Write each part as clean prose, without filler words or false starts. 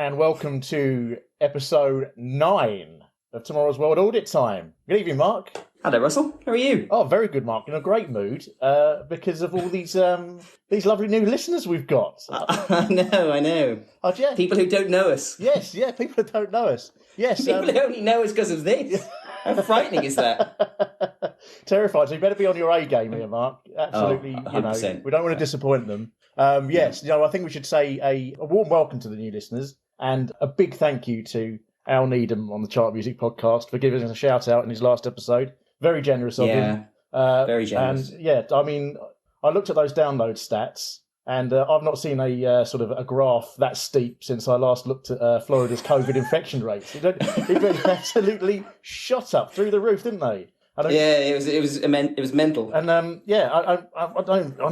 and welcome to episode 9 of Tomorrow's World Audit Time. Good evening, Mark. Hello, Russell. How are you? Oh, very good, Mark. In a great mood because of all these lovely new listeners we've got. I know. Oh, yeah. People who don't know us. Yes, yeah, people who don't know us. Yes, people who only know us because of this. How frightening is that? Terrified. So you better be on your A game here, Mark. Absolutely. 100%. We don't want to disappoint them. Yes, I think we should say a warm welcome to the new listeners and a big thank you to Al Needham on the Chart Music podcast for giving us a shout out in his last episode. Very generous of him. Very generous. And I looked at those download stats, and I've not seen a sort of a graph that steep since I last looked at Florida's COVID infection rates. It really absolutely shot up through the roof, didn't they? It was mental. And I know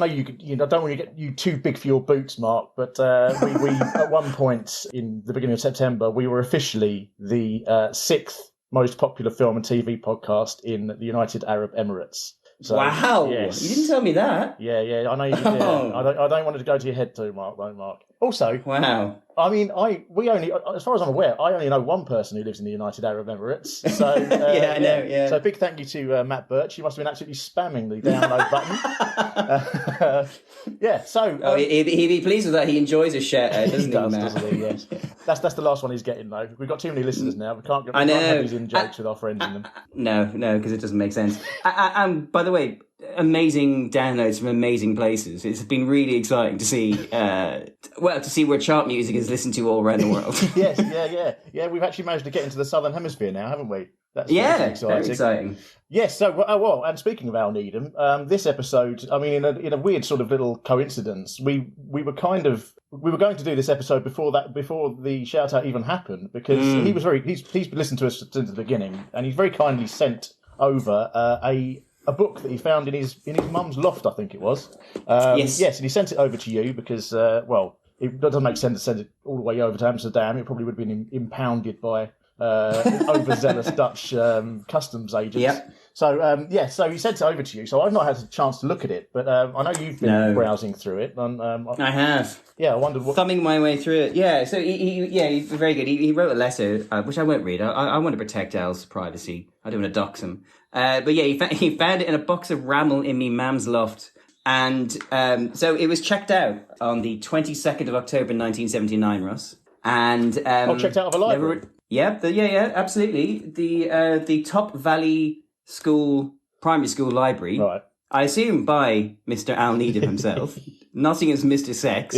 you don't want to get you too big for your boots, Mark, but we at one point in the beginning of September we were officially the 6th most popular film and TV podcast in the United Arab Emirates. So, wow! Yes. You didn't tell me that. Yeah, I know you did. Yeah. I don't want it to go to your head too, Mark. Don't, Mark. Also, wow. I mean, we only, as far as I'm aware, I only know one person who lives in the United Arab Emirates. So I know. Yeah. So big thank you to Matt Birch. You must have been absolutely spamming the download button. So he'd be pleased with that. He enjoys a shout out, doesn't he, Matt? Doesn't he? Yes. That's the last one he's getting though. We've got too many listeners now. We can't have these in jokes with our friends in them. No, because it doesn't make sense. And by the way, amazing downloads from amazing places. It's been really exciting to see to see where chart music is listened to all around the world. Yes, yeah. We've actually managed to get into the Southern Hemisphere now, havenn't we? That's exciting. Very exciting. Yes. So, and speaking of Al Needham, this episode, I mean, in a weird sort of little coincidence, we were going to do this episode before the shout out even happened, because he's listened to us since the beginning, and he's very kindly sent over a book that he found in his mum's loft, I think it was. Yes, and he sent it over to you because, it doesn't make sense to send it all the way over to Amsterdam. It probably would have been impounded by overzealous Dutch customs agents. Yep. So, so he sent it over to you. So I've not had a chance to look at it, but I know you've been browsing through it. And, I have. Yeah, I wondered what... Thumbing my way through it. Yeah, so he's very good. He wrote a letter, which I won't read. I want to protect Al's privacy. I don't want to dox him. But yeah, he found it in a box of Ramel in me mam's loft. And so it was checked out on the 22nd of October 1979, Russ. And checked out of a library? Yeah, absolutely. The Top Valley primary school library. Right. I assume by Mr. Al Needham himself, Nottingham's Mr. Sex,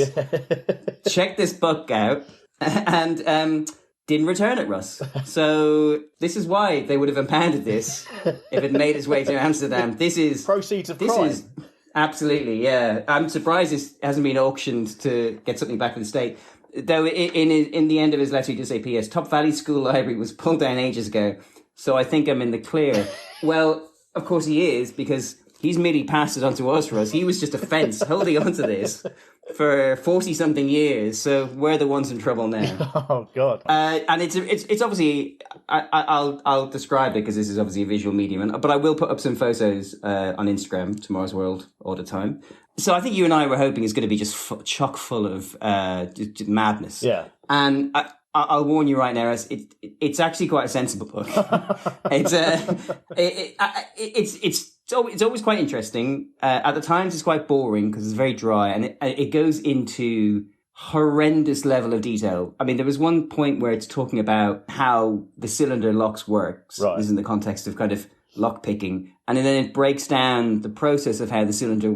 checked this book out and didn't return it, Russ. So this is why they would have impounded this if it made its way to Amsterdam. This is proceeds of crime. Absolutely, yeah. I'm surprised this hasn't been auctioned to get something back to the state. Though in the end of his letter, he did say, P.S. Top Valley School Library was pulled down ages ago, so I think I'm in the clear. Well, of course he is, because he's merely passed it on to us, Russ. He was just a fence holding on to this for 40-something years, so we're the ones in trouble now. Oh, God. And it's obviously... I'll describe it, because this is obviously a visual medium, but I will put up some photos on Instagram, Tomorrow's World Audit Time. So I think you and I were hoping it's going to be just chock full of just madness. Yeah. And I'll warn you right now, it's actually quite a sensible book. It's always quite interesting. At the times, it's quite boring because it's very dry, and it goes into horrendous level of detail. I mean, there was one point where it's talking about how the cylinder locks works. Right. This is in the context of kind of lock picking, and then it breaks down the process of how the cylinder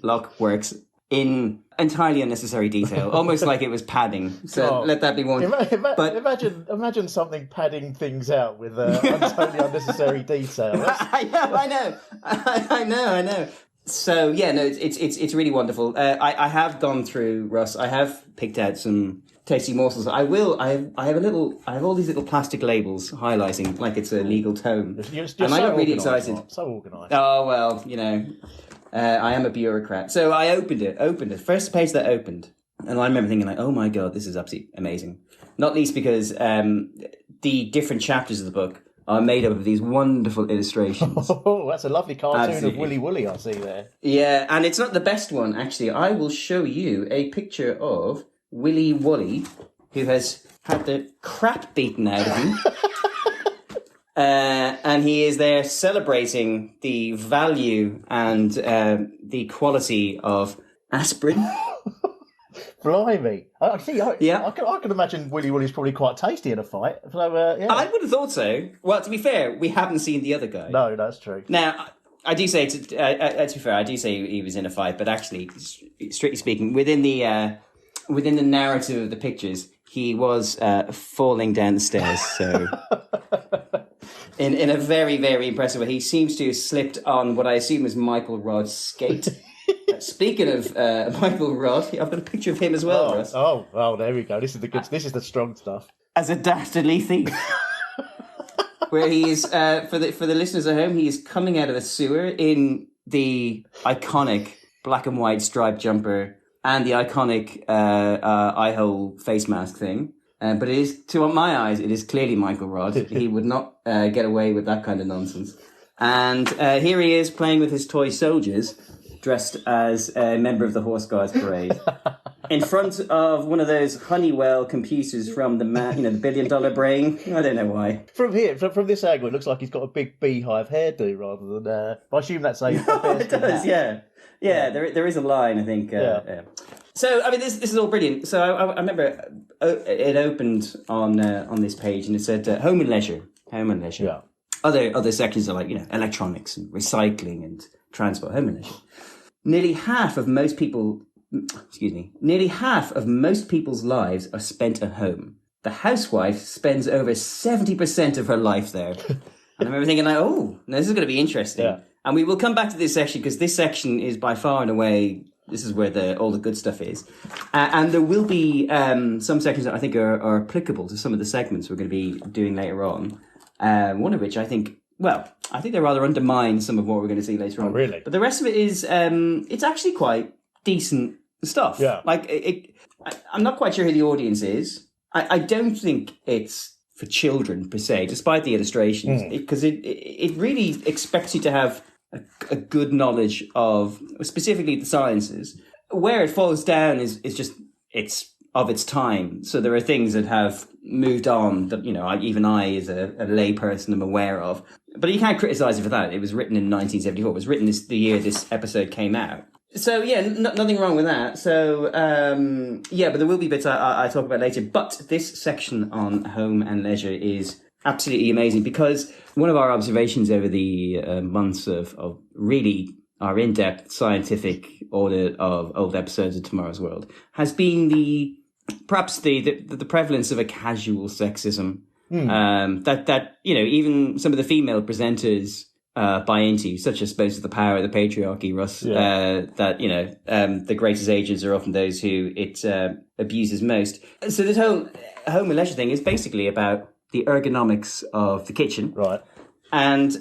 lock works in entirely unnecessary detail, almost like it was padding. So let that be one. Imagine something padding things out with totally unnecessary detail. I know. So yeah, no, it's really wonderful. I have gone through, Russ. I have picked out some tasty morsels. I have all these little plastic labels highlighting like it's a legal tome. You're and I got really excited. Mark, so organised. Oh well, I am a bureaucrat. So I opened it. First page that opened, and I remember thinking like, oh my God, this is absolutely amazing. Not least because the different chapters of the book are made up of these wonderful illustrations. Oh, that's a lovely cartoon Absolutely. of Willy Woolley I see there. Yeah, and it's not the best one, actually. I will show you a picture of Willy Woolley who has had the crap beaten out of him. And he is there celebrating the value and the quality of aspirin. Blimey. I Yeah. can imagine Willy Wooly's probably quite tasty in a fight. So, yeah. I would have thought so. Well, to be fair, we haven't seen the other guy. No, that's true. Now, I do say, to be fair, I do say he was in a fight, but actually, strictly speaking, within the narrative of the pictures, he was falling down the stairs. So, in a very, very impressive way, he seems to have slipped on what I assume is Michael Rod's skate. Speaking of Michael Rod, I've got a picture of him as well, Russ. Oh, there we go. This is the good. This is the strong stuff. As a dastardly thief. Where he is, for the listeners at home, he is coming out of a sewer in the iconic black and white striped jumper and the iconic eye hole face mask thing. But it is, to my eyes, it is clearly Michael Rod. He would not get away with that kind of nonsense. And here he is playing with his toy soldiers, dressed as a member of the Horse Guards Parade, in front of one of those Honeywell computers from the $1 billion brain. I don't know why. From here, from this angle, it looks like he's got a big beehive hairdo rather than. I assume that's a. It does, yeah. There is a line, I think. Yeah. So I mean, this is all brilliant. So I remember it opened on this page and it said home and leisure. Yeah. Other sections are like electronics and recycling and transport. Home and leisure. Nearly half of most people's lives are spent at home. The housewife spends over 70% of her life there. And I remember thinking, this is going to be interesting. Yeah. And we will come back to this section because this section is by far and away, this is where all the good stuff is. And there will be some sections that I think are applicable to some of the segments we're going to be doing later on. One of which I think they rather undermine some of what we're going to see later on. Oh, really? But the rest of it is, it's actually quite decent stuff. Yeah. I'm not quite sure who the audience is. I don't think it's for children per se, despite the illustrations, because it really expects you to have a good knowledge of specifically the sciences. Where it falls down is just it's of its time. So there are things that have moved on that even I as a lay person am aware of. But you can't criticize it for that. It was written in 1974. It was written the year this episode came out. So yeah, nothing wrong with that. So but there will be bits I talk about later. But this section on home and leisure is absolutely amazing because one of our observations over the months of really our in-depth scientific audit of old episodes of Tomorrow's World has been perhaps the prevalence of a casual sexism that even some of the female presenters buy into, such as supposed the power of the patriarchy, Russ. Yeah. The greatest ages are often those who it abuses most. So this whole home and leisure thing is basically about the ergonomics of the kitchen, right? And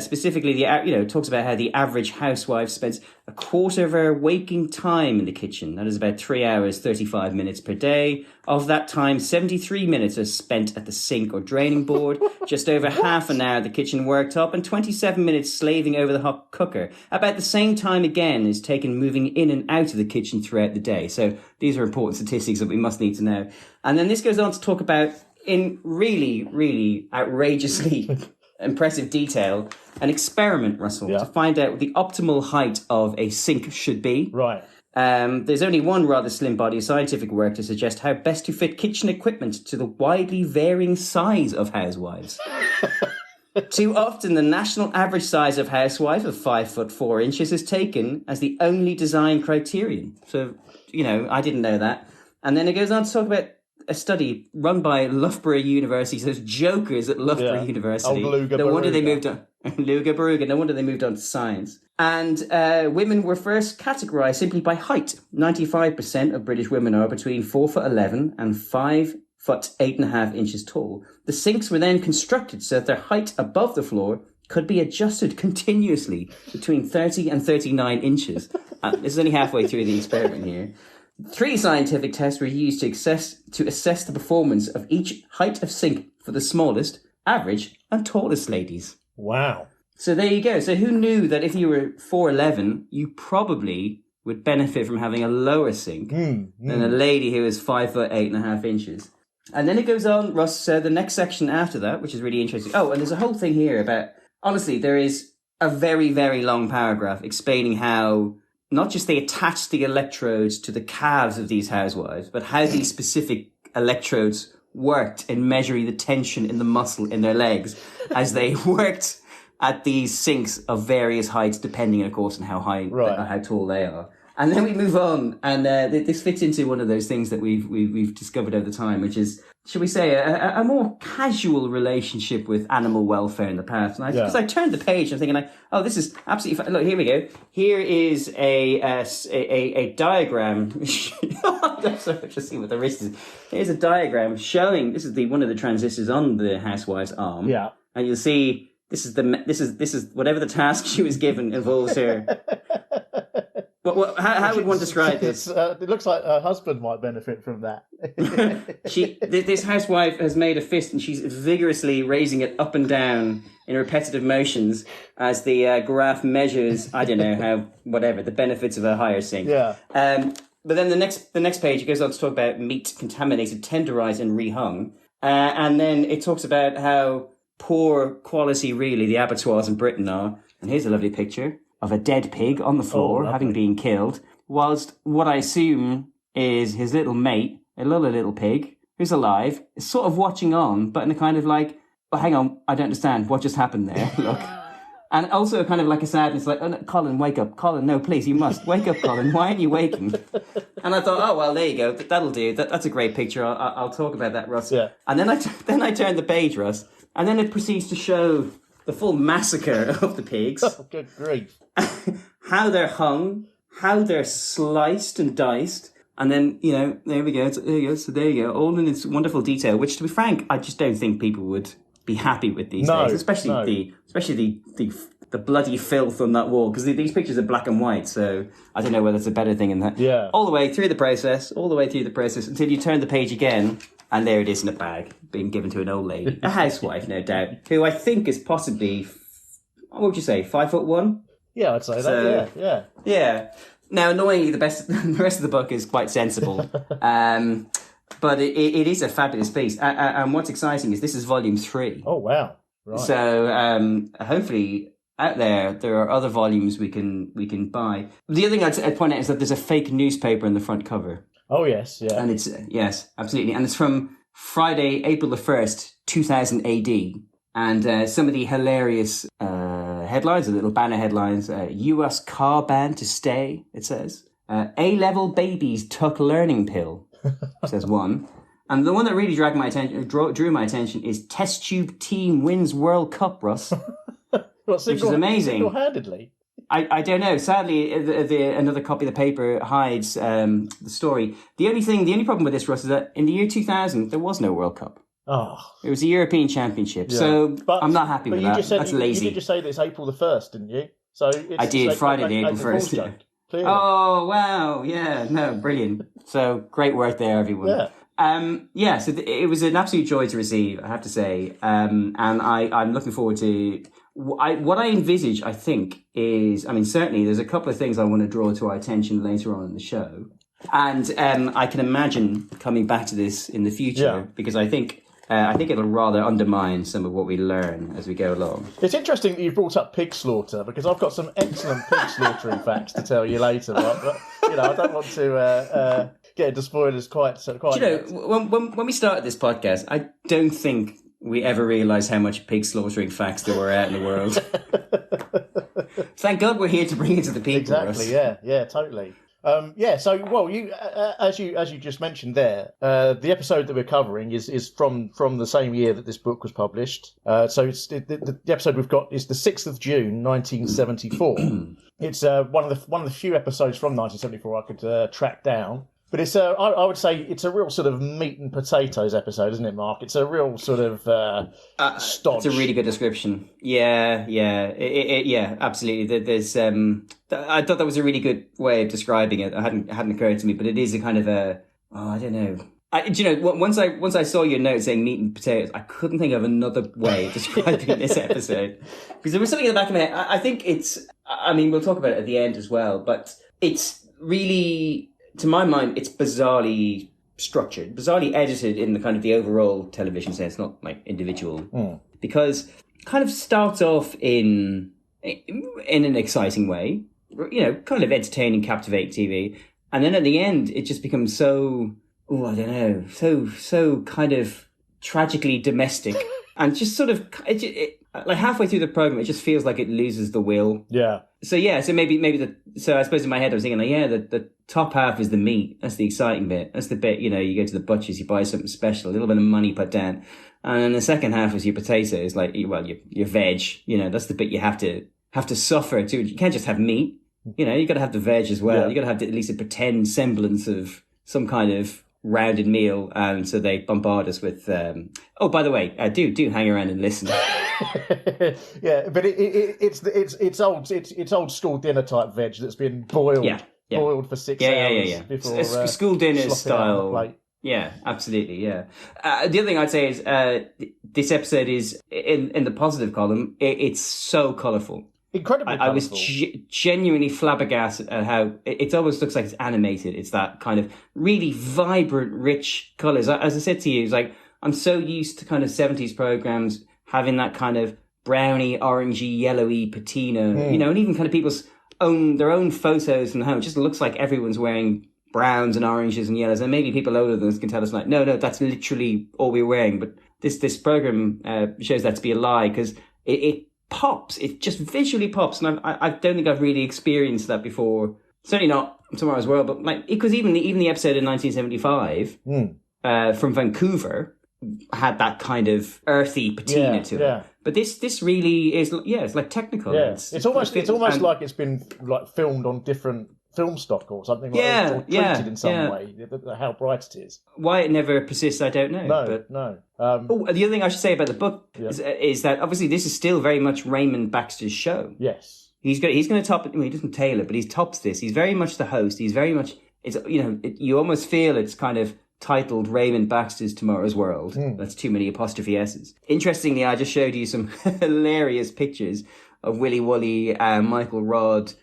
specifically, it talks about how the average housewife spends a quarter of her waking time in the kitchen. That is about 3 hours, 35 minutes per day. Of that time, 73 minutes are spent at the sink or draining board, just over half an hour at the kitchen worktop, and 27 minutes slaving over the hot cooker. About the same time again is taken moving in and out of the kitchen throughout the day. So these are important statistics that we must need to know. And then this goes on to talk about, in really, really outrageously impressive detail, an experiment, Russell, to find out what the optimal height of a sink should be. Right. There's only one rather slim body of scientific work to suggest how best to fit kitchen equipment to the widely varying size of housewives. Too often, the national average size of housewife of 5'4" is taken as the only design criterion. So, I didn't know that. And then it goes on to talk about a study run by Loughborough University, so those jokers at Loughborough University. No wonder they moved on. Luga Baruga, no wonder they moved on to science. And women were first categorised simply by height. 95% of British women are between 4'11" and 5'8.5" tall. The sinks were then constructed so that their height above the floor could be adjusted continuously between 30 and 39 inches. This is only halfway through the experiment here. 3 scientific tests were used to assess the performance of each height of sink for the smallest, average, and tallest ladies. Wow. So there you go. So who knew that if you were 4'11", you probably would benefit from having a lower sink than a lady who is 5'8.5". And then it goes on, Russ, the next section after that, which is really interesting. Oh, and there's a whole thing here about, honestly, there is a very, very long paragraph explaining how not just they attach the electrodes to the calves of these housewives, but how these specific electrodes worked in measuring the tension in the muscle in their legs as they worked at these sinks of various heights, depending, of course, on how high, how tall they are. And then we move on, and this fits into one of those things that we've discovered over time, which is, shall we say, a more casual relationship with animal welfare in the past. And because I turned the page, I'm thinking, oh, this is absolutely fun. Look, here we go. Here is a diagram. Just see what the wrist is. Here's a diagram showing this is one of the transistors on the housewife's arm. Yeah, and you'll see. This is whatever the task she was given involves her. How would one describe this? It looks like her husband might benefit from that. This housewife has made a fist and she's vigorously raising it up and down in repetitive motions as the graph measures, I don't know the benefits of a higher sink. Yeah. But then the next page, it goes on to talk about meat contaminated, tenderized and rehung. And then it talks about how poor quality, really, the abattoirs in Britain are. And here's a lovely picture of a dead pig on the floor, having been killed, whilst what I assume is his little mate, another little pig, who's alive, is sort of watching on, but in a kind of like, well, hang on, I don't understand, what just happened there? Look. And also kind of like a sadness, like, oh, no, Colin, wake up. Colin, no, please, you must. Wake up, Colin. Why aren't you waking? And I thought, oh, well, there you go. That'll do. That's a great picture. I'll talk about that, Russ. Yeah. And then I turned the page, Russ, and then it proceeds to show the full massacre of the pigs. Oh, good grief. How they're hung, how they're sliced and diced. And then, there we go. So there you go. All in its wonderful detail, which, to be frank, I just don't think people would be happy with these days, especially the bloody filth on that wall, because these pictures are black and white, so I don't know whether it's a better thing in that. Yeah. All the way through the process, until you turn the page again, and there it is in a bag, being given to an old lady, a housewife, no doubt, who I think is possibly, what would you say, 5'1"? Yeah, I'd say that. Yeah. Now, annoyingly, the rest of the book is quite sensible. But it is a fabulous piece. And what's exciting is this is volume 3. Oh, wow. Right. So hopefully out there are other volumes we can buy. The other thing I'd point out is that there's a fake newspaper in the front cover. Oh, yes, yeah. And it's, yes, absolutely. And it's from Friday, April the 1st, 2000 AD. And some of the hilarious headlines, the little banner headlines, US car ban to stay, it says. A-level babies tuck learning pill, says one. And the one that really drew my attention is Test Tube Team wins World Cup, Russ. Which is amazing. Single-handedly? I don't know. Sadly, another copy of the paper hides the story. The only problem with this, Russ, is that in the year 2000, there was no World Cup. Oh. It was a European Championship. Yeah. So I'm not happy with that. That's lazy. You did just say that it's April the 1st, didn't you? So I did, Friday the April 1st. Yeah. Oh, wow. Yeah, no, brilliant. So great work there, everyone. Yeah. So it was an absolute joy to receive, I have to say. And I'm looking forward to... What I envisage, I think, is... I mean, certainly there's a couple of things I want to draw to our attention later on in the show. And I can imagine coming back to this in the future, because I think it'll rather undermine some of what we learn as we go along. It's interesting that you brought up pig slaughter, because I've got some excellent pig slaughtering facts to tell you later. But I don't want to get into spoilers quite. When we started this podcast, I don't think we ever realised how much pig slaughtering facts there were out in the world. Thank God we're here to bring it to the people. Exactly. Yeah, totally. You as you just mentioned there, the episode that we're covering is from the same year that this book was published. So it's the episode we've got is the 6th of June, 1974. It's one of the few episodes from 1974 I could track down. But it's I would say it's a real sort of meat and potatoes episode, isn't it, Mark? It's a real sort of stodge. It's a really good description. Yeah, absolutely. There's I thought that was a really good way of describing it. It hadn't occurred to me, but it is a kind of I don't know. Once I saw your note saying meat and potatoes, I couldn't think of another way of describing this episode, because there was something in the back of my head. I think it's. I mean, we'll talk about it at the end as well, but it's really, to my mind, it's bizarrely structured, bizarrely edited in the kind of the overall television sense, not like individual, because it kind of starts off in an exciting way, kind of entertaining, captivating TV, and then at the end it just becomes so, I don't know, so kind of tragically domestic, and just sort of like halfway through the program, it just feels like it loses the will. Yeah. So maybe so I suppose in my head I was thinking the top half is the meat. That's the exciting bit. That's the bit, you go to the butcher's, you buy something special, a little bit of money put down. And then the second half is your potatoes, like, well, your veg, that's the bit you have to suffer too. You can't just have meat, you got to have the veg as well. Yeah. You got to have at least a pretend semblance of some kind of rounded meal. And so they bombard us with, by the way, do hang around and listen. Yeah, but it's old school dinner type veg that's been boiled. Yeah. Boiled for 6 hours before school dinner style. Yeah, absolutely. Yeah. The other thing I'd say is this episode is in the positive column. It's so colourful, incredibly colourful. I was genuinely flabbergasted at how it almost looks like it's animated. It's that kind of really vibrant, rich colours. As I said to you, it's like I'm so used to kind of 70s programs having that kind of browny, orangey, yellowy patina. And even kind of people's their own photos from home. It just looks like everyone's wearing browns and oranges and yellows, and maybe people older than us can tell us like, no, that's literally all we're wearing. But this program shows that to be a lie, because it pops. It just visually pops, and I don't think I've really experienced that before. Certainly not Tomorrow's World, but like, because even the episode in 1975 from Vancouver had that kind of earthy patina to it. But this really is, it's like technical. Yeah. It's almost like it's been like filmed on different film stock or something, or treated in some way, how bright it is. Why it never persists, I don't know. No. The other thing I should say about the book is that obviously this is still very much Raymond Baxter's show. Yes. He's going to top it. Well, he doesn't tail it, but he tops this. He's very much the host. He's very much, you almost feel it's kind of titled Raymond Baxter's Tomorrow's World. That's too many apostrophe S's. Interestingly, I just showed you some hilarious pictures of Willy Woolley and Michael Rodd,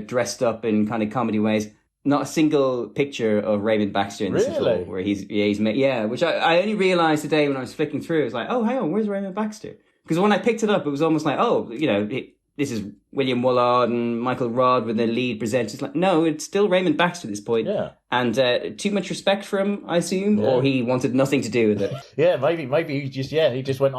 dressed up in kind of comedy ways. Not a single picture of Raymond Baxter in this at all, where he's which I only realised today when I was flicking through. It was like, oh, hang on, where's Raymond Baxter? Because when I picked it up, it was almost like, this is William Woollard and Michael Rodd with the lead presenters. Like, no, it's still Raymond Baxter at this point. Yeah. And too much respect for him, I assume, or he wanted nothing to do with it. Yeah, maybe he just went,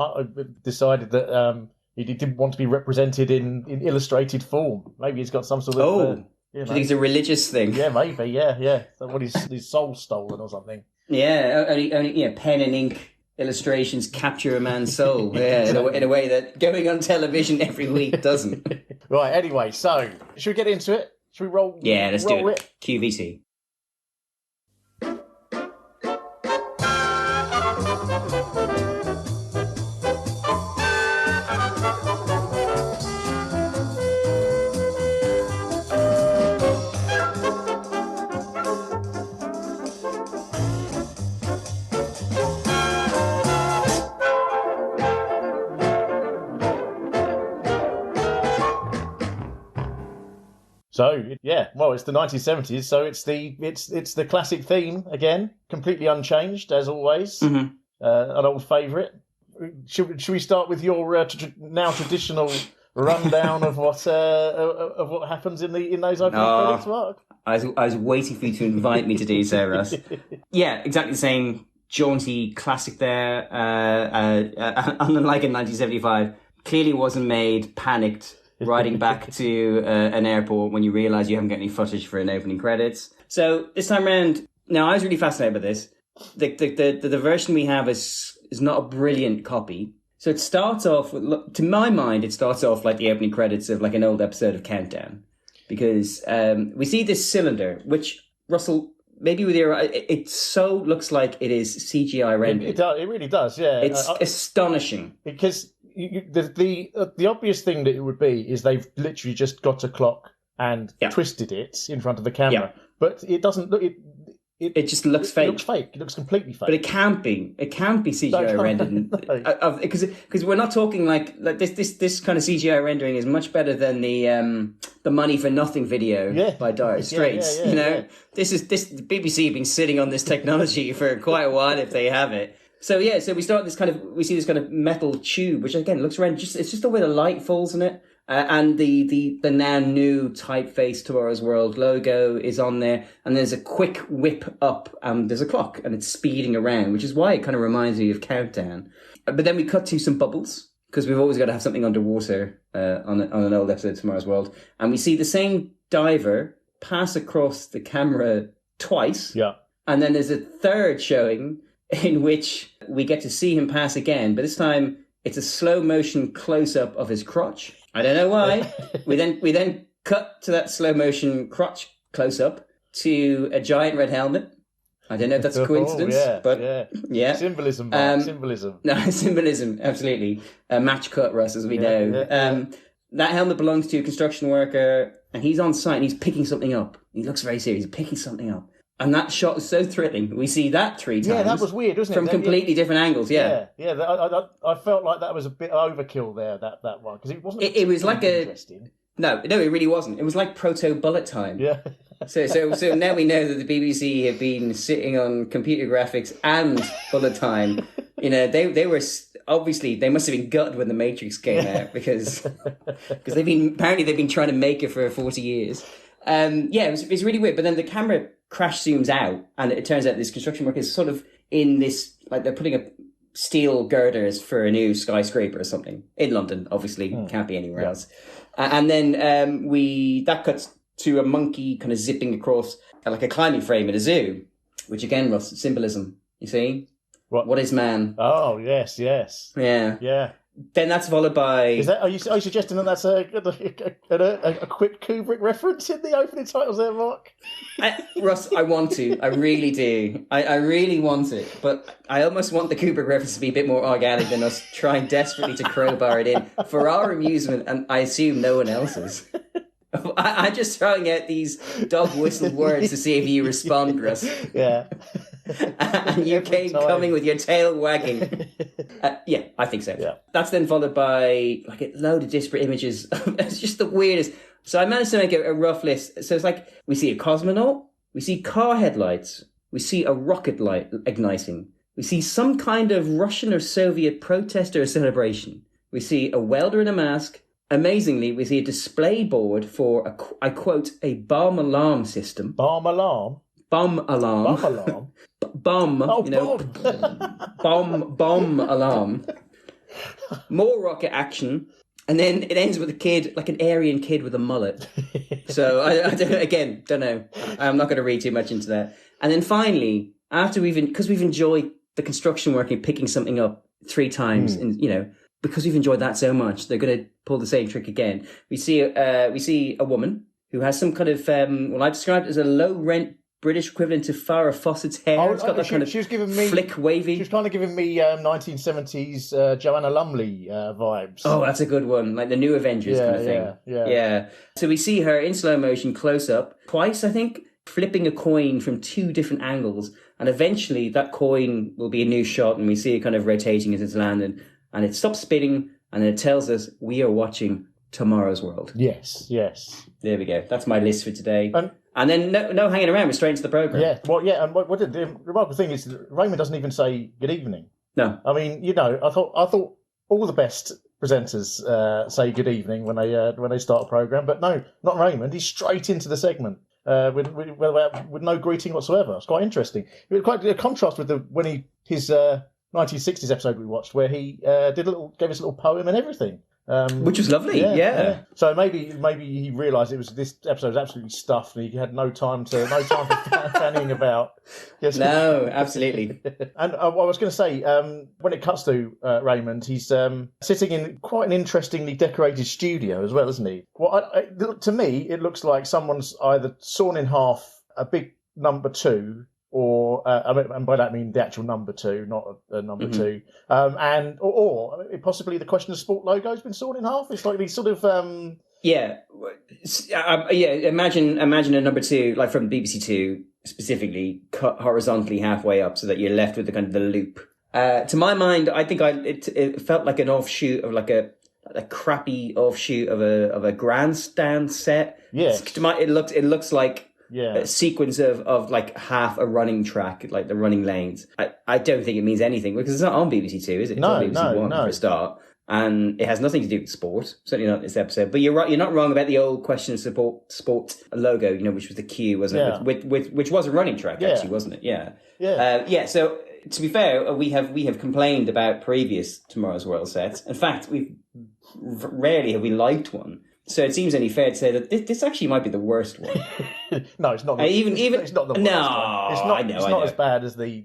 decided that he didn't want to be represented in illustrated form. Maybe he's got some sort of... do you think it's a religious thing? Yeah, maybe, yeah. So what his soul's stolen or something. Yeah, only pen and ink illustrations capture a man's soul. Yeah, in a way that going on television every week doesn't. Right, anyway, so should we get into it? Should we roll? Yeah, let's do it. QVC. So it's the 1970s, so it's the classic theme again, completely unchanged as always. Mm-hmm. An old favourite. Should we start with your now traditional rundown of what happens in those opening credits, Mark? I was waiting for you to invite me to do so, Russ. Yeah, exactly the same jaunty classic there. Unlike in 1975, clearly wasn't made panicked riding back to an airport when you realise you haven't got any footage for an opening credits. So this time around, now I was really fascinated by this. The version we have is not a brilliant copy. So it starts off with, to my mind, it starts off like the opening credits of like an old episode of Countdown, because we see this cylinder, which Russell, maybe with your, it so looks like it is CGI rendered. It really does, yeah. It's astonishing because. The obvious thing that it would be is they've literally just got a clock and twisted it in front of the camera, but it doesn't look. it just looks fake. It looks fake. It looks completely fake. But it can't be. It can't be CGI rendered. Because we're not talking like this kind of CGI rendering is much better than the Money for Nothing video by Dire Straits. This BBC have been sitting on this technology for quite a while if they have it. So we see this kind of metal tube, which again looks around. It's just the way the light falls in it. And the now new typeface Tomorrow's World logo is on there, and there's a quick whip up, and there's a clock, and it's speeding around, which is why it kind of reminds me of Countdown. But then we cut to some bubbles, because we've always got to have something underwater on an old episode of Tomorrow's World, and we see the same diver pass across the camera twice, and then there's a third showing in which we get to see him pass again, but this time it's a slow motion close up of his crotch. I don't know why. we then cut to that slow motion crotch close up to a giant red helmet. I don't know if that's a coincidence, but symbolism, Mark, symbolism. No, symbolism, absolutely. A match cut, Russ, as we know. That helmet belongs to a construction worker, and he's on site and he's picking something up. He looks very serious. He's picking something up. And that shot is so thrilling. We see that 3 times. Yeah, that was weird, wasn't it? From completely different angles, Yeah. I felt like that was a bit overkill there, that one. Because it wasn't it was like interesting. No, it really wasn't. It was like proto-bullet time. Yeah. So now we know that the BBC have been sitting on computer graphics and bullet time. They were... Obviously, they must have been gutted when The Matrix came out because they've been trying to make it for 40 years. It was really weird. But then the camera crash zooms out, and it turns out this construction worker is sort of in this, like they're putting up steel girders for a new skyscraper or something in London. Obviously, can't be anywhere else. And then that cuts to a monkey kind of zipping across like a climbing frame in a zoo, which again, Russ, symbolism. You see, what is man? Oh yes, yeah. Then that's followed by... Are you suggesting that that's a quick Kubrick reference in the opening titles there, Mark? Russ, I want to. I really do. I really want it. But I almost want the Kubrick reference to be a bit more organic than us trying desperately to crowbar it in for our amusement, and I assume no one else's. I'm just throwing out these dog whistle words to see if you respond, Russ. Yeah. And you came coming with your tail wagging. I think so. Yeah. That's then followed by like a load of disparate images. It's just the weirdest. So I managed to make a rough list. So it's like we see a cosmonaut, we see car headlights, we see a rocket light igniting, we see some kind of Russian or Soviet protester celebration, we see a welder in a mask. Amazingly, we see a display board for, I quote, a bomb alarm system. Bomb alarm? Bomb alarm. Bomb alarm? Bomb, bomb alarm. More rocket action. And then it ends with a kid, like an Aryan kid with a mullet. So, I don't know. I'm not going to read too much into that. And then finally, after because we've enjoyed the construction work and picking something up 3 times, and because we've enjoyed that so much, they're going to pull the same trick again. We see a woman who has some kind of I described as a low rent British equivalent to Farrah Fawcett's hair. It's got that kind of flick wavy. She was kind of giving me 1970s Joanna Lumley vibes. Oh, that's a good one, like the New Avengers kind of thing. Yeah. So we see her in slow motion close up twice, I think, flipping a coin from 2 different angles, and eventually that coin will be a new shot, and we see it kind of rotating as it's landing. And it stops spinning, and it tells us we are watching Tomorrow's World. Yes. There we go. That's my list for today. And then no hanging around. We're straight into the programme. Yeah. Well, yeah. And what the remarkable thing is, Raymond doesn't even say good evening. No. I mean, I thought all the best presenters say good evening when they start a programme, but no, not Raymond. He's straight into the segment. With no greeting whatsoever. It's quite interesting. It was quite a contrast with his 1960s episode we watched, where he gave us a little poem and everything, which was lovely. Yeah. So maybe he realised this episode was absolutely stuffed, and he had no time for fanning about. Yes. No, absolutely. And what I was going to say, when it cuts to Raymond, he's sitting in quite an interestingly decorated studio as well, isn't he? Well, to me, it looks like someone's either sawn in half a big number 2. Or and by that I mean the actual number 2, not a number 2, and or possibly the Question of Sport logo has been sawn in half. It's like these sort of Imagine a number 2 like from BBC 2 specifically cut horizontally halfway up so that you're left with the kind of the loop. To my mind, I think it felt like an offshoot of like a crappy offshoot of a grandstand set. Yes. It looks like Yeah. a sequence of like half a running track, like the running lanes. I don't think it means anything because it's not on BBC Two, is it? It's on BBC One for a start. And it has nothing to do with sport, certainly not this episode. But you're right; you're not wrong about the old question sport logo, which was the Q, wasn't it? Which was a running track, actually, wasn't it? Yeah, yeah. So to be fair, we have complained about previous Tomorrow's World sets. In fact, rarely have we liked one. So it seems only fair to say that this actually might be the worst one. No, it's not. Even it's not the worst. No, it's not. It's not as bad as the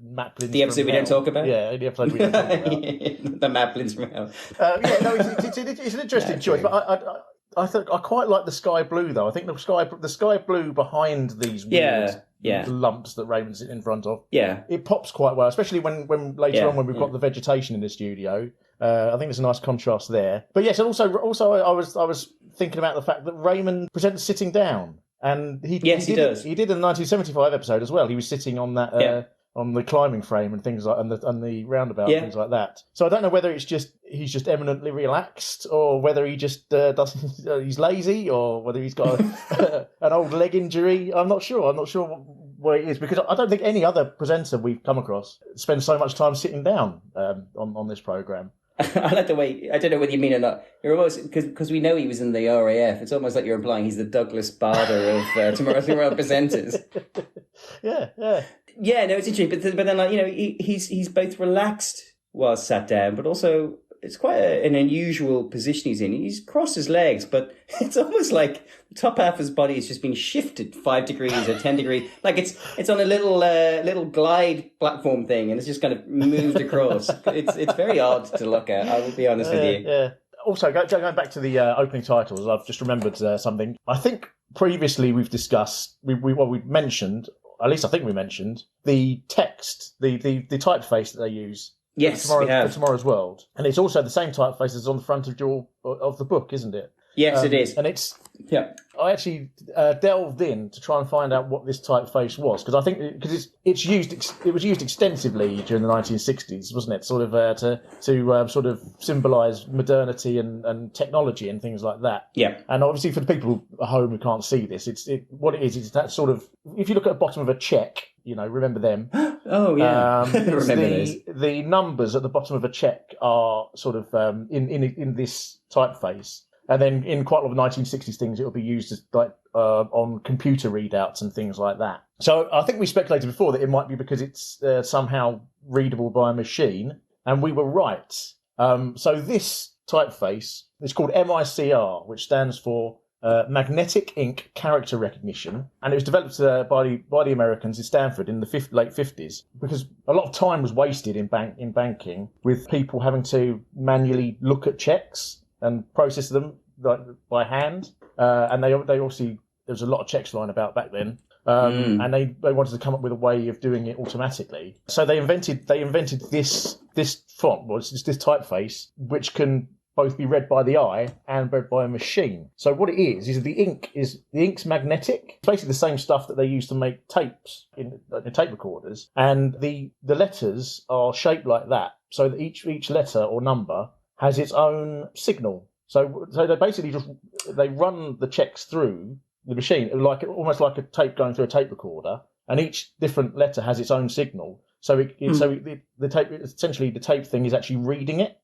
Maplins. The episode we don't talk about. Yeah, the episode we don't talk about. The Maplins from hell. It's an interesting choice, but I think I quite like the sky blue though. I think the sky blue behind these weird lumps that Raymond's in front of. Yeah, it pops quite well, especially when later on when we've got the vegetation in the studio. I think there's a nice contrast there. But yes, also I was thinking about the fact that Raymond presents sitting down, and he does. He did in the 1975 episode as well. He was sitting on that on the climbing frame and things like and the roundabout and things like that. So I don't know whether he's just eminently relaxed, or whether he just doesn't he's lazy, or whether he's got an old leg injury. I'm not sure what it is, because I don't think any other presenter we've come across spends so much time sitting down on this programme. I like the way, I don't know whether you mean or not, you're almost, because we know he was in the RAF, it's almost like you're implying he's the Douglas Bader of Tomorrow's World presenters. Yeah. Yeah, no, it's interesting, but then, like, he's both relaxed while sat down, but also it's quite an unusual position he's in. He's crossed his legs, but it's almost like the top half of his body has just been shifted 5 degrees or 10 degrees. Like it's on a little glide platform thing, and it's just kind of moved across. It's very odd to look at, I will be honest with you. Yeah. Also, going back to the opening titles, I've just remembered something. I think previously we've discussed, we mentioned, at least I think we mentioned, the text, the typeface that they use. Yes, for Tomorrow's World, and it's also the same typeface as on the front of the book, isn't it? Yes, it is. And I actually delved in to try and find out what this typeface was, because I think it was used extensively during the 1960s, wasn't it? Sort of to sort of symbolise modernity and technology and things like that. Yeah. And obviously for the people at home who can't see this, what it is that sort of, if you look at the bottom of a cheque, remember them. Oh yeah, remember those. The numbers at the bottom of a cheque are sort of in this typeface. And then in quite a lot of 1960s things, it will be used as like on computer readouts and things like that. So I think we speculated before that it might be because it's somehow readable by a machine, and we were right. So this typeface is called MICR, which stands for Magnetic Ink Character Recognition, and it was developed by the Americans in Stanford in the late 50s, because a lot of time was wasted in banking with people having to manually look at checks and process them by hand, and they obviously, there was a lot of checks lying about back then, and they wanted to come up with a way of doing it automatically. So they invented this font, well, it's this typeface, which can both be read by the eye and read by a machine. So what it is the ink's magnetic. It's basically the same stuff that they use to make tapes in tape recorders, and the letters are shaped like that, so that each letter or number has its own signal. So they basically they run the checks through the machine, almost like a tape going through a tape recorder, and each different letter has its own signal. So the tape, essentially the tape thing is actually reading it.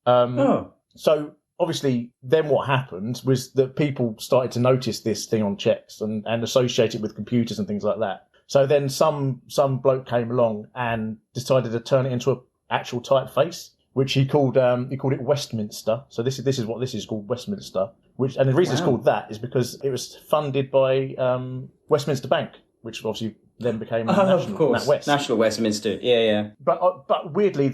So obviously then what happened was that people started to notice this thing on checks and associate it with computers and things like that. So then some bloke came along and decided to turn it into an actual typeface, which he called it Westminster. So this is what this is called, Westminster. And the reason it's called that is because it was funded by Westminster Bank, which obviously then became National Westminster. Yeah. But weirdly,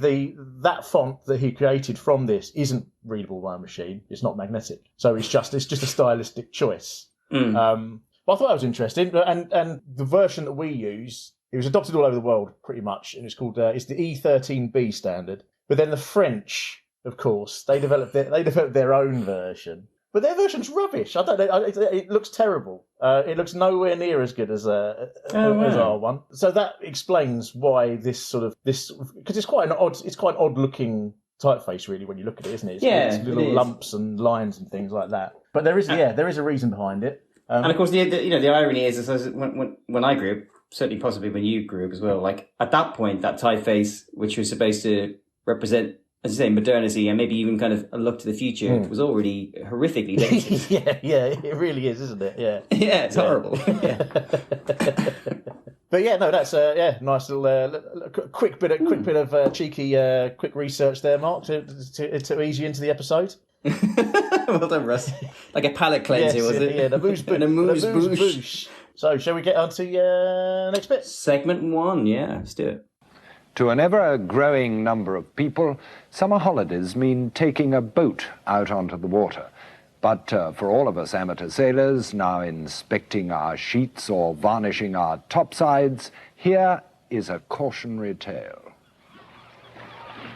that font that he created from this isn't readable by a machine. It's not magnetic, so it's just a stylistic choice. But I thought that was interesting, and the version that we use, it was adopted all over the world pretty much, and it's called it's the E13B standard. But then the French, of course, they developed their own version, But their version's rubbish. I don't know. It looks terrible. It looks nowhere near as good as our one. So that explains why this because it's quite an odd looking typeface really when you look at it, isn't it? It's little lumps and lines and things like that. But there is a reason behind it. And of course, the irony is when I grew up, certainly possibly when you grew up as well. Like at that point, that typeface, which was supposed to represent, as you say, modernity and maybe even kind of a look to the future, was already horrifically dated. yeah, it really is, isn't it? Yeah, yeah, it's horrible. But yeah, no, that's nice little quick bit of cheeky quick research there, Mark, to ease you into the episode. Well done, Russ. Like a palate cleanser, was it? Yeah, the amuse-bouche. So, shall we get on to next bit? Segment 1, yeah, let's do it. To an ever-growing number of people, summer holidays mean taking a boat out onto the water. But for all of us amateur sailors, now inspecting our sheets or varnishing our topsides, here is a cautionary tale.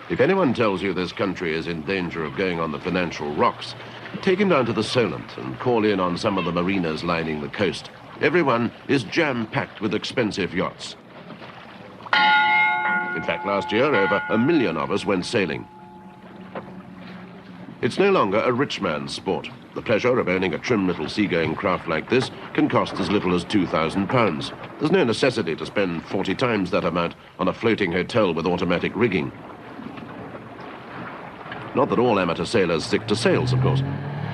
If anyone tells you this country is in danger of going on the financial rocks, take him down to the Solent and call in on some of the marinas lining the coast. Everyone is jam-packed with expensive yachts. In fact, last year, over 1 million of us went sailing. It's no longer a rich man's sport. The pleasure of owning a trim little seagoing craft like this can cost as little as £2,000. There's no necessity to spend 40 times that amount on a floating hotel with automatic rigging. Not that all amateur sailors stick to sails, of course.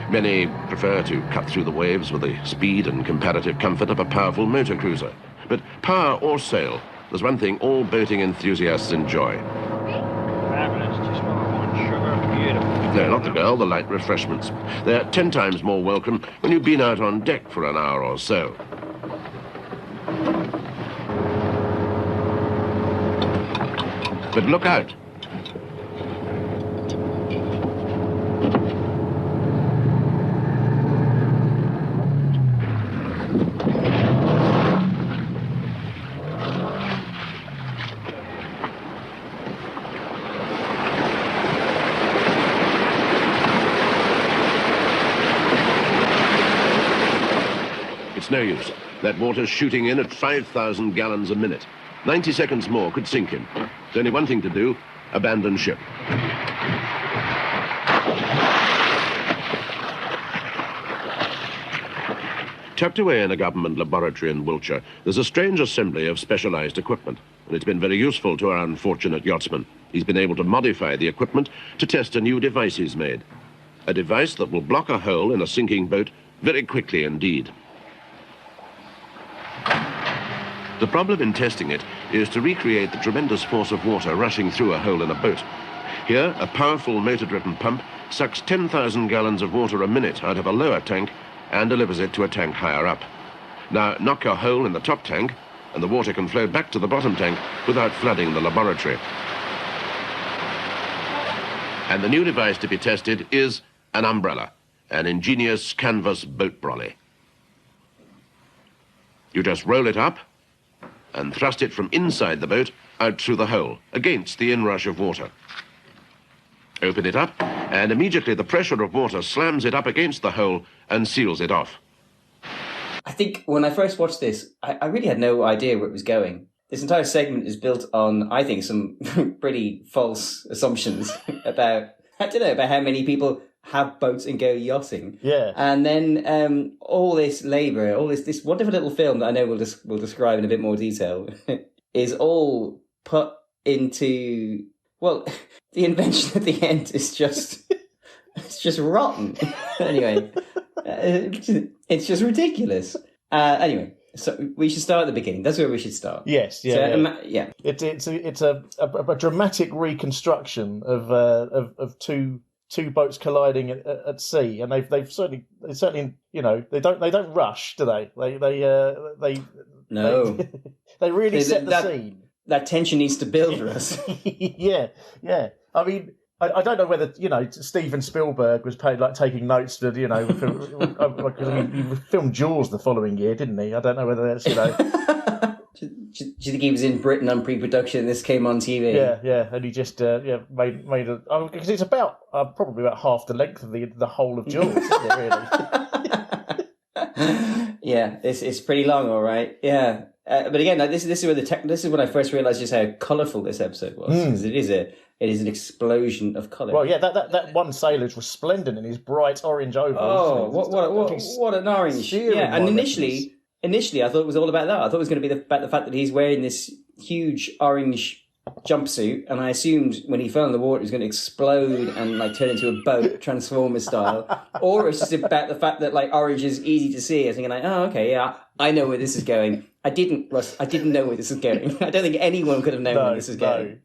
Many prefer to cut through the waves with the speed and comparative comfort of a powerful motor cruiser. But power or sail, there's one thing all boating enthusiasts enjoy. Fabulous, just what I want, sugar, beautiful. No, not the girl, the light refreshments. They're 10 times more welcome when you've been out on deck for an hour or so. But look out. No use. That water's shooting in at 5,000 gallons a minute. 90 seconds more could sink him. There's only one thing to do: abandon ship. Tucked away in a government laboratory in Wiltshire, there's a strange assembly of specialized equipment, and it's been very useful to our unfortunate yachtsman. He's been able to modify the equipment to test a new device he's made. A device that will block a hole in a sinking boat very quickly indeed. The problem in testing it is to recreate the tremendous force of water rushing through a hole in a boat. Here, a powerful motor-driven pump sucks 10,000 gallons of water a minute out of a lower tank and delivers it to a tank higher up. Now, knock a hole in the top tank, and the water can flow back to the bottom tank without flooding the laboratory. And the new device to be tested is an umbrella, an ingenious canvas boat brolly. You just roll it up and thrust it from inside the boat out through the hole, against the inrush of water. Open it up, and immediately the pressure of water slams it up against the hole and seals it off. I think when I first watched this, I really had no idea where it was going. This entire segment is built on, I think, some pretty false assumptions about how many people have boats and go yachting. Yeah. And then all this labour, all this wonderful little film that I know we'll describe in a bit more detail, is all put into, well, the invention at the end is just, it's just rotten. Anyway, it's just ridiculous. Anyway, so we should start at the beginning. That's where we should start. Yes, yeah, so, yeah. It's a dramatic reconstruction of two boats colliding at sea, and they've certainly they don't rush, do they? No. They really set the scene. That tension needs to build, Russ. yeah. I mean, I don't know whether Steven Spielberg was taking notes to because he filmed Jaws the following year, didn't he? I don't know whether that's Do you think he was in Britain on pre-production and this came on TV? Yeah, and he just made a because it's about probably about half the length of the whole of Jaws, isn't it? Really? Yeah, it's pretty long, all right. Yeah, but again, like, this is where this is when I first realized just how colourful this episode was, because it is an explosion of colour. Well, yeah, that one sailor's resplendent in his bright orange overalls. Oh, what an orange! Yeah, and initially I thought it was all about that. I thought it was going to be about the fact that he's wearing this huge orange jumpsuit, and I assumed when he fell in the water it was going to explode and like turn into a boat, Transformers style. Or it's just about the fact that like orange is easy to see. I was thinking like, oh, okay, yeah, I know where this is going. I didn't know where this is going. I don't think anyone could have known where this is going.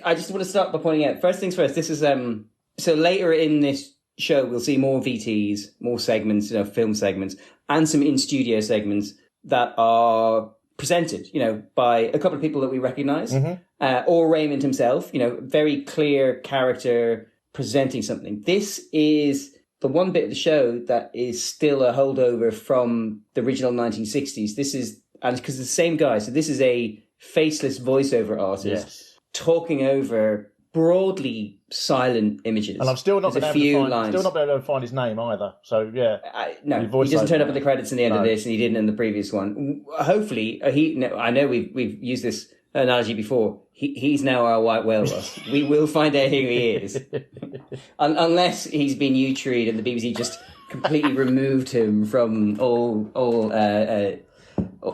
I just want to start by pointing out, first things first, this is so later in this show we'll see more VTs, more segments, film segments, and some in-studio segments that are presented, by a couple of people that we recognise, or Raymond himself, very clear character presenting something. This is the one bit of the show that is still a holdover from the original 1960s. This is, and because it's the same guy, so this is a faceless voiceover artist talking over broadly silent images. And I'm still not been able to find his name either. So yeah, no, he doesn't turn up at the credits in the end of this, and he didn't in the previous one. Hopefully, I know we've used this analogy before. He's now our white whale, Ross. We will find out who he is, unless he's been U-treed and the BBC just completely removed him from all the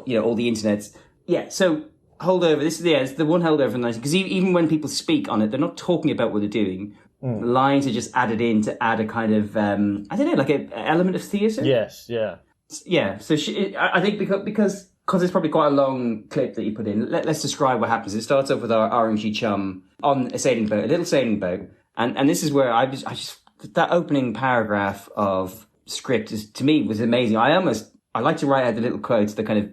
internets. Yeah, so. Holdover. This is it's the one holdover from the 90s, because even when people speak on it, they're not talking about what they're doing. The lines are just added in to add a kind of like an element of theatre. Yes, yeah. So I think because it's probably quite a long clip that you put in. Let's describe what happens. It starts off with our orangey chum on a little sailing boat, and this is where I just that opening paragraph of script to me was amazing. I like to write out the little quotes that kind of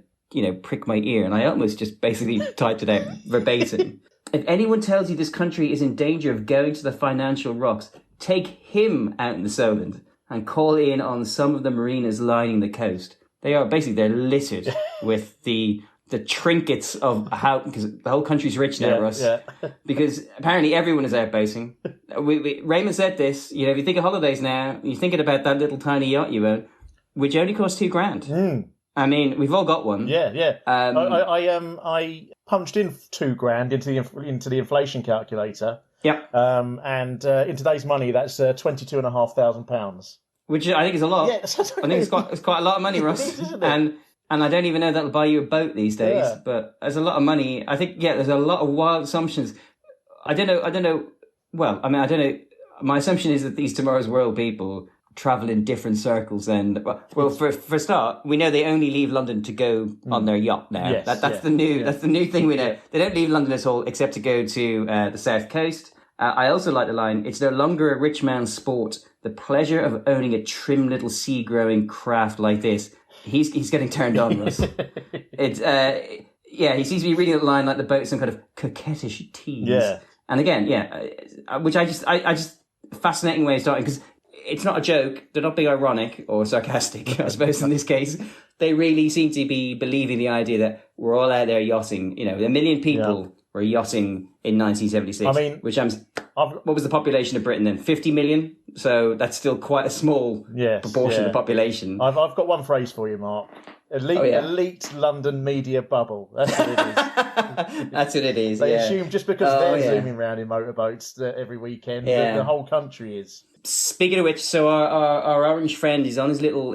prick my ear, and I almost just basically typed it out verbatim. If anyone tells you this country is in danger of going to the financial rocks, take him out in the Solent and call in on some of the marinas lining the coast. They're littered with the trinkets of how, because the whole country's rich now, Russ. Yeah. Because apparently everyone is out boating. Raymond said this, if you think of holidays now, you're thinking about that little tiny yacht you own, which only costs $2,000. I mean, we've all got one. Yeah. I punched in $2,000 into the inflation calculator. Yeah. And in today's money, that's £22,500. Which I think is a lot. Yeah, I think it's quite a lot of money, Ross. It is, isn't it? And I don't even know that'll buy you a boat these days. Yeah. But there's a lot of money. I think there's a lot of wild assumptions. I don't know. Well, I mean, I don't know. My assumption is that these Tomorrow's World people travel in different circles. And well, for a start, we know they only leave London to go on their yacht now. Yes, that's the new thing we know. Yeah. They don't leave London at all, except to go to the south coast. I also like the line, "It's no longer a rich man's sport. The pleasure of owning a trim little sea-growing craft like this." He's getting turned on, Russ. It's he seems to be reading the line like the boat's some kind of coquettish tease. Yeah. And again, which I just fascinating way of starting, because it's not a joke. They're not being ironic or sarcastic, I suppose, in this case. They really seem to be believing the idea that we're all out there yachting. A million people were yachting in 1976. I mean, what was the population of Britain then? 50 million? So that's still quite a small proportion of the population. I've got one phrase for you, Mark. Elite London media bubble. That's what it is. That's what it is. They assume just because they're zooming around in motorboats every weekend, the whole country is. Speaking of which, so our orange friend is on his little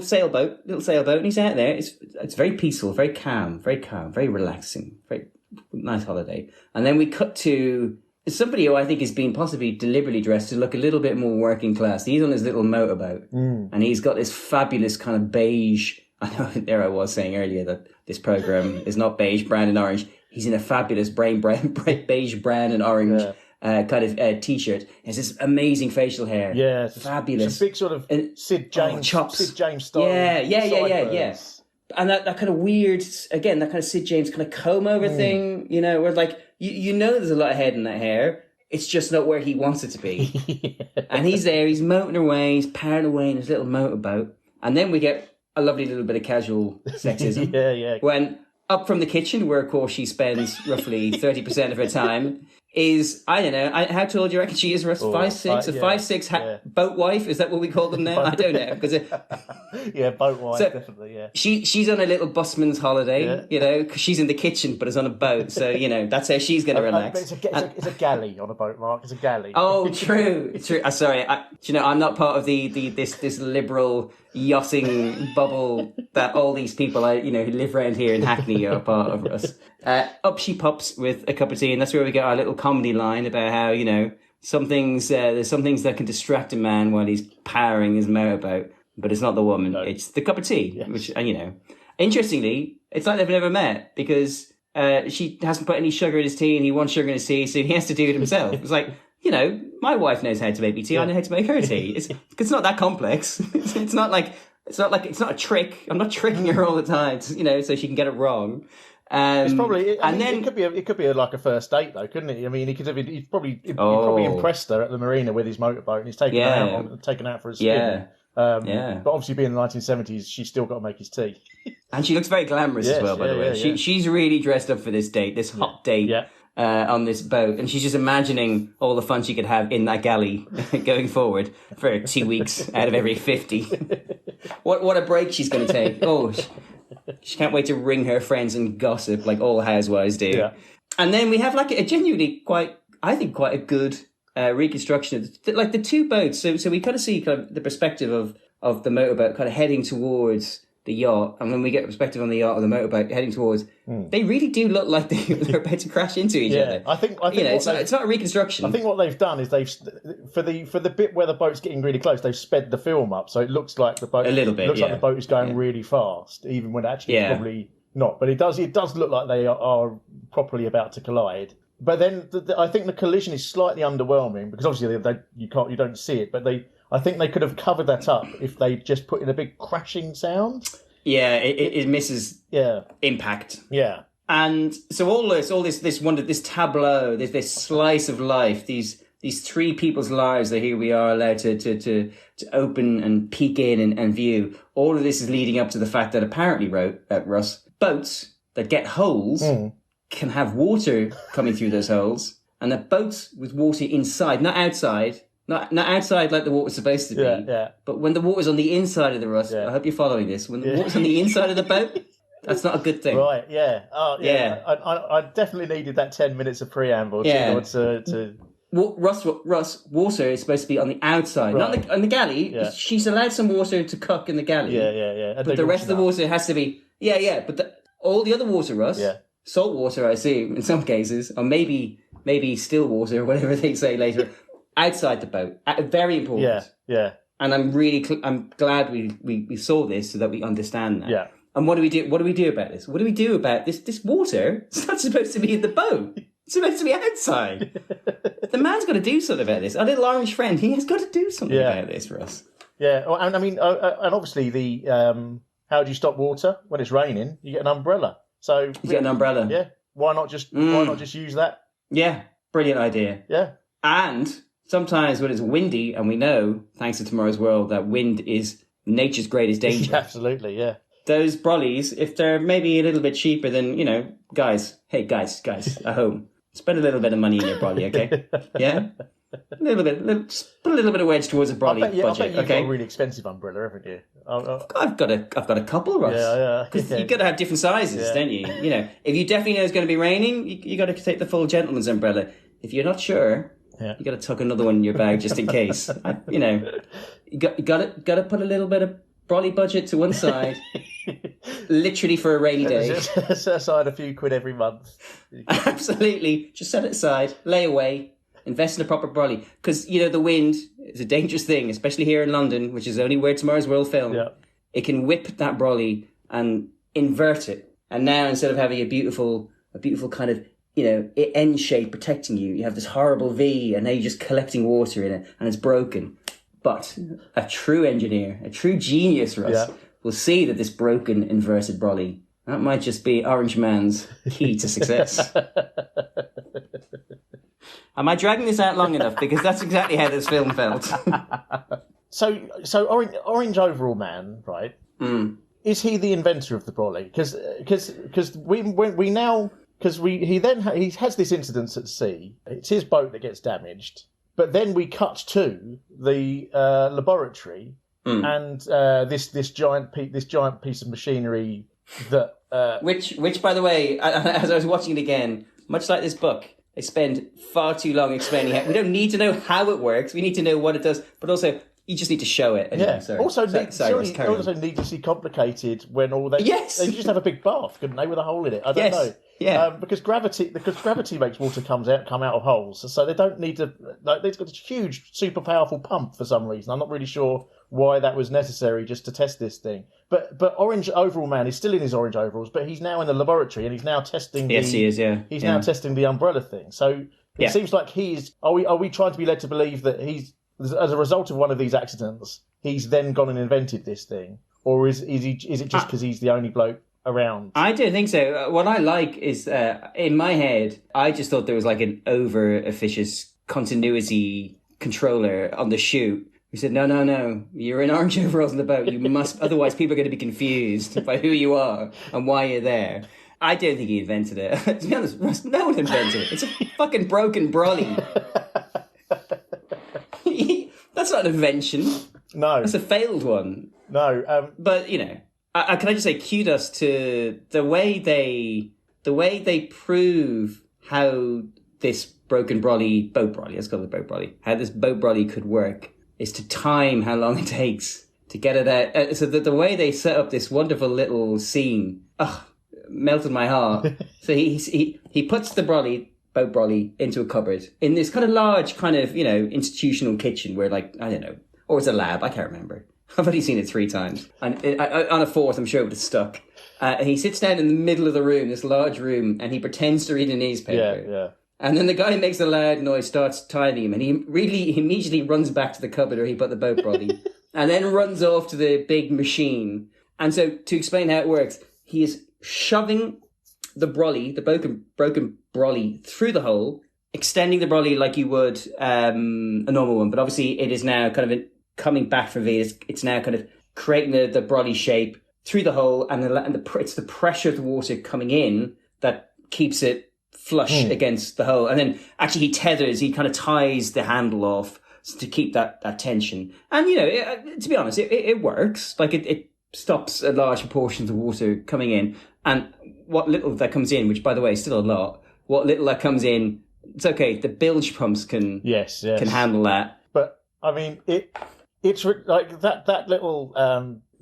sailboat, and he's out there. It's very peaceful, very calm, very relaxing, very nice holiday. And then we cut to somebody who I think is being possibly deliberately dressed to look a little bit more working class. He's on his little motorboat, and he's got this fabulous kind of beige. I know there I was saying earlier that this program is not beige, brown, and orange. He's in a fabulous beige, brown, and orange. Kind of t-shirt. He has this amazing facial hair. Yeah, fabulous. It's a big sort of Sid James chops. Sid James style. Yeah. And that kind of weird, again, that kind of Sid James kind of comb over thing. Where like you know there's a lot of head in that hair. It's just not where he wants it to be. And he's there. He's motoring away. He's powering away in his little motorboat. And then we get a lovely little bit of casual sexism. Yeah. When up from the kitchen, where of course she spends roughly 30% of her time, is, I don't know, how tall do you reckon she is, Russ? 5'6"? A 5'6" boat wife? Is that what we call them now? I don't know. Yeah, boat wife, so, definitely, yeah. She's on a little busman's holiday, you know, because she's in the kitchen but is on a boat. So, you know, that's how she's going to relax. It's a galley on a boat, Mark. It's a galley. Oh, true. True. Sorry. You know, I'm not part of this liberal yachting bubble that all these people, who live around here in Hackney are part of, Russ. Up she pops with a cup of tea, and that's where we get our little comedy line about how, there's some things that can distract a man while he's powering his motorboat, but it's not the woman, it's the cup of tea, yes. Which, interestingly, it's like they've never met, because she hasn't put any sugar in his tea and he wants sugar in his tea, so he has to do it himself. It's like, my wife knows how to make me tea, I know how to make her tea. It's not that complex. It's not a trick. I'm not tricking her all the time, so she can get it wrong. It's probably, it could be like a first date though, couldn't it? I mean, he'd probably impressed her at the marina with his motorboat, and he's taken her out for a spin. But obviously, being in the 1970s, she's still got to make his tea. And she looks very glamorous as well, by the way. She's really dressed up for this date, this hot date. Yeah. On this boat, and she's just imagining all the fun she could have in that galley going forward for 2 weeks out of every 50. What a break she's going to take. Oh, she can't wait to ring her friends and gossip like all housewives do. Yeah. And then we have like a genuinely quite a good reconstruction of the two boats. So we kind of see kind of the perspective of the motorboat kind of heading towards the yacht, and when we get perspective on the yacht or the motorboat heading towards, they really do look like they're about to crash into each other. I think it's not a reconstruction. I think what they've done is for the bit where the boat's getting really close, they've sped the film up, so it looks like the boat like the boat is going really fast, even when actually it's probably not. But it does look like they are properly about to collide. But then I think the collision is slightly underwhelming, because obviously you don't see it, but I think they could have covered that up if they just put in a big crashing sound. Yeah, it misses impact. Yeah. And so all this tableau, this slice of life, these three people's lives that here we are allowed to open and peek in and view. All of this is leading up to the fact that apparently, Russ, boats that get holes can have water coming through those holes, and that boats with water inside, not outside. Not outside like the water's supposed to be, but when the water's on the inside of the Russ, I hope you're following this, when the water's on the inside of the boat, that's not a good thing. Right, yeah. Oh, yeah. I definitely needed that 10 minutes of preamble to... Russ, water is supposed to be on the outside, not on the galley. Yeah. She's allowed some water to cook in the galley. Yeah. But the rest of the water has to be... But all the other water, Russ, salt water, I assume, in some cases, or maybe still water, or whatever they say later... outside the boat, very important. Yeah. And I'm glad we saw this so that we understand that. Yeah. And what do we do? What do we do about this? What do we do about this water? It's not supposed to be in the boat. It's supposed to be outside. The man's got to do something about this. Our little orange friend, he has got to do something about this for us. Yeah. Well, and I mean, and obviously how do you stop water when it's raining? You get an umbrella. So you get an umbrella. Yeah. Why not just use that? Yeah. Brilliant idea. Yeah. And sometimes when it's windy, and we know, thanks to Tomorrow's World, that wind is nature's greatest danger. Absolutely, yeah. Those brollies, if they're maybe a little bit cheaper than, guys at home, spend a little bit of money in your brolly, okay? Yeah? Just put a little bit of wedge towards a brolly budget, I bet you've okay? got a really expensive umbrella, haven't you? I've got a couple, Russ. Yeah. Because you've got to have different sizes, don't you? If you definitely know it's going to be raining, you got to take the full gentleman's umbrella. If you're not sure... Yeah. You got to tuck another one in your bag just in case. You got to put a little bit of brolly budget to one side, literally for a rainy day. Set aside a few quid every month. Absolutely, just set it aside, lay away, invest in a proper brolly, because the wind is a dangerous thing, especially here in London, which is only where Tomorrow's World filmed. Yeah. It can whip that brolly and invert it, and now instead of having a beautiful kind of N shape protecting you, you have this horrible V, and now you're just collecting water in it, and it's broken. But a true engineer, a true genius, Russ, will see that this broken inverted brolly, that might just be Orange Man's key to success. Am I dragging this out long enough? Because that's exactly how this film felt. So Orange Overall Man, right? is he the inventor of the brolly? Because he has this incident at sea. It's his boat that gets damaged, but then we cut to the laboratory and this giant piece of machinery that which by the way, as I was watching it again, much like this book, they spend far too long explaining how. We don't need to know how it works. We need to know what it does, but also you just need to show it. Anyway, yeah. sorry. Also, Sorry, needlessly complicated when all they Yes. they just have a big bath, couldn't they, with a hole in it? I don't Yes. know. Yeah. Because gravity makes water come out of holes, so they don't need to. Like, they've got this huge, super powerful pump for some reason. I'm not really sure why that was necessary just to test this thing. But Orange Overall Man is still in his orange overalls, but he's now in the laboratory and he's now testing. Yes, he is. Yeah. He's now testing the umbrella thing. So it seems like he's. Are we trying to be led to believe that he's, as a result of one of these accidents, he's then gone and invented this thing, or is it just because he's the only bloke around? I don't think so. What I like is, in my head, I just thought there was like an over-officious continuity controller on the chute. He said, no, you're in orange overalls on the boat. You must, otherwise people are going to be confused by who you are and why you're there. I don't think he invented it. To be honest, Russ, no one invented it. It's a fucking broken brolly. That's not an invention. No. That's a failed one. No. But, you know, can I just say kudos to the way they prove how this boat brolly, let's call it boat brolly, how this boat brolly could work is to time how long it takes to get it out. So the way they set up this wonderful little scene, melted my heart. So he puts the boat brolly into a cupboard in this kind of large kind of, you know, institutional kitchen where, like, I don't know, or it's a lab, I can't remember. I've only seen it 3 times. And on a 4th, I'm sure it would have stuck. And he sits down in the middle of the room, this large room, and he pretends to read a newspaper. Yeah. And then the guy makes a loud noise, starts timing him, and he immediately runs back to the cupboard where he put the boat brolly, and then runs off to the big machine. And so, to explain how it works, he is shoving the brolly, the broken brolly, through the hole, extending the brolly like you would a normal one. But obviously, it is now kind of coming back from V. It's now kind of creating the brolly shape through the hole, and it's the pressure of the water coming in that keeps it flush against the hole. And then actually he kind of ties the handle off to keep that tension. And, you know, to be honest, it works. Like it stops a large proportion of the water coming in. And what little that comes in, which by the way is still a lot, what little that comes in, it's okay. The bilge pumps can handle that. But I mean, it's like that little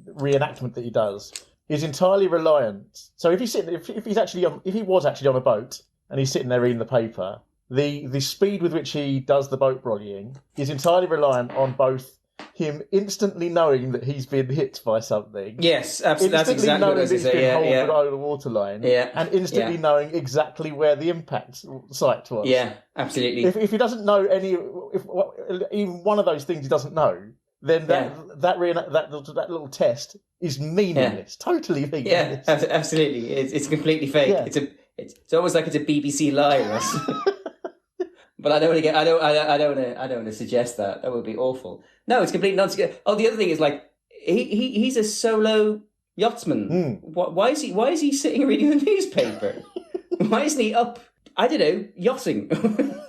reenactment that he does is entirely reliant. So if he was actually on a boat and he's sitting there reading the paper, the speed with which he does the boat brollying is entirely reliant on both him instantly knowing that he's been hit by something. Yes, absolutely. That's exactly what I was going to say. Over the waterline. Yeah. And instantly knowing exactly where the impact site was. Yeah, absolutely. If he doesn't know even one of those things he doesn't know, then that little test is meaningless. Totally meaningless. Yeah, absolutely. It's completely fake. Yeah. It's almost like it's a BBC lie, Russ. But I don't want to suggest that. That would be awful. No, it's complete nonsense. Oh, the other thing is, like, he's a solo yachtsman. Why is he sitting reading the newspaper? Why isn't he up? I don't know, yachting,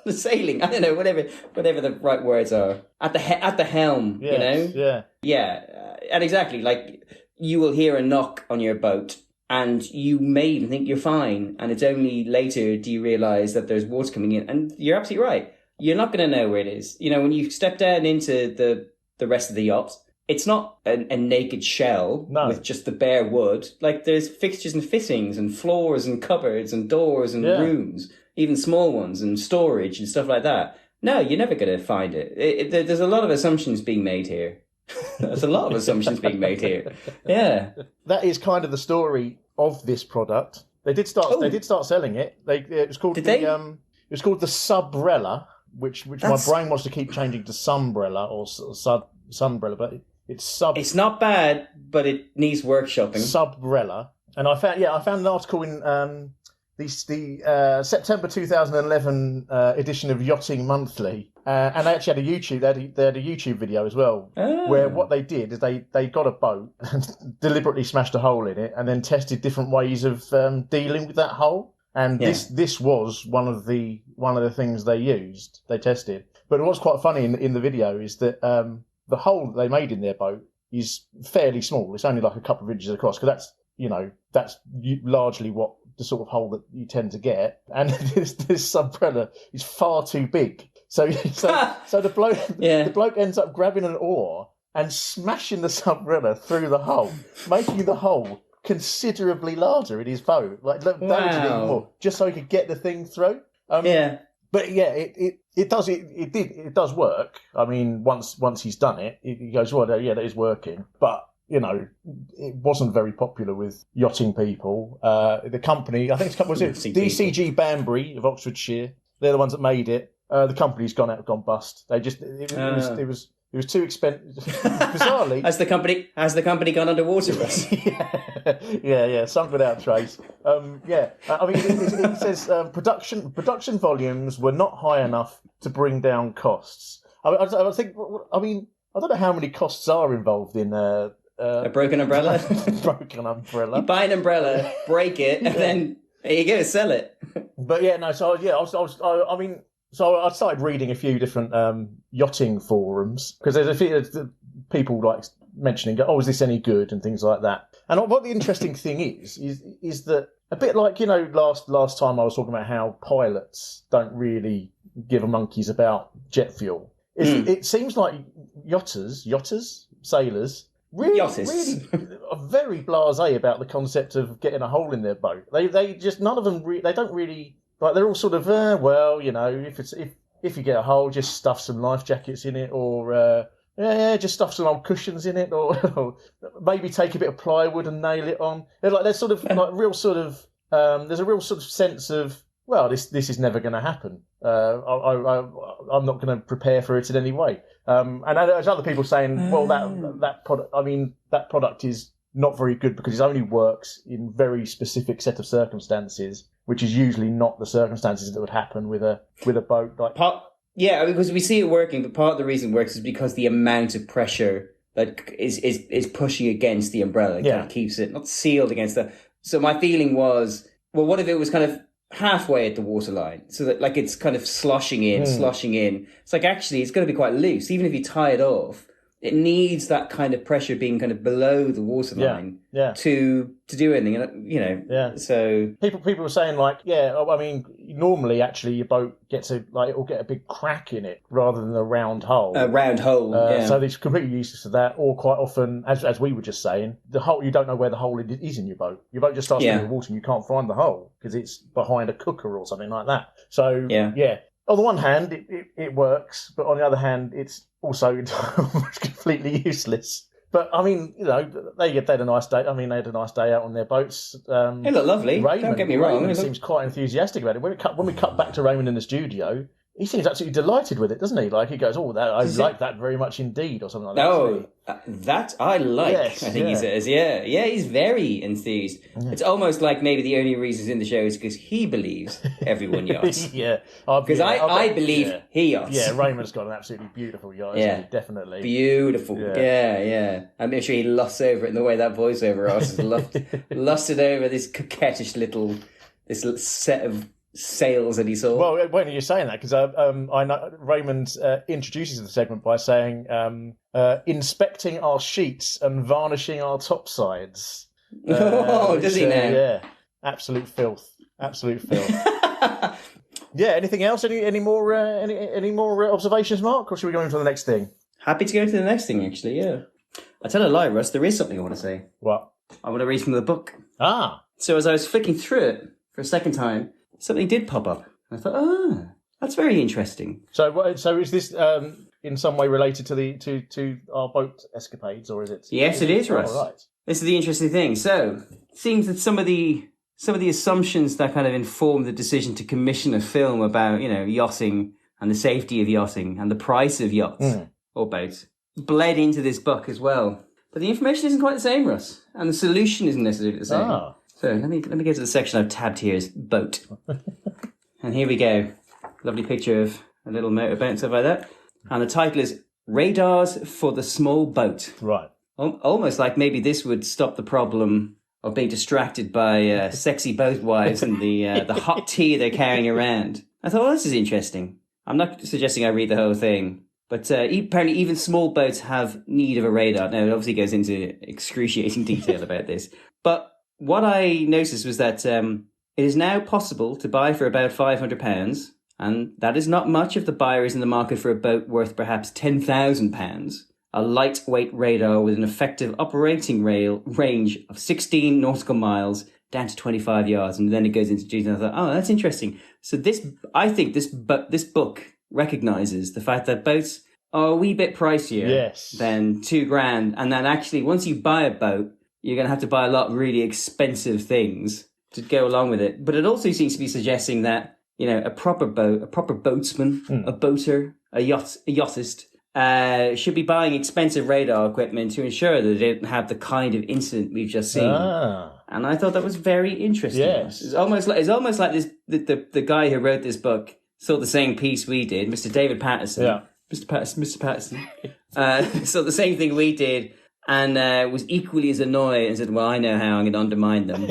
sailing. I don't know, whatever the right words are. At the helm, yes, you know. Yeah, and exactly, like, you will hear a knock on your boat, and you may even think you're fine, and it's only later do you realise that there's water coming in, and you're absolutely right. You're not going to know where it is. You know, when you step down into the rest of the yacht, it's not a naked shell with just the bare wood. Like, there's fixtures and fittings and floors and cupboards and doors and rooms, even small ones, and storage and stuff like that. No, you're never going to find it. There's a lot of assumptions being made here. There's a lot of assumptions being made here. Yeah. That is kind of the story of this product. They did start selling it. It was called the Subrella, which my brain wants to keep changing to Sunbrella or Sunbrella, but it's Sub. It's not bad, but it needs workshopping. Subrella. And I found an article in the September 2011 edition of Yachting Monthly, And they actually had a YouTube. They had a YouTube video as well, where what they did is they got a boat and deliberately smashed a hole in it, and then tested different ways of dealing with that hole. And this was one of the things they tested. But what's quite funny in the video is that the hole that they made in their boat is fairly small. It's only like a couple of inches across, because that's largely what the sort of hole that you tend to get. And this umbrella is far too big. So the bloke ends up grabbing an oar and smashing the umbrella through the hole, making the hole considerably larger in his boat, like damaging it more, just so he could get the thing through. But yeah, it does work. I mean, once he's done it, he goes, well, yeah, that is working. But it wasn't very popular with yachting people. The company, I think was it DCG Banbury of Oxfordshire? They're the ones that made it. The company's gone bust. They just it was too expensive. Bizarrely, has the company gone underwater, Russ? yeah, sunk without trace. I mean, it says production volumes were not high enough to bring down costs. I think. I mean, I don't know how many costs are involved in a broken umbrella. Broken umbrella. You buy an umbrella, break it, and then there you go, sell it. But yeah, no. So yeah, So I started reading a few different yachting forums, because there's a few people like mentioning, "Oh, is this any good?" and things like that. And what the interesting thing is that, a bit like last time I was talking about how pilots don't really give a monkeys about jet fuel. It seems like yachters, sailors, really are very blasé about the concept of getting a hole in their boat. They just, none of them they don't really. Like, they're all sort of, if you get a hole, just stuff some life jackets in it, or just stuff some old cushions in it, or maybe take a bit of plywood and nail it on. There's sort of like real sort of there's a real sort of sense of, well, this is never going to happen. I'm not going to prepare for it in any way. And there's other people saying, well, that product, I mean, that product is not very good because it only works in very specific set of circumstances, which is usually not the circumstances that would happen with a boat. Because we see it working, but part of the reason it works is because the amount of pressure that is pushing against the umbrella kind of keeps it not sealed against the. So my feeling was, well, what if it was kind of halfway at the waterline, so that like it's kind of sloshing in. It's like, actually it's going to be quite loose, even if you tie it off. It needs that kind of pressure being kind of below the waterline to do anything, So people were saying like, I mean, normally actually your boat it'll get a big crack in it rather than a round hole. A round hole, So it's completely useless to that. Or quite often, as we were just saying, the hole, you don't know where the hole is in your boat. Your boat just starts in the water and you can't find the hole because it's behind a cooker or something like that. So on the one hand, it works, but on the other hand, it's also completely useless. But I mean, they had a nice day. I mean, they had a nice day out on their boats. They look lovely. Don't get me wrong. Raymond seems quite enthusiastic about it. When we cut back to Raymond in the studio, he seems absolutely delighted with it, doesn't he? Like, he goes, "Oh, I like that very much indeed," or something like that. Oh, that I like. Yes, I think he says, he's very enthused. Yeah. It's almost like maybe the only reason he's in the show is because he believes everyone yachts. Because I believe he yachts. Yeah, Raymond's got an absolutely beautiful yacht. Definitely beautiful. Yeah. I'm sure he lusts over it in the way that voiceover artist lusted over this coquettish this set of sails that he saw. Well, when you're saying that, because I know Raymond introduces the segment by saying, inspecting our sheets and varnishing our topsides. Does he now? Yeah, absolute filth. Yeah. Anything else? Any more observations, Mark, or should we go into the next thing? Happy to go to the next thing, actually. Yeah. I tell a lie, Russ. There is something I want to say. What? I want to read from the book. So as I was flicking through it for a second time, something did pop up. I thought, that's very interesting. So is this in some way related to our boat escapades, or is it? Yes, it is, Russ. Right. This is the interesting thing. So it seems that some of the assumptions that kind of inform the decision to commission a film about, yachting and the safety of yachting and the price of yachts or boats bled into this book as well. But the information isn't quite the same, Russ, and the solution isn't necessarily the same. So let me get to the section I've tabbed here is boat. And here we go. Lovely picture of a little motorboat and stuff like that. And the title is Radars for the Small Boat. Right. Almost like maybe this would stop the problem of being distracted by sexy boat wives and the hot tea they're carrying around. I thought, well, this is interesting. I'm not suggesting I read the whole thing, but apparently even small boats have need of a radar. Now, it obviously goes into excruciating detail about this. But what I noticed was that it is now possible to buy for about £500, and that is not much if the buyer is in the market for a boat worth perhaps £10,000. A lightweight radar with an effective operating range of 16 nautical miles down to 25 yards. And then it goes into detail. I thought, oh, that's interesting. So I think this book recognises the fact that boats are a wee bit pricier than £2,000. And then actually, once you buy a boat, you're going to have to buy a lot of really expensive things to go along with it. But it also seems to be suggesting that, a proper boatsman, a boater, a yachtist, should be buying expensive radar equipment to ensure that they don't have the kind of incident we've just seen. And I thought that was very interesting. Yes. It's almost like this. The guy who wrote this book saw the same piece we did, Mr. David Patterson. Yeah. Mr. Patterson. Saw the same thing we did, and was equally as annoyed and said, "Well, I know how I'm going to undermine them.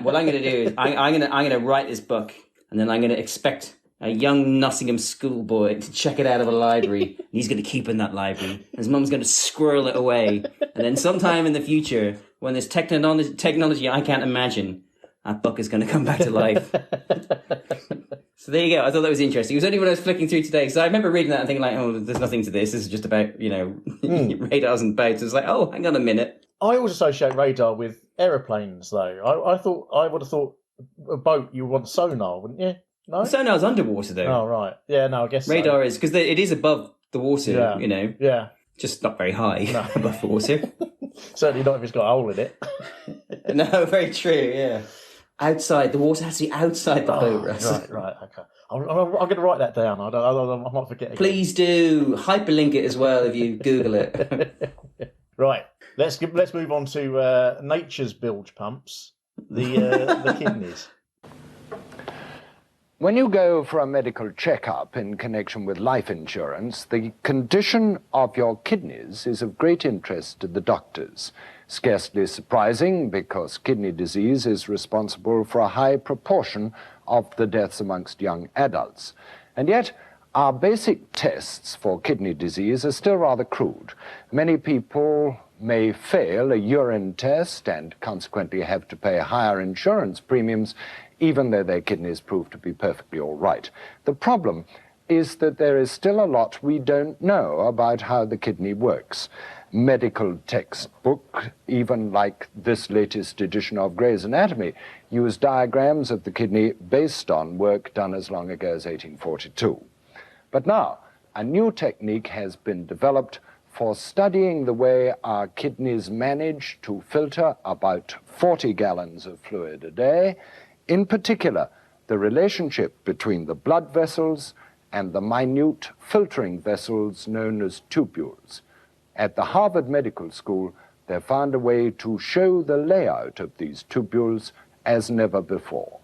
What I'm going to do is I'm going to write this book, and then I'm going to expect a young Nottingham schoolboy to check it out of a library, and he's going to keep it in that library. And his mum's going to squirrel it away. And then sometime in the future, when there's technology I can't imagine, that book is going to come back to life." So there you go. I thought that was interesting. It was only when I was flicking through today, because I remember reading that and thinking like, oh, there's nothing to this. This is just about, radars and boats. It was like, oh, hang on a minute. I always associate radar with aeroplanes, though. I would have thought a boat, you want sonar, wouldn't you? No? Sonar's underwater, though. Oh, right. Yeah, no, I guess radar is, because it is above the water, Yeah. Just not very high above the water. Certainly not if it's got a hole in it. No, very true, yeah. Outside, the water has to be outside the boat, Russ. Right, okay. I'm going to write that down. I might forget again. Please do. Hyperlink it as well if you Google it. Right. Let's move on to nature's bilge pumps, the kidneys. When you go for a medical checkup in connection with life insurance, the condition of your kidneys is of great interest to the doctors. Scarcely surprising, because kidney disease is responsible for a high proportion of the deaths amongst young adults. And yet, our basic tests for kidney disease are still rather crude. Many people may fail a urine test and consequently have to pay higher insurance premiums, even though their kidneys prove to be perfectly all right. The problem is that there is still a lot we don't know about how the kidney works. Medical textbook, even like this latest edition of Gray's Anatomy, use diagrams of the kidney based on work done as long ago as 1842. But now, a new technique has been developed for studying the way our kidneys manage to filter about 40 gallons of fluid a day, in particular, the relationship between the blood vessels and the minute filtering vessels known as tubules. At the Harvard Medical School, they found a way to show the layout of these tubules as never before.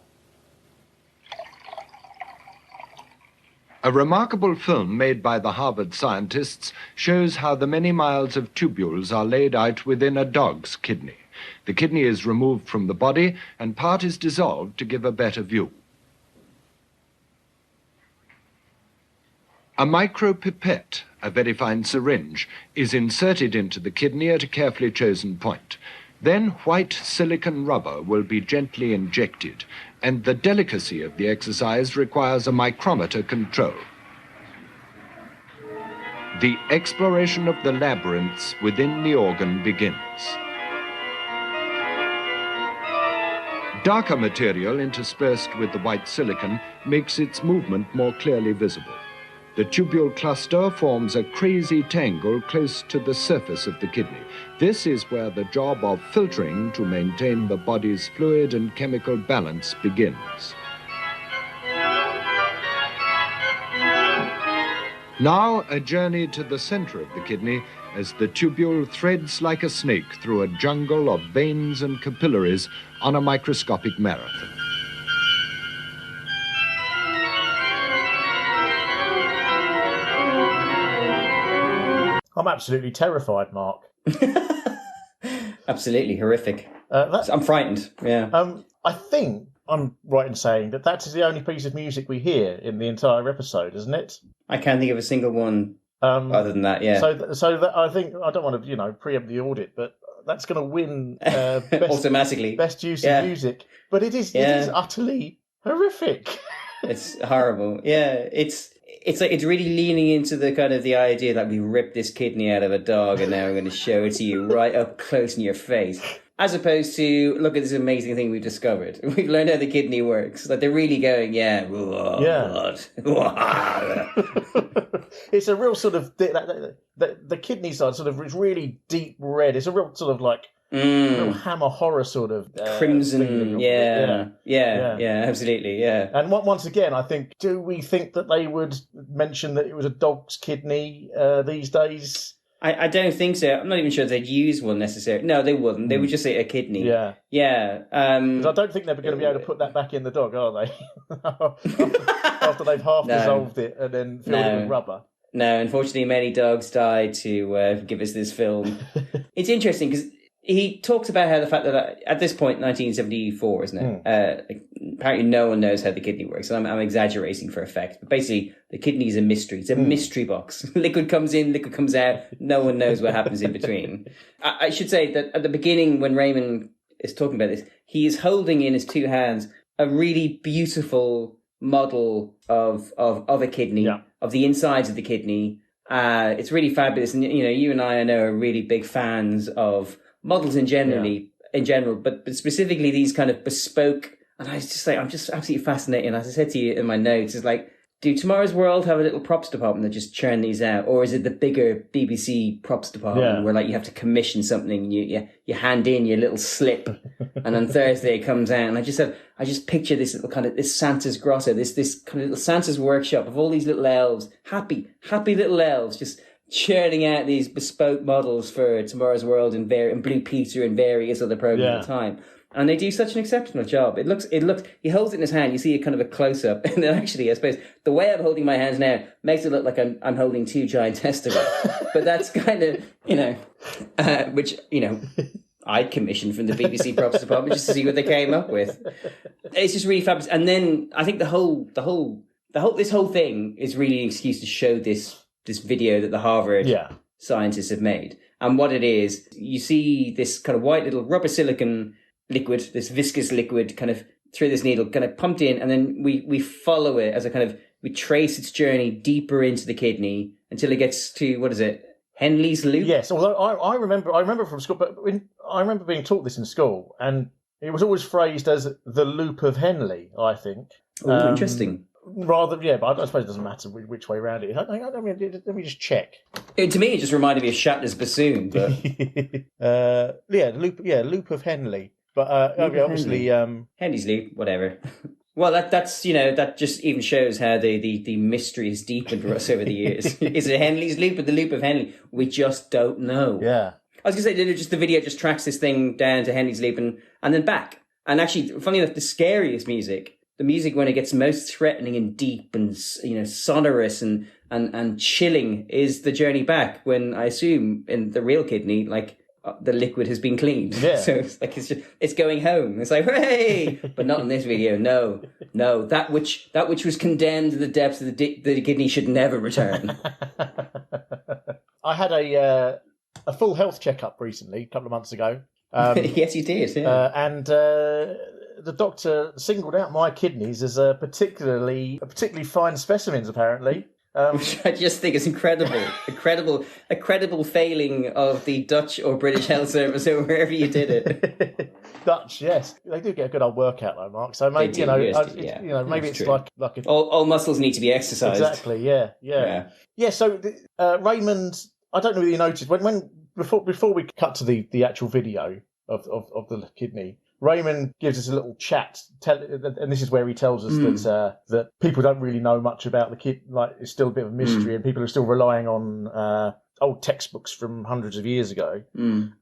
A remarkable film made by the Harvard scientists shows how the many miles of tubules are laid out within a dog's kidney. The kidney is removed from the body and part is dissolved to give a better view. A micropipette, a very fine syringe, is inserted into the kidney at a carefully chosen point. Then white silicon rubber will be gently injected, and the delicacy of the exercise requires a micrometer control. The exploration of the labyrinths within the organ begins. Darker material interspersed with the white silicon makes its movement more clearly visible. The tubule cluster forms a crazy tangle close to the surface of the kidney. This is where the job of filtering to maintain the body's fluid and chemical balance begins. Now a journey to the center of the kidney as the tubule threads like a snake through a jungle of veins and capillaries on a microscopic marathon. I'm absolutely terrified, Mark. Absolutely horrific. I'm frightened. Yeah. I think I'm right in saying that is the only piece of music we hear in the entire episode, isn't it? I can't think of a single one other than that. Yeah. So that I think I don't want to preempt the audit, but that's going to win automatically best use of music. But it is utterly horrific. It's horrible. Yeah, it's like it's really leaning into the kind of the idea that we ripped this kidney out of a dog and now I'm going to show it to you right up close in your face. As opposed to, look at this amazing thing we've discovered. We've learned how the kidney works. Like they're really going, blood. It's a real sort of the kidney side sort of is really deep red. It's a real sort of like real Hammer horror sort of crimson. Yeah, absolutely, yeah. And once again, I think, do we think that they would mention that it was a dog's kidney these days? I don't think so. I'm not even sure they'd use one necessarily. No, they wouldn't. They would just say a kidney. Yeah. Yeah. I don't think they're going to be able to put that back in the dog, are they? After they've half dissolved it and then filled it with rubber. No, unfortunately, many dogs died to give us this film. It's interesting because he talks about how the fact that at this point, 1974, isn't it? Apparently no one knows how the kidney works. And I'm exaggerating for effect. But basically, the kidney is a mystery. It's a mystery box. Liquid comes in, liquid comes out. No one knows what happens in between. I should say that at the beginning, when Raymond is talking about this, he is holding in his two hands a really beautiful model of a kidney, of the insides of the kidney. It's really fabulous. And, you and I know are really big fans of models in general, but specifically these kind of bespoke. And I was just like, I'm just absolutely fascinated. As I said to you in my notes, it's like, do Tomorrow's World have a little props department that just churn these out, or is it the bigger BBC props department where like you have to commission something, and you hand in your little slip, and on Thursday it comes out? And I just picture this little kind of this Santa's grotto, this kind of little Santa's workshop of all these little elves, happy little elves, just churning out these bespoke models for Tomorrow's World and Blue Peter and various other programs at the time. And they do such an exceptional job. It looks, he holds it in his hand, you see a kind of a close up. And then actually, I suppose, the way I'm holding my hands now makes it look like I'm holding two giant testicles. But that's kind of, which, I commissioned from the BBC props department just to see what they came up with. It's just really fabulous. And then I think this whole thing is really an excuse to show this video that the Harvard scientists have made. And what it is, you see this kind of white little rubber silicone liquid, this viscous liquid kind of through this needle, kind of pumped in, and then we follow it as a kind of, we trace its journey deeper into the kidney until it gets to, what is it, Henley's loop? Yes, although I remember from school, but I remember being taught this in school, and it was always phrased as the loop of Henley, I think. Oh, interesting. But I suppose it doesn't matter which way around it is. Let me just check. To me, it just reminded me of Shatner's bassoon. But... loop of Henley. But obviously, Henley's loop, whatever. Well, that just even shows how the mystery has deepened for us over the years. Is it Henley's loop or the loop of Henley? We just don't know. Yeah. I was going to say, just the video just tracks this thing down to Henley's loop and then back. And actually, funny enough, the scariest music, the music when it gets most threatening and deep and sonorous and chilling, is the journey back. When I assume in the real kidney, like, the liquid has been cleaned. Yeah. So it's like it's going home. It's like, hooray! But not in this video. No. That which was condemned to the depths of the kidney should never return. I had a full health checkup recently, a couple of months ago. Yes, you did. Yeah. And the doctor singled out my kidneys as particularly fine specimens, apparently. Which I just think is incredible. A credible failing of the Dutch or British health service or wherever you did it. Dutch, yes, they do get a good old workout though, Mark. So maybe maybe it's true. like all muscles need to be exercised. Exactly. Yeah. So Raymond, I don't know whether you noticed when before we cut to the actual video of the kidney. Raymond gives us a little chat, and this is where he tells us that people don't really know much about the kid. Like, it's still a bit of a mystery, and people are still relying on old textbooks from hundreds of years ago.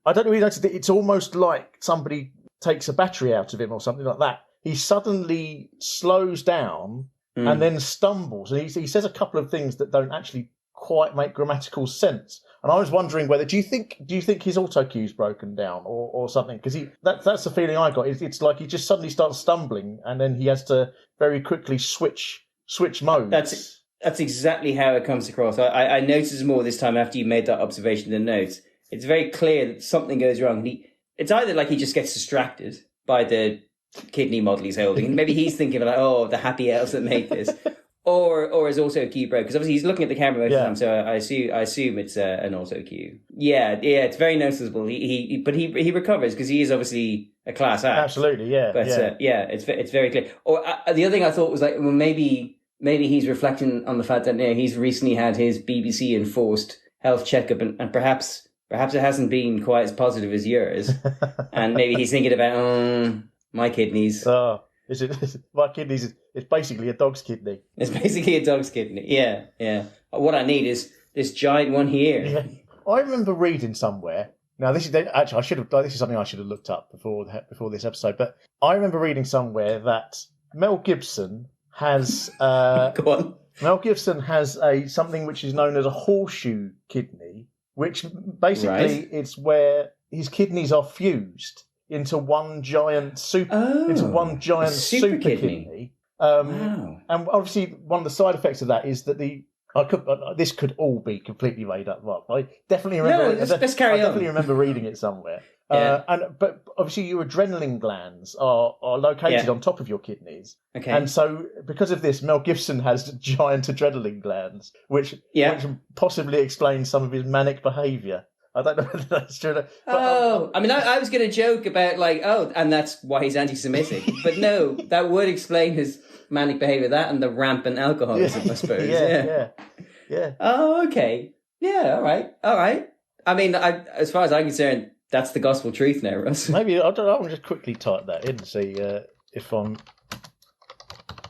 I don't really notice that it's almost like somebody takes a battery out of him or something like that. He suddenly slows down and then stumbles, and he says a couple of things that don't actually quite make grammatical sense. And I was wondering whether do you think his auto cue's broken down or something? Because that's the feeling I got. It's like he just suddenly starts stumbling, and then he has to very quickly switch modes. That's exactly how it comes across. I noticed more this time after you made that observation in the notes. It's very clear that something goes wrong. It's either like he just gets distracted by the kidney model he's holding. Maybe he's thinking like, oh, the happy elves that made this. Or is auto cue broke? Because obviously he's looking at the camera most of the time, so I assume it's an auto cue. Yeah, it's very noticeable. But he recovers because he is obviously a class act. Absolutely, yeah. But it's very clear. Or the other thing I thought was like, well, maybe he's reflecting on the fact that he's recently had his BBC enforced health checkup, and perhaps it hasn't been quite as positive as yours, and maybe he's thinking about my kidneys. Oh. My kidneys? It's basically a dog's kidney. It's basically a dog's kidney. Yeah. What I need is this giant one here. Yeah. I remember reading somewhere. Now, this is something I should have looked up before this episode. But I remember reading somewhere that Mel Gibson has. Go on. Mel Gibson has something which is known as a horseshoe kidney, which basically it's where his kidneys are fused into one giant super kidney. Wow. And obviously, one of the side effects of that is that this could all be completely made up. Well, I definitely remember. Let's carry on. I definitely remember reading it somewhere. Yeah. But obviously, your adrenaline glands are located on top of your kidneys. Okay. And so, because of this, Mel Gibson has giant adrenaline glands, which possibly explains some of his manic behaviour. I don't know whether that's true. I was going to joke about and that's why he's anti-Semitic. But no, that would explain his manic behaviour, that and the rampant alcoholism, I suppose. Yeah. Oh, okay. Yeah, all right. I mean, as far as I'm concerned, that's the gospel truth now, Russ. Maybe, I don't know, I'll just quickly type that in and see if I'm...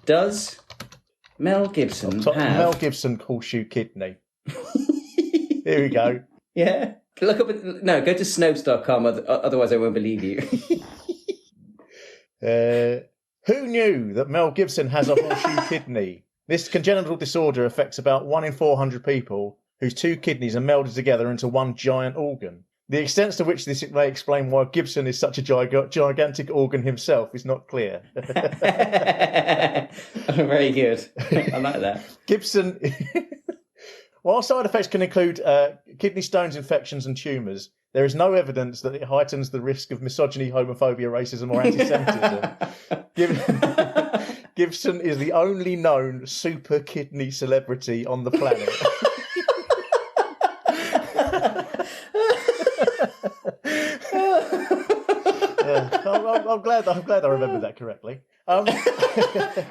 Does Mel Gibson have... Mel Gibson horseshoe kidney. Here we go. Yeah. Look up go to Snopes.com, otherwise I won't believe you. Who knew that Mel Gibson has a horseshoe kidney? This congenital disorder affects about 1 in 400 people whose two kidneys are melded together into one giant organ. The extent to which this may explain why Gibson is such a gigantic organ himself is not clear. Very good. I like that. Gibson... While side effects can include kidney stones, infections and tumours, there is no evidence that it heightens the risk of misogyny, homophobia, racism or anti-Semitism. Gibson is the only known super kidney celebrity on the planet. I'm glad I remembered that correctly.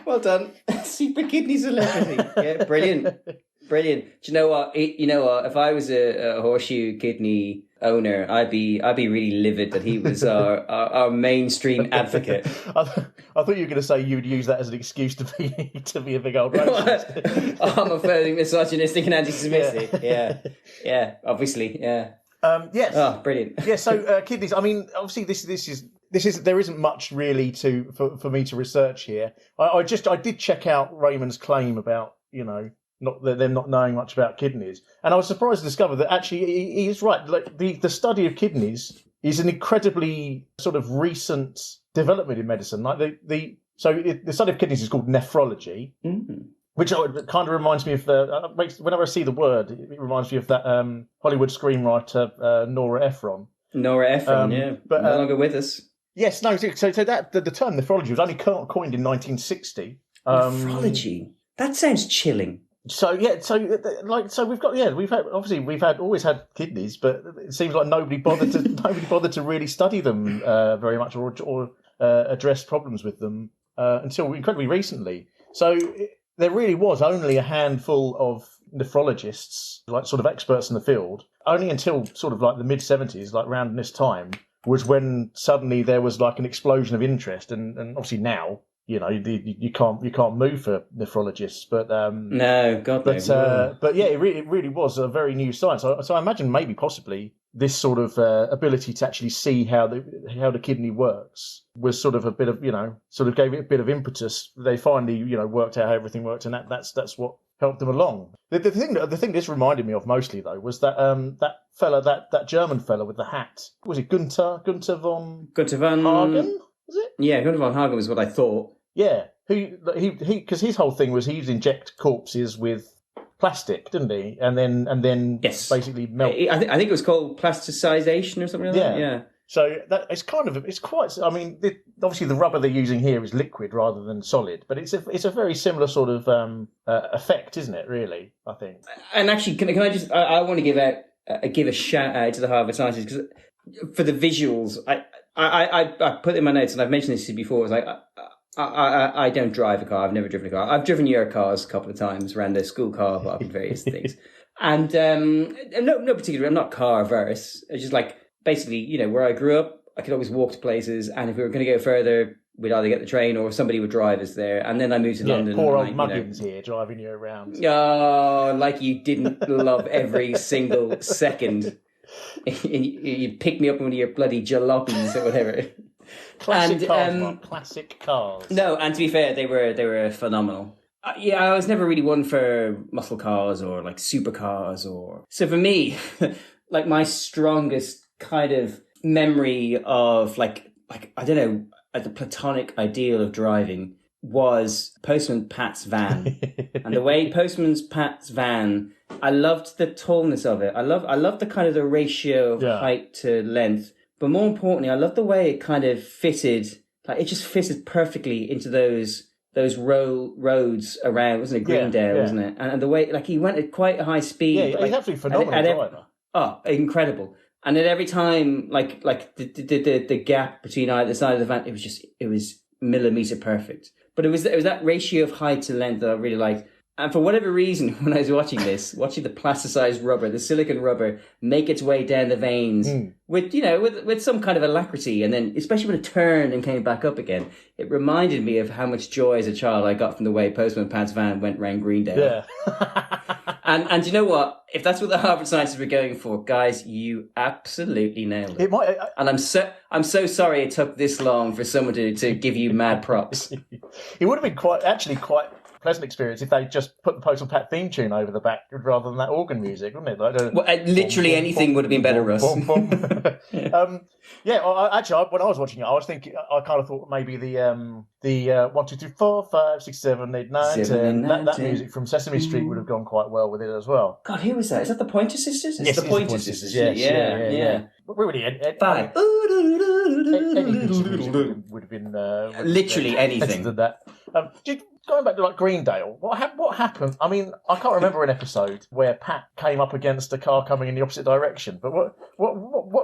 Well done. Super kidney celebrity. Yeah, brilliant. Do you know what? If I was a horseshoe kidney owner, I'd be really livid that he was our mainstream advocate. I thought you were going to say you'd use that as an excuse to be a big old racist. Homophobic, misogynistic, and anti-Semitic. Yeah, obviously, yeah. Yes. Oh, brilliant. Yeah. So kidneys. I mean, obviously, this is there isn't much really for me to research here. I did check out Raymond's claim about them not knowing much about kidneys, and I was surprised to discover that actually he is right. Like the study of kidneys is an incredibly sort of recent development in medicine. Like the study of kidneys is called nephrology. Mm-hmm. Which kind of reminds me of whenever I see the word, it reminds me of that Hollywood screenwriter Nora Ephron. But no longer with us. Yes, no. So that the term nephrology was only coined in 1960. Nephrology. That sounds chilling. So we've always had kidneys, but it seems like nobody bothered to really study them very much or address problems with them until incredibly recently. So. There really was only a handful of nephrologists, like sort of experts in the field, only until sort of like the mid-70s, like around this time, was when suddenly there was like an explosion of interest. And obviously now, you can't move for nephrologists. But no, God no. But yeah, it really was a very new science. So I imagine maybe possibly this sort of ability to actually see how the kidney works was sort of a bit of sort of gave it a bit of impetus. They finally worked out how everything worked, and that's what helped them along. The thing this reminded me of mostly though was that that German fella with the hat. Was it Gunther von Hagen? Was it? Yeah, Gunther von Hagen was what I thought. Yeah, he because his whole thing was he'd inject corpses with plastic, didn't he? And then yes, basically melt. I think it was called plasticization or something like that. Yeah. So that it's quite. I mean, obviously the rubber they're using here is liquid rather than solid, but it's a very similar sort of effect, isn't it? Really, I think. And actually, can I just? I want to give a shout out to the Harvard scientists because for the visuals, I put in my notes and I've mentioned this before. It's like I don't drive a car. I've never driven a car. I've driven your cars a couple of times around the school car park and various things. And no particular. I'm not car averse. It's just like. Basically, where I grew up, I could always walk to places, and if we were going to go further, we'd either get the train or somebody would drive us there. And then I moved to London. Poor old Muggins here driving you around. Oh, like you didn't love every single second. You picked me up in one of your bloody jalopies or whatever. Classic cars, Mark. Classic cars. No, and to be fair, they were phenomenal. I was never really one for muscle cars or like supercars So for me, like my strongest kind of memory of like I don't know, the platonic ideal of driving was Postman Pat's van. And the way Postman Pat's van, I loved the tallness of it. I loved the kind of the ratio of height to length. But more importantly, I loved the way it kind of fitted, like it just fitted perfectly into those roads around, wasn't it, Greendale, wasn't it? And the way, like he went at quite a high speed. Yeah, he's absolutely phenomenal driver. Oh, incredible. And then every time, like the gap between either side of the van, it was millimeter perfect. But it was that ratio of height to length that I really liked. And for whatever reason, when I was watching the plasticized rubber, the silicon rubber, make its way down the veins with some kind of alacrity, and then especially when it turned and came back up again, it reminded me of how much joy as a child I got from the way Postman Pat's van went round Greendale. Yeah. And you know what? If that's what the Harvard scientists were going for, guys, you absolutely nailed it. It might, and I'm so sorry it took this long for someone to give you mad props. It would have been quite pleasant experience if they just put the Postal Pat theme tune over the back rather than that organ music, wouldn't it? Like literally anything would have been better, Russ. Actually, when I was watching it, I was thinking, I kind of thought maybe the 1, 2, 3, 4, 5, 6, 7, 8, 9, 10. That music from Sesame Street would have gone quite well with it as well. God, who was that? Is that the Pointer Sisters? Yes, the Pointer Sisters. Yeah. Really, Five. Anything would have been literally anything. Than that. Going back to like Greendale, what happened? I mean, I can't remember an episode where Pat came up against a car coming in the opposite direction. But what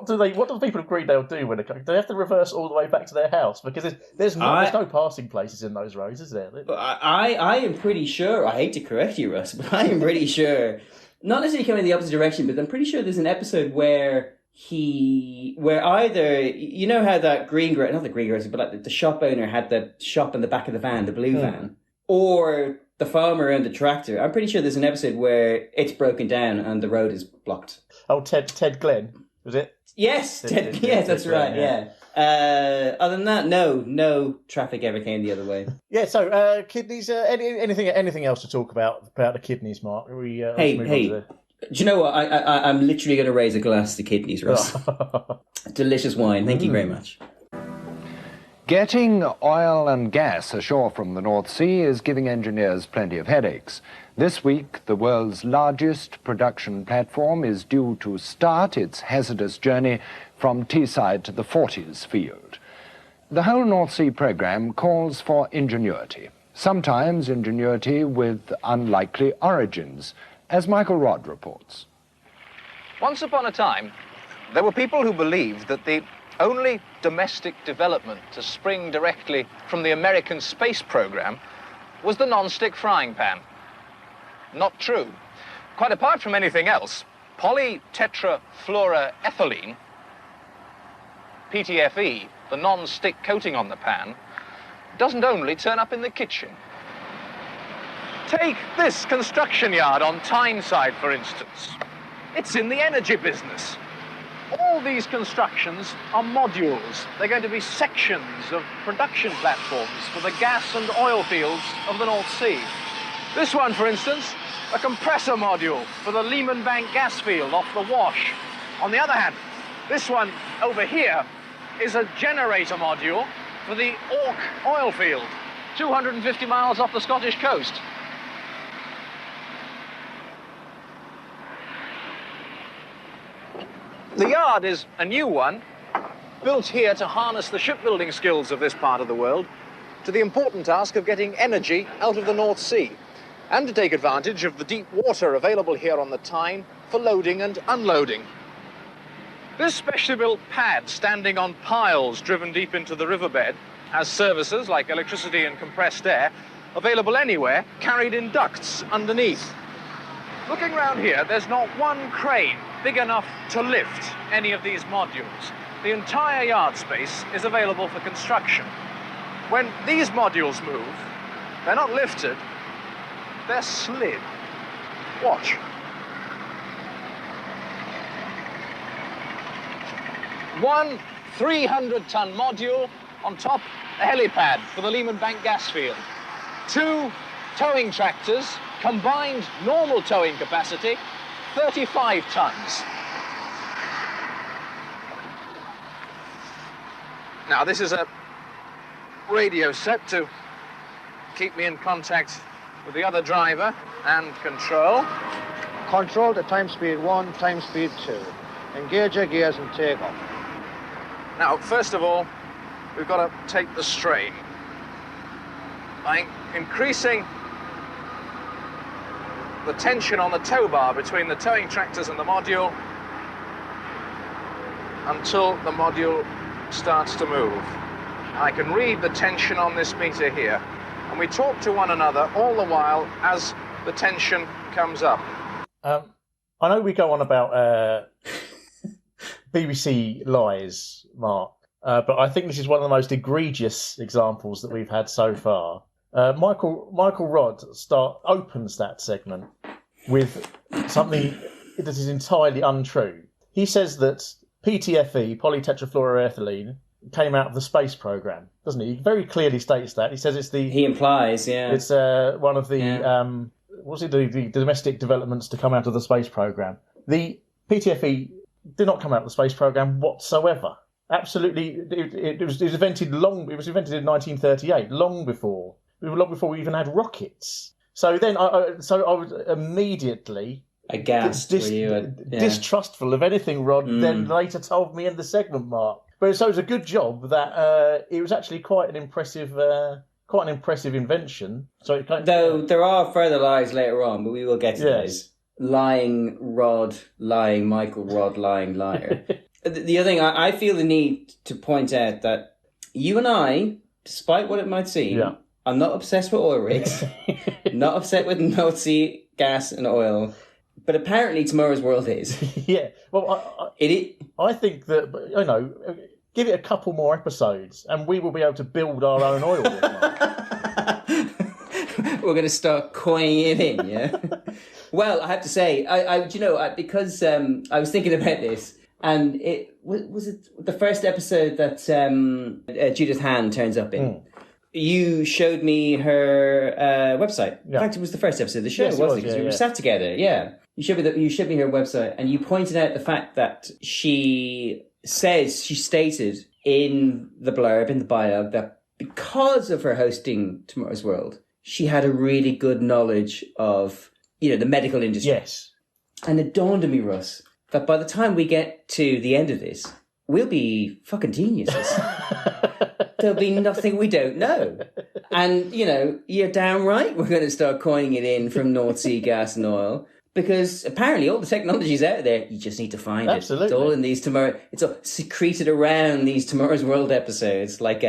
do the people of Greendale do when do they have to reverse all the way back to their house? Because there's no passing places in those roads, is there? I am pretty sure. I hate to correct you, Russ, but I am pretty sure. Not necessarily coming in the opposite direction, but I'm pretty sure there's an episode where either how that not the greengrocer, but like the shop owner had the shop in the back of the van, the blue van. Or the farmer and the tractor. I'm pretty sure there's an episode where it's broken down and the road is blocked. Oh, Ted Glenn, was it? Yes, yes, that's right. Yeah. Other than that, no traffic ever came the other way. Yeah. So kidneys. Anything else to talk about the kidneys, Mark? Hey. Do you know what? I'm literally going to raise a glass to kidneys, Russ. Delicious wine. Thank you very much. Getting oil and gas ashore from the North Sea is giving engineers plenty of headaches. This week, the world's largest production platform is due to start its hazardous journey from Teesside to the Forties field. The whole North Sea program calls for ingenuity, sometimes ingenuity with unlikely origins, as Michael Rodd reports. Once upon a time, there were people who believed that the only domestic development to spring directly from the American space program was the non-stick frying pan. Not true. Quite apart from anything else, polytetrafluoroethylene, PTFE, the non-stick coating on the pan, doesn't only turn up in the kitchen. Take this construction yard on Tyneside, for instance. It's in the energy business. All these constructions are modules. They're going to be sections of production platforms for the gas and oil fields of the North Sea. This one, for instance, a compressor module for the Lehman Bank gas field off the Wash. On the other hand, this one over here is a generator module for the Ork oil field, 250 miles off the Scottish coast. The yard is a new one, built here to harness the shipbuilding skills of this part of the world to the important task of getting energy out of the North Sea, and to take advantage of the deep water available here on the Tyne for loading and unloading. This specially built pad, standing on piles driven deep into the riverbed, has services like electricity and compressed air available anywhere, carried in ducts underneath. Looking round here, there's not one crane big enough to lift any of these modules. The entire yard space is available for construction. When these modules move, they're not lifted, they're slid. Watch. One 300-ton module on top, a helipad for the Lehman Bank gas field. 2 towing tractors, combined normal towing capacity, 35 tons. Now, this is a radio set to keep me in contact with the other driver and control. Control to time speed 1, time speed 2. Engage your gears and take off. Now, first of all, we've got to take the strain by increasing the tension on the tow bar between the towing tractors and the module until the module starts to move. I can read the tension on this meter here, and we talk to one another all the while as the tension comes up. I know we go on about BBC lies, Mark, but I think this is one of the most egregious examples that we've had so far. Michael Rodd opens that segment with something that is entirely untrue. He says that PTFE, polytetrafluoroethylene, came out of the space program, doesn't he? He very clearly states that. He says it's the... He implies, yeah. It's one of the... what's it, the domestic developments to come out of the space program. The PTFE did not come out of the space program whatsoever. Absolutely, it was invented in 1938, long before we even had rockets. So then, I was immediately distrustful of anything Rod then later told me in the segment, Mark. But so it was a good job that it was actually quite an impressive invention. So Though there are further lies later on, but we will get to those. Lying Rod, lying Michael Rod, lying liar. The other thing, I feel the need to point out that you and I, despite what it might seem, I'm not obsessed with oil rigs, not upset with North Sea gas and oil, but apparently tomorrow's world is. Yeah, well, I think that, give it a couple more episodes and we will be able to build our own oil rig, Mark. We're going to start coining it in, yeah? Well, I have to say, because I was thinking about this, and it was the first episode that Judith Hand turns up in. You showed me her website. In fact, it was the first episode of the show, wasn't it? Because we were sat together. Yeah, you showed me her website, and you pointed out the fact that she stated in the blurb, in the bio, that because of her hosting Tomorrow's World, she had a really good knowledge of the medical industry. Yes, and it dawned on me, Russ, that by the time we get to the end of this, we'll be fucking geniuses. There'll be nothing we don't know. And, you're damn right we're going to start coining it in from North Sea gas and oil, because apparently all the technology's out there. You just need to find it. Absolutely. It's all in these it's all secreted around these Tomorrow's World episodes like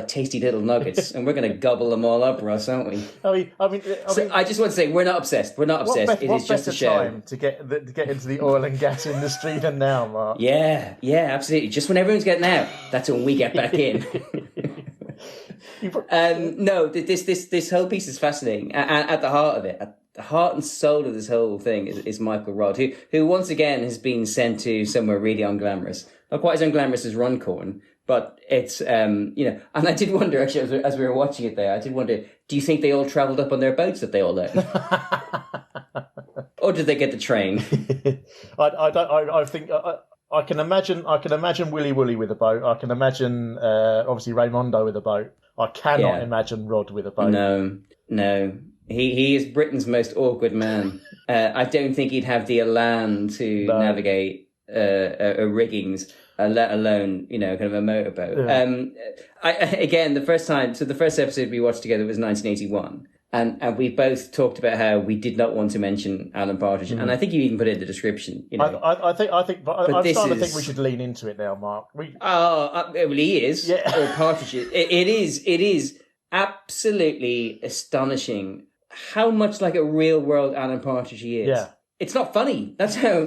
tasty little nuggets. And we're going to gobble them all up, Russ, aren't we? I just want to say, we're not obsessed. We're not obsessed. It is just a show. Time to get into the oil and gas industry than now, Mark. Yeah, absolutely. Just when everyone's getting out, that's when we get back in. No, this whole piece is fascinating. At the heart of it, at the heart and soul of this whole thing is Michael Rodd, who once again has been sent to somewhere really unglamorous. Not quite as unglamorous as Runcorn, but it's, and I did wonder, actually, as we were watching it there, do you think they all travelled up on their boats that they all learned? or did they get the train? I think I can imagine Willy Wooly with a boat. I can imagine obviously Raymondo with a boat. I cannot imagine Rod with a boat. No. He is Britain's most awkward man. I don't think he'd have the elan to navigate a riggings, let alone, kind of a motorboat. Yeah. Again, the first episode we watched together was 1981. And we both talked about how we did not want to mention Alan Partridge, and I think you even put it in the description. I think, but I'm starting to think we should lean into it now, Mark. Well, he is. Yeah. Or Partridge is. It is absolutely astonishing how much like a real world Alan Partridge he is. Yeah. It's not funny. That's how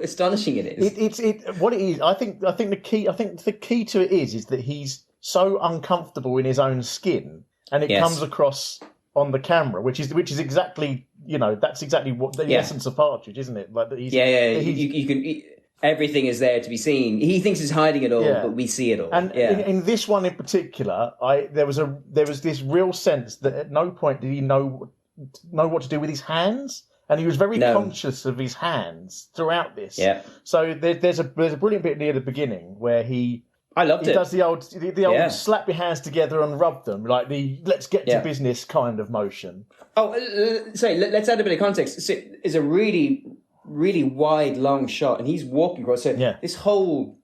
astonishing it is. What it is. I think the key to it is that he's so uncomfortable in his own skin. And it comes across on the camera, which is exactly, that's exactly what the essence of Partridge, isn't it? Like he's, you can. Everything is there to be seen. He thinks he's hiding it all, but we see it all. And in this one in particular, there was this real sense that at no point did he know what to do with his hands, and he was very conscious of his hands throughout this. Yeah. So there's a brilliant bit near the beginning where I loved it. He does the old slap your hands together and rub them, like the let's get to business kind of motion. Oh, sorry, let's add a bit of context. So it's a really, really wide, long shot, and he's walking across. So this whole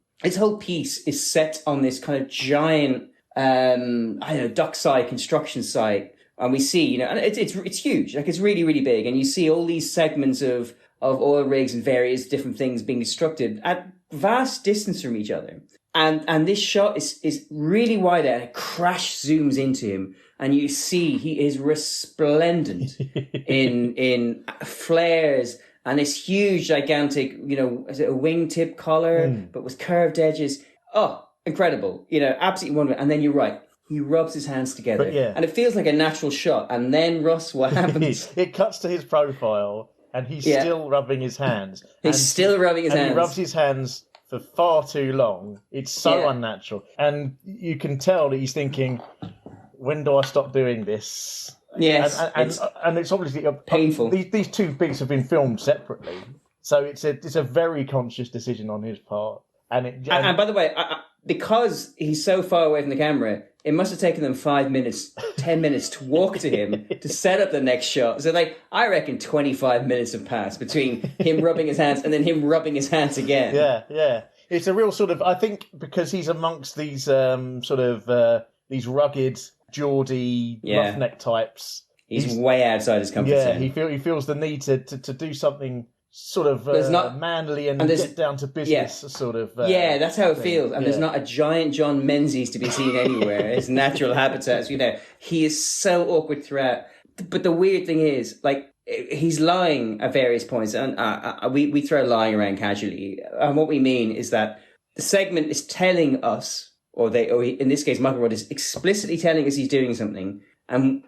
piece is set on this kind of giant, dockside construction site, and we see, and it's huge, like it's really, really big, and you see all these segments of oil rigs and various different things being constructed at vast distance from each other. And this shot is really wide out, and it crash zooms into him, and you see he is resplendent in flares and this huge, gigantic, is it a wingtip collar, but with curved edges. Oh, incredible! Absolutely wonderful. And then you're right, he rubs his hands together, and it feels like a natural shot. And then Russ, what happens? It cuts to his profile, and he's still rubbing his hands. He rubs his hands for far too long. It's so unnatural. And you can tell that he's thinking, when do I stop doing this? Yes. And it's obviously painful. These two bits have been filmed separately. So it's a very conscious decision on his part. And by the way, because he's so far away from the camera, it must have taken them 5 minutes, 10 minutes to walk to him to set up the next shot. So I reckon 25 minutes have passed between him rubbing his hands and then him rubbing his hands again. Yeah. It's a real sort of, I think because he's amongst these these rugged, Geordie, roughneck types. He's way outside his comfort zone. He feels the need to do something sort of manly and get down to business sort of that's how it feels. And there's not a giant John Menzies to be seen anywhere. His natural habitats, he is so awkward throughout. But the weird thing is, he's lying at various points, and we throw lying around casually, and what we mean is that the segment is telling us, or in this case Michael Rudd is explicitly telling us he's doing something, and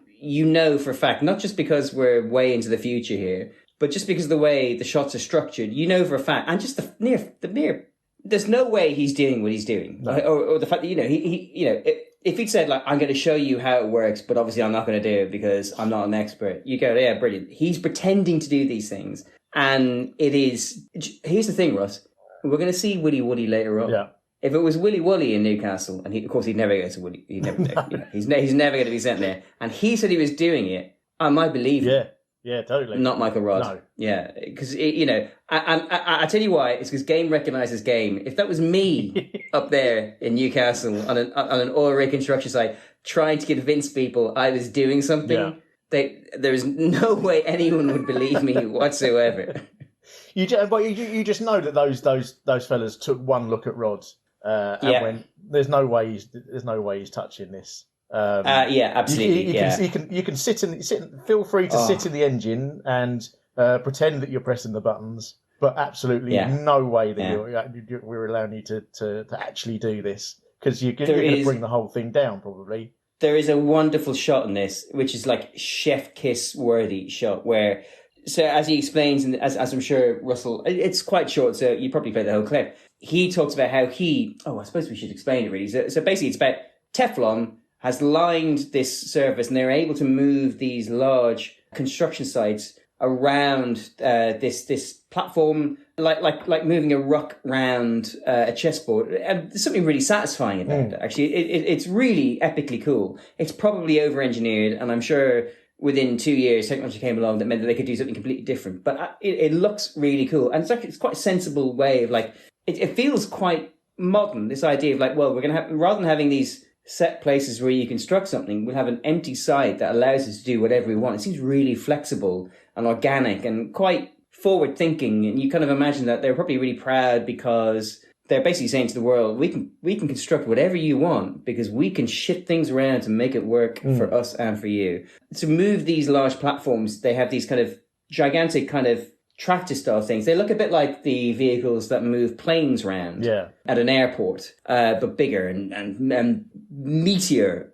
for a fact, not just because we're way into the future here, but just because of the way the shots are structured, for a fact, and just the mere, there's no way he's doing what he's doing, or the fact that if he'd said I'm going to show you how it works, but obviously I'm not going to do it because I'm not an expert, you go, yeah, brilliant. He's pretending to do these things, and it is. Here's the thing, Russ. We're going to see Willy Wooly later on. Yeah. If it was Willy Wooly in Newcastle, and of course he'd never go to Willy, he's never going to be sent there, and he said he was doing it, I might believe him. Yeah, totally. Not Michael Rudd. No. Yeah, because, I tell you why. It's because game recognises game. If that was me up there in Newcastle on an oil rig construction site trying to convince people I was doing something, there is no way anyone would believe me whatsoever. You just know that those fellas took one look at Rod and went, "There's no way he's touching this." Absolutely. You can sit. Feel free to sit in the engine and pretend that you're pressing the buttons, but absolutely no way that we're allowing you to actually do this, because you're going to bring the whole thing down probably. There is a wonderful shot in this, which is chef kiss worthy shot, where, so as he explains, and as I'm sure Russell, it's quite short, so you probably play the whole clip. He talks about how I suppose we should explain it really. So basically it's about Teflon has lined this surface, and they're able to move these large construction sites around this platform, like moving a rock around a chessboard. And there's something really satisfying about it. Actually, it's really epically cool. It's probably over-engineered, and I'm sure within 2 years, technology came along that meant that they could do something completely different. But it looks really cool, and it's quite a sensible way of like. It feels quite modern. This idea of like, well, we're going to have, rather than having these set places where you construct something, we'll have an empty site that allows us to do whatever we want. It seems really flexible and organic and quite forward thinking. And you kind of imagine that they're probably really proud because they're basically saying to the world, we can construct whatever you want because we can shift things around to make it work for us and for you. To move these large platforms, they have these kind of gigantic kind of tractor style things. They look a bit like the vehicles that move planes around at an airport, but bigger and meatier.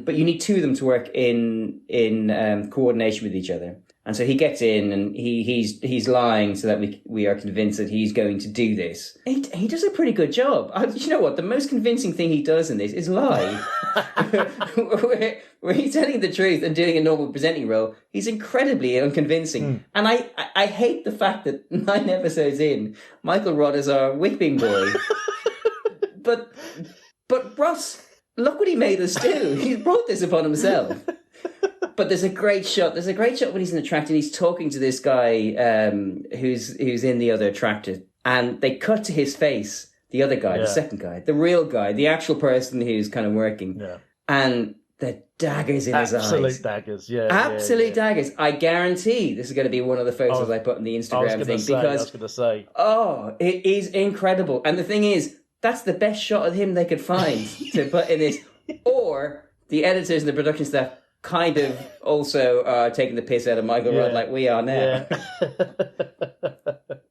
But you need two of them to work in coordination with each other. And so he gets in and he's lying so that we are convinced that he's going to do this. He does a pretty good job. You know what? The most convincing thing he does in this is lie. where he's telling the truth and doing a normal presenting role. He's incredibly unconvincing. And I hate the fact that 9 episodes in, Michael Rodd is our whipping boy. but Russ, look what he made us do. He brought this upon himself. But there's a great shot. There's a great shot when he's in the tractor and he's talking to this guy who's in the other tractor. And they cut to his face, the other guy, the second guy, the real guy, the actual person who's kind of working. Yeah. And the daggers in his eyes. Absolute daggers, Absolute daggers. I guarantee this is going to be one of the photos I put in the Instagram thing. I was going to say. Oh, it is incredible. And the thing is, that's the best shot of him they could find to put in this. Or the editors and the production staff kind of also taking the piss out of Michael Rodd like we are now.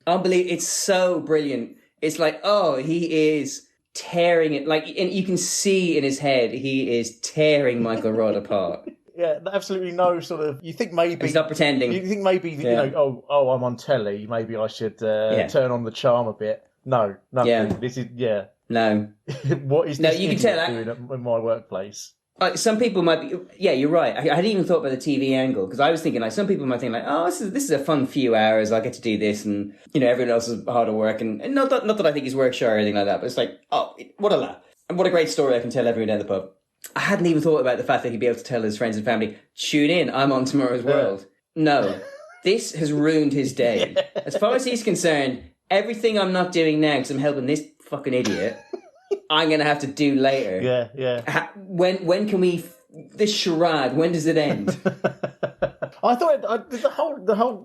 Unbelievable. It's so brilliant. It's like, he is tearing it. Like, and you can see in his head, he is tearing Michael Rodd apart. Yeah, absolutely no sort of... You think maybe... He's not pretending. You think maybe, you know, I'm on telly, maybe I should turn on the charm a bit. No, nothing. Yeah. This is, No. What is this you can tell doing in my workplace? Some people might be... Yeah, you're right. I hadn't even thought about the TV angle, because I was thinking, like, some people might think, like, this is a fun few hours, I get to do this, and, you know, everyone else is hard at work, and not that I think he's work shy or anything like that, but it's like, what a laugh. And what a great story I can tell everyone down the pub. I hadn't even thought about the fact that he'd be able to tell his friends and family, tune in, I'm on Tomorrow's World. No. This has ruined his day. As far as he's concerned, everything I'm not doing now, because I'm helping this fucking idiot... I'm going to have to do later. Yeah. When can we... This charade, when does it end? I thought the whole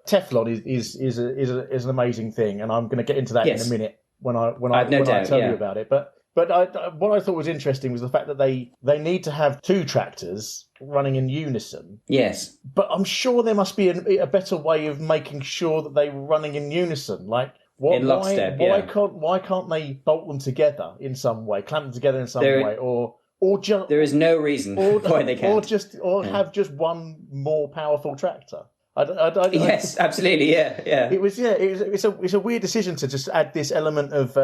Teflon is an amazing thing, and I'm going to get into that in a minute when I tell you about it. But what I thought was interesting was the fact that they need to have 2 tractors running in unison. Yes. But I'm sure there must be a better way of making sure that they're running in unison. Like... in lockstep, why can't they bolt them together in some way, clamp them together in some way, or just there is no reason why they can't, have just one more powerful tractor. Yes, absolutely, yeah. It's a weird decision to just add this element of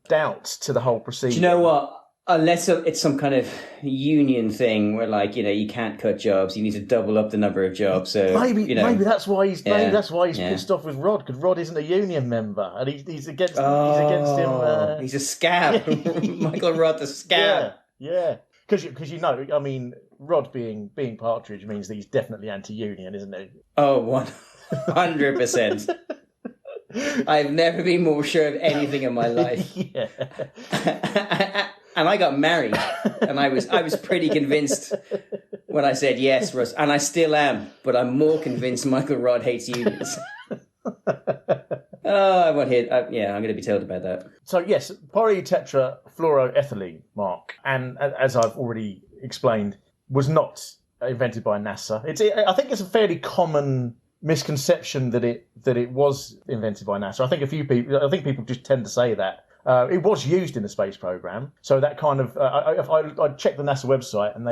doubt to the whole procedure. Do you know what? Unless it's some kind of union thing where, like, you know, you can't cut jobs, you need to double up the number of jobs. So maybe that's why he's pissed off with Rod, because Rod isn't a union member and he's against him. He's a scab, Michael Rodd, the scab. Yeah. Because you know, I mean, Rod being Partridge means that he's definitely anti-union, isn't he? Oh, 100%. I've never been more sure of anything in my life. And I got married, and I was pretty convinced when I said yes, Russ, and I still am, but I'm more convinced Michael Rodd hates unions. I won't hear. I'm going to be told about that. So yes, polytetrafluoroethylene, Mark, and as I've already explained, was not invented by NASA. I think it's a fairly common misconception that it was invented by NASA. I think people just tend to say that. It was used in the space program, so that kind of I checked the NASA website, and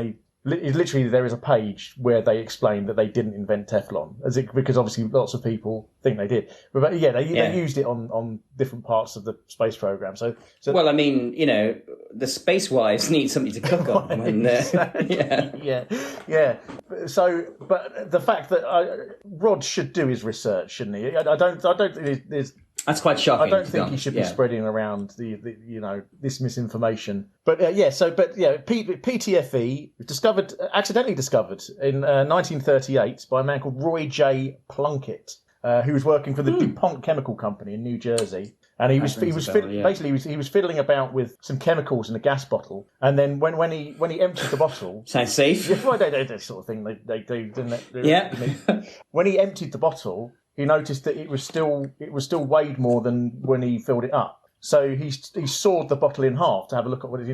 literally there is a page where they explain that they didn't invent Teflon, because obviously lots of people think they did. But yeah, they used it on different parts of the space program. So well, I mean, the space wives need something to cook on. Yeah. So, but the fact that Rod should do his research, shouldn't he? I don't think there's. That's quite shocking. I don't think he should be spreading around this misinformation. But PTFE accidentally discovered in 1938 by a man called Roy J. Plunkett, who was working for the DuPont Chemical Company in New Jersey. And he was fiddling about with some chemicals in a gas bottle, and then when he emptied the bottle, sounds safe. Yeah, well, they sort of thing they do, didn't it? Yeah. When he emptied the bottle, he noticed that it was still weighed more than when he filled it up. So he sawed the bottle in half to have a look at what was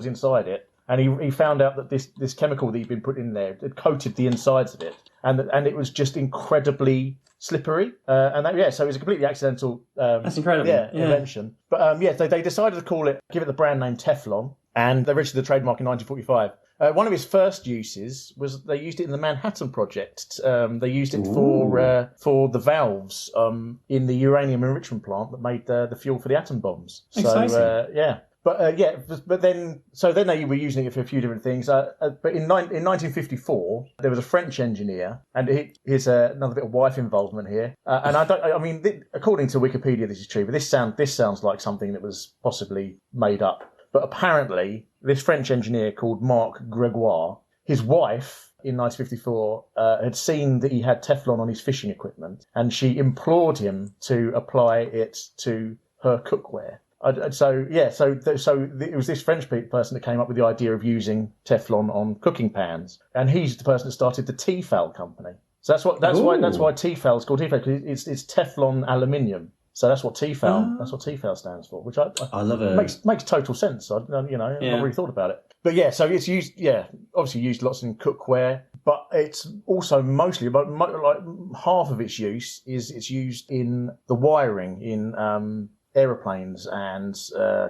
inside it, and he found out that this chemical that he'd been put in there had coated the insides of it, and it was just incredibly slippery, so it was a completely accidental. That's incredible. Invention. But they decided to give it the brand name Teflon, and they registered the trademark in 1945. One of his first uses was they used it in the Manhattan Project. They used it for the valves in the uranium enrichment plant that made the fuel for the atom bombs. Exciting. But then they were using it for a few different things. But in 1954, there was a French engineer, and here's another bit of wife involvement here. According to Wikipedia, this is true, but this sounds like something that was possibly made up. But apparently, this French engineer called Marc Gregoire, his wife in 1954 had seen that he had Teflon on his fishing equipment, and she implored him to apply it to her cookware. So it was this French person that came up with the idea of using Teflon on cooking pans, and he's the person that started the Tefal company. So that's why Tefal is called Tefal, because it's Teflon aluminium. So that's what Tefal stands for, which I love it. Makes total sense. I've not really thought about it. But yeah, so it's used. Yeah, obviously used lots in cookware, but it's also mostly about like half of its use is it's used in the wiring in aeroplanes and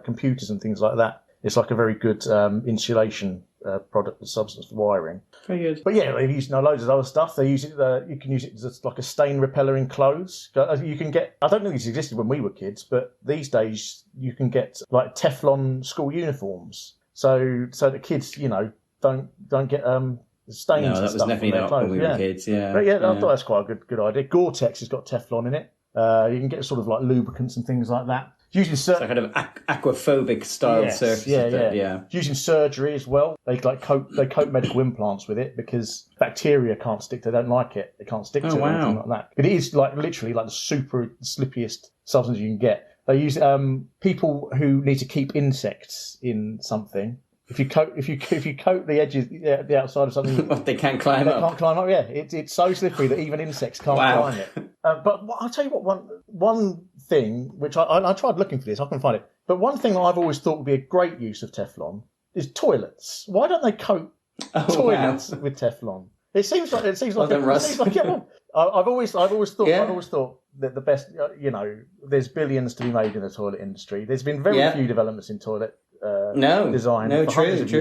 computers and things like that. It's like a very good insulation product, substance for wiring. Very good. But yeah, they've used loads of other stuff. They use it. You can use it as like a stain repeller in clothes. You can get. I don't think this existed when we were kids, but these days you can get like Teflon school uniforms. So the kids, don't get stains. No, that was definitely not when we were kids. Yeah. But I thought that's quite a good idea. Gore-Tex has got Teflon in it. You can get sort of like lubricants and things like that. Usually, so kind of aquaphobic style surface. Yeah. Used in surgery as well. They coat medical implants with it because bacteria can't stick. They don't like it. They can't stick to it or anything like that. But it is like literally like the super slippiest substance you can get. They use people who need to keep insects in something. If you coat the edges, the outside of something, they can't climb up. They can't climb up. Yeah, it's so slippery that even insects can't climb it. But I'll tell you what. One thing which I tried looking for this, I couldn't find it. But one thing I've always thought would be a great use of Teflon is toilets. Why don't they coat toilets with Teflon? It seems like I've always thought that the best. There's billions to be made in the toilet industry. There's been very few developments in toilet. Design. No, true. Years.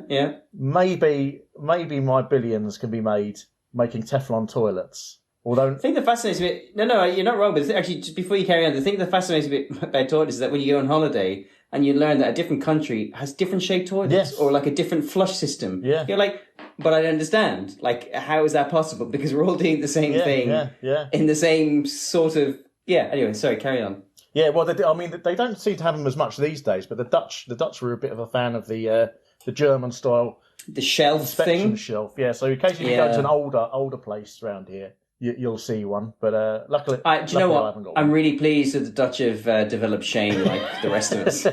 Yeah. Maybe my billions can be made making Teflon toilets. Although I think the fascinating bit, no, you're not wrong. But actually, just before you carry on, the thing that fascinates me about toilets is that when you go on holiday and you learn that a different country has different shaped toilets or like a different flush system, you're like, but I don't understand. Like, how is that possible? Because we're all doing the same thing in the same sort of. Yeah. Anyway, sorry. Carry on. Yeah, well, they don't seem to have them as much these days. But the Dutch were a bit of a fan of the German style, the shelf inspection thing. Shelf. Yeah, so occasionally you go to an older place around here, you'll see one. But luckily, do you know what? I'm really pleased that the Dutch have developed shame like the rest of us.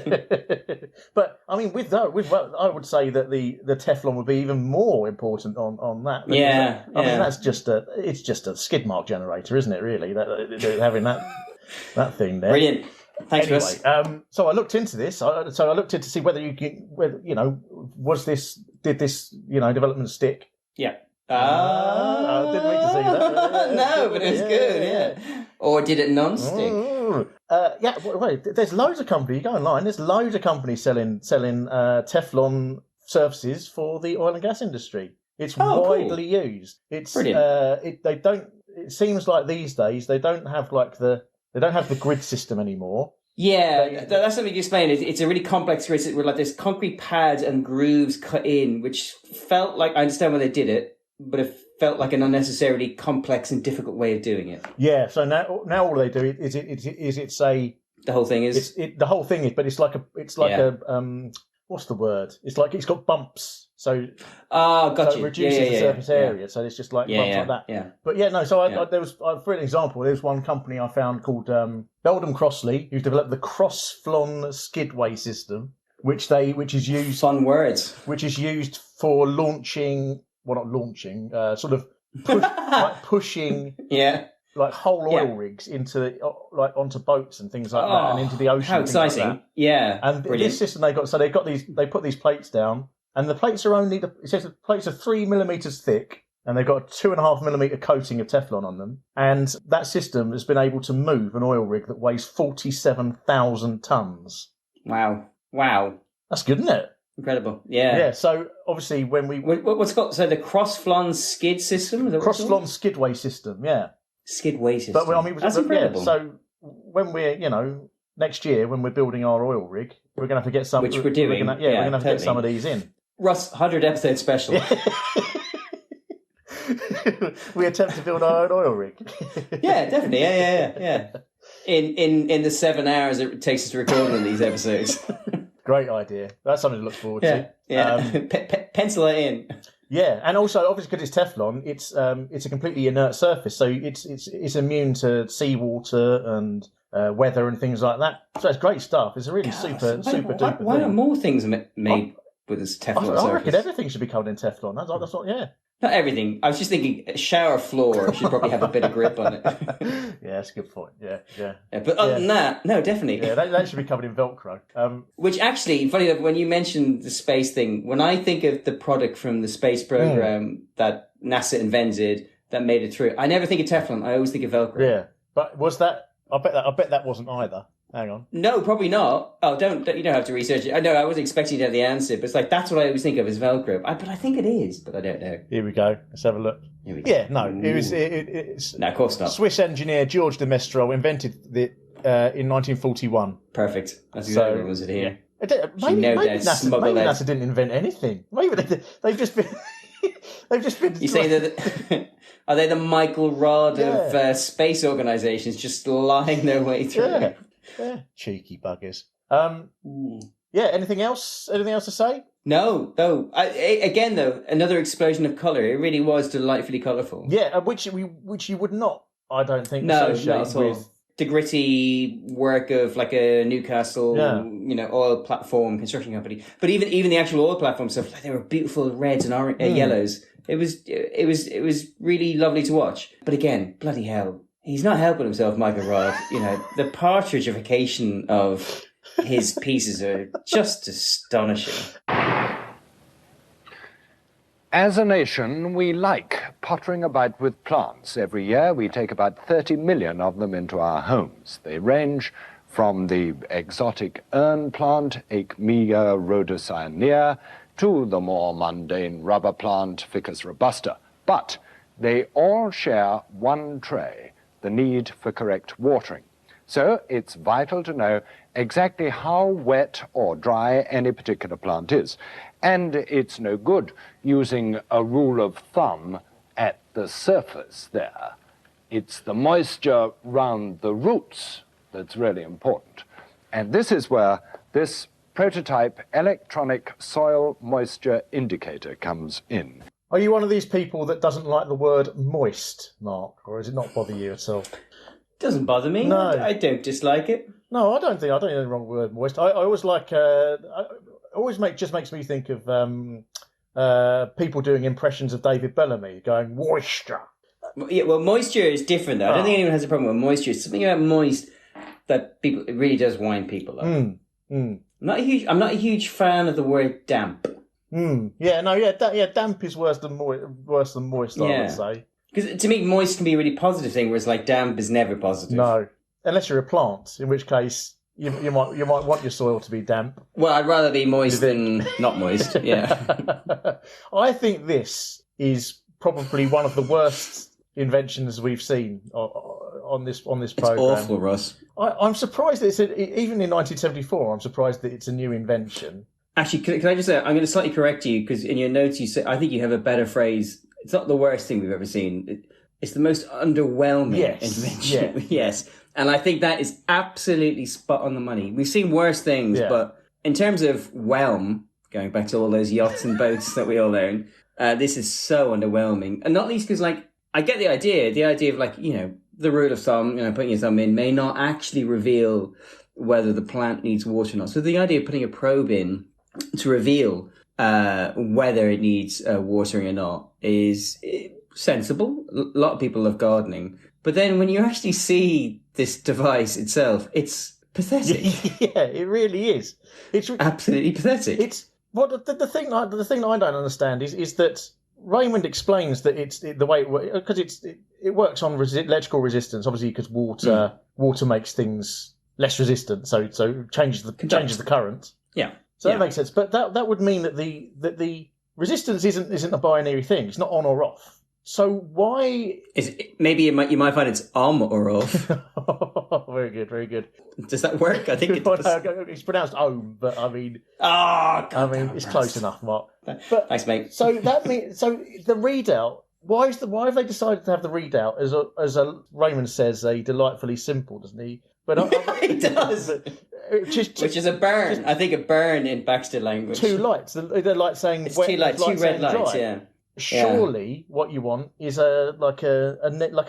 But I mean, I would say that the Teflon would be even more important on that. I mean, that's just a skid mark generator, isn't it? Really, having that thing there. Brilliant. Thanks, Russ. So I looked into this. I looked into see whether did this development stick? Yeah. I didn't mean to say that. No, but it was good. Yeah. Or did it non-stick? Wait. There's loads of companies. You go online. There's loads of companies selling Teflon surfaces for the oil and gas industry. It's Oh, cool. widely used. It's Brilliant. It seems like these days they don't have the grid system anymore. Yeah, that's something you explained. It's a really complex grid with like this concrete pads and grooves cut in, which felt like, I understand why they did it, but it felt like an unnecessarily complex and difficult way of doing it. Yeah. So now all they do is it's a The whole thing is the whole thing is, but it's like a what's the word? It's like it's got bumps. So got so you. it reduces the surface area. So it's just like bumps like that. Yeah. But yeah, no. So for an example, there was one company I found called Beldam Crossley, who's developed the Crossflon skidway system, which is used Fun words. which is used for launching. Well, not launching. Sort of like pushing. Yeah. Like whole oil rigs onto boats and things like that, and into the ocean. How exciting! Like that. Yeah, and brilliant. This system they put these plates down, and the plates are it says the plates are 3 millimeters thick, and they've got a 2.5 millimeter coating of Teflon on them. And that system has been able to move an oil rig that weighs 47,000 tons. Wow, That's good, isn't it? incredible. Yeah. Yeah. So obviously, when we what's it called? So the Crossflon skid system. Is that what it's called? Crossflon skidway system, yeah. Skidway system. But I mean, that's incredible. Yeah, so when we're, next year when we're building our oil rig, we're going to have to get some. Which we're doing. We're going to have to get some of these in. Russ, 100 episode special. We attempt to build our own oil rig. Yeah, definitely. Yeah. In the 7 hours it takes us to record on these episodes. Great idea. That's something to look forward to. Yeah. Pencil it in. Yeah, and also obviously because it's Teflon, it's a completely inert surface, so it's immune to seawater and weather and things like that. So it's great stuff. It's a really super duper. Why aren't more things made with this Teflon surface? I reckon everything should be covered in Teflon. That's what. Yeah. Not everything. I was just thinking a shower floor should probably have a bit of grip on it. Yeah, that's a good point. Yeah. But other than that, no, definitely. Yeah, that should be covered in Velcro. Which actually, funny enough, when you mentioned the space thing, when I think of the product from the space program that NASA invented that made it through, I never think of Teflon. I always think of Velcro. Yeah, but was that? I bet that wasn't either. Hang on. No, probably not. Oh, you don't have to research it. I know I wasn't expecting to have the answer, but it's like that's what I always think of as Velcro. But I think it is, but I don't know. Here we go. Let's have a look. Here we go. Yeah, no, it's no, of course not. Swiss engineer George de Mestral invented it in 1941. Perfect. That's exactly what was it here. Yeah. Maybe NASA didn't invent anything. Maybe they've just been. They've just been. You say that. Are they the Michael Rodd of space organisations just lying their way through? Yeah, cheeky buggers. Yeah. Anything else? Anything else to say? No. Again, though, another explosion of colour. It really was delightfully colourful. Yeah, which you would not, I don't think, associate with the gritty work of like a Newcastle, oil platform construction company. But even the actual oil platform stuff, like, there were beautiful reds and orange, yellows. It was really lovely to watch. But again, bloody hell. He's not helping himself, Michael Rodd. The partridgeification of his pieces are just astonishing. As a nation, we like pottering about with plants. Every year, we take about 30 million of them into our homes. They range from the exotic urn plant, Aechmea rhodocyanea, to the more mundane rubber plant, Ficus robusta. But they all share one trait: the need for correct watering. So it's vital to know exactly how wet or dry any particular plant is. And it's no good using a rule of thumb at the surface there. It's the moisture round the roots that's really important. And this is where this prototype electronic soil moisture indicator comes in. Are you one of these people that doesn't like the word moist, Mark, or does it not bother you at all? Doesn't bother me. No. I don't dislike it. No, I don't think the wrong word moist. I always like. Just makes me think of people doing impressions of David Bellamy, going moisture. Yeah, well, moisture is different though. I don't think anyone has a problem with moisture. It's something about moist that it really does wind people up. I'm not a huge fan of the word damp. Damp is worse than moist. I would say. Because to me, moist can be a really positive thing, whereas like damp is never positive. No, unless you're a plant, in which case you might want your soil to be damp. Well, I'd rather be moist than not moist. Yeah. I think this is probably one of the worst inventions we've seen on this program. It's awful, Russ. I'm surprised that even in 1974. I'm surprised that it's a new invention. Actually, can I just say, I'm going to slightly correct you, because in your notes you say, I think you have a better phrase. It's not the worst thing we've ever seen. It's the most underwhelming invention. Yeah. Yes. And I think that is absolutely spot on the money. We've seen worse things, but in terms of whelm, going back to all those yachts and boats that we all own, this is so underwhelming. And not least because, like, I get the idea of, like, you know, the rule of thumb, you know, putting your thumb in may not actually reveal whether the plant needs water or not. So the idea of putting a probe in to reveal whether it needs watering or not is sensible. A lot of people love gardening. But then when you actually see this device itself, it's pathetic. Yeah, it really is. It's absolutely pathetic. It's the thing I don't understand is that Raymond explains that it's the way it works, because it works on electrical resistance, obviously, because water makes things less resistant, so changes the current. Yeah. So that makes sense. But that would mean that the resistance isn't a binary thing. It's not on or off. So why maybe you might find it's on or off. Very good, very good. Does that work? I think it does. It's pronounced "ohm," but I mean, it's close enough, Mark. But thanks, mate. So that means the readout. Why have they decided to have the readout as a Raymond says, a delightfully simple, doesn't he? But he does. Which is a burn. I think a burn in Baxter language. Two lights. They're like saying it's two red lights. Dry. Yeah. Surely, what you want is a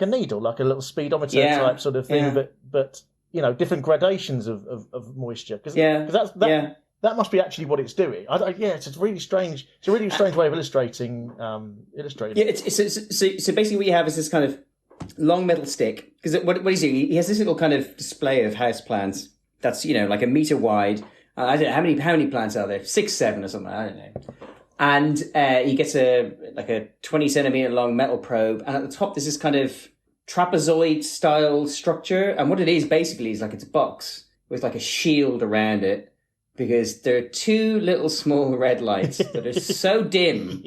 needle, like a little speedometer type sort of thing, but you know, different gradations of moisture. Because that must be actually what it's doing. It's really strange. It's a really strange way of illustrating. Yeah, so basically what you have is this kind of long metal stick. Because what he's doing, he has this little kind of display of house plants that's, you know, like a meter wide. I don't know how many plants are there, 6, 7 or something. I don't know. And he gets a 20 centimeter long metal probe, and at the top there's this kind of trapezoid style structure. And what it is basically is like it's a box with like a shield around it, because there are two little small red lights that are so dim.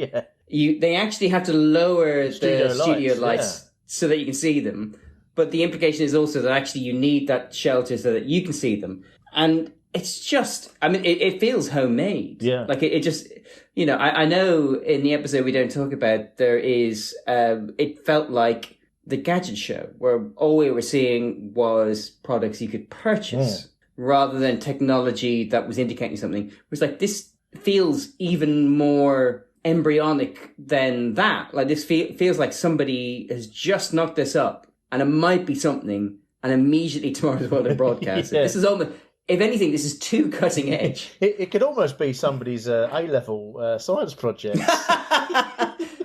They actually have to lower the studio lights so that you can see them. But the implication is also that actually you need that shelter so that you can see them. And it's just, I mean, it feels homemade. Yeah. Like it just, you know, I know in the episode we don't talk about, there is, it felt like the gadget show where all we were seeing was products you could purchase rather than technology that was indicating something. It was like, this feels even more embryonic than that. Like this feels like somebody has just knocked this up and it might be something, and immediately tomorrow's world of broadcast. This is almost, if anything, this is too cutting edge. It could almost be somebody's A-level science project.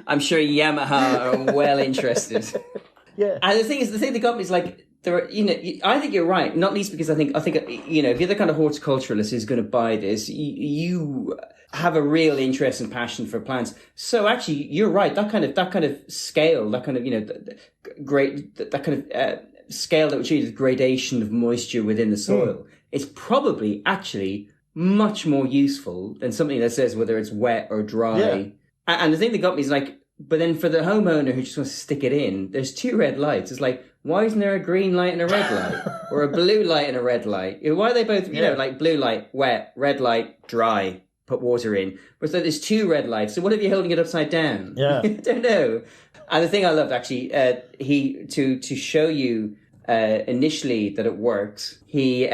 I'm sure Yamaha are well interested. Yeah. And the thing that got me is like, there are, you know, I think you're right, not least because I think, you know, if you're the kind of horticulturalist who's going to buy this, you have a real interest and passion for plants. So actually, you're right. That kind of scale, that kind of, you know, that kind of scale that would show you the gradation of moisture within the soil. It's probably actually much more useful than something that says whether it's wet or dry. Yeah. And the thing that got me is like, but then for the homeowner who just wants to stick it in, there's two red lights. It's like, why isn't there a green light and a red light? Or a blue light and a red light? Why are they both, you know, like blue light, wet, red light, dry, put water in? But so there's two red lights. So what if you're holding it upside down? Yeah. I don't know. And the thing I loved actually, to show you initially that it works, he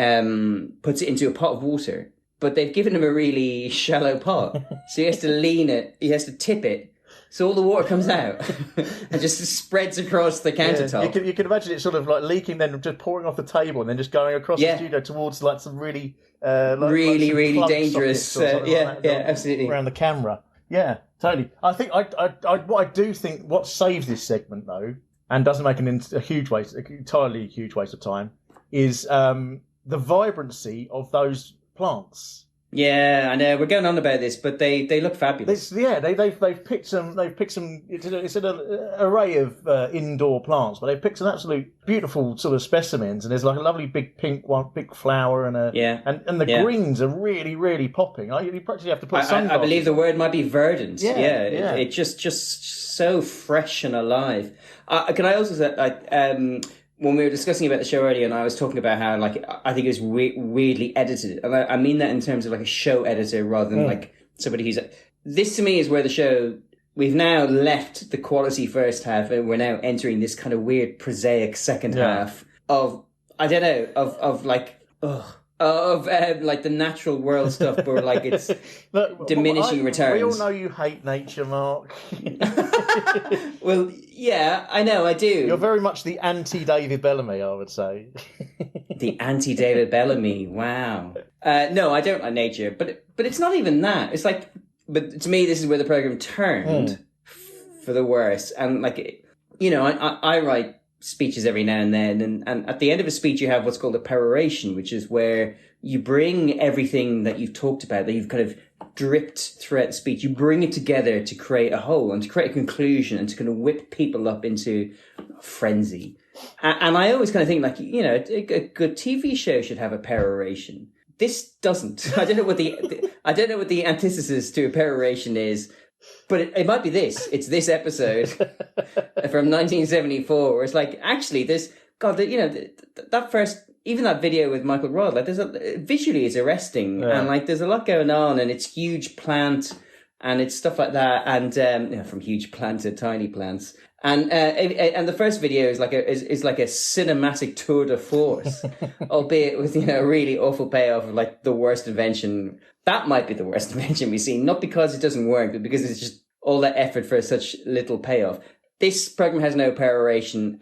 puts it into a pot of water. But they've given him a really shallow pot. So he has to lean it, he has to tip it. So all the water comes out and just spreads across the countertop. You can imagine it sort of like leaking, then just pouring off the table, and then just going across the studio towards like some really, really dangerous. Absolutely around the camera. Yeah, totally. I think I do think what saves this segment though, and doesn't make entirely huge waste of time, is the vibrancy of those plants. Yeah, I know we're going on about this, but they look fabulous. They've picked some. It's an array of indoor plants, but they've picked some absolute beautiful sort of specimens. And there's like a lovely big pink one, big flower, and the greens are really, really popping. You practically have to put sunglasses. I believe the word might be verdant. Yeah. It just so fresh and alive. Can I also say, when we were discussing about the show earlier, and I was talking about how, like, I think it was weirdly edited, and I mean that in terms of like a show editor rather than like somebody who's. This to me is where the show. We've now left the quality first half, and we're now entering this kind of weird prosaic second half of like the natural world stuff, but like it's diminishing returns. We all know you hate nature, Mark. Well, yeah, I know, I do. You're very much the anti-David Bellamy, I would say. The anti-David Bellamy, wow. No, I don't like nature, but it's not even that. It's like, but to me, this is where the program turned for the worse. And like, you know, I write speeches every now and then, and at the end of a speech you have what's called a peroration, which is where you bring everything that you've talked about, that you've kind of dripped throughout the speech, you bring it together to create a whole and to create a conclusion and to kind of whip people up into frenzy. And I always kind of think, like, you know, a good TV show should have a peroration. This doesn't. I don't know what the antithesis to a peroration is. But it might be this. It's this episode from 1974, where it's like, actually, that first, even that video with Michael Rodd, like, visually it's arresting, and like, there's a lot going on, and it's huge plant, and it's stuff like that, and from huge plant to tiny plants, and the first video is like a cinematic tour de force, albeit with a really awful payoff of like the worst invention. That might be the worst invention we've seen, not because it doesn't work, but because it's just all that effort for such little payoff. This program has no peroration,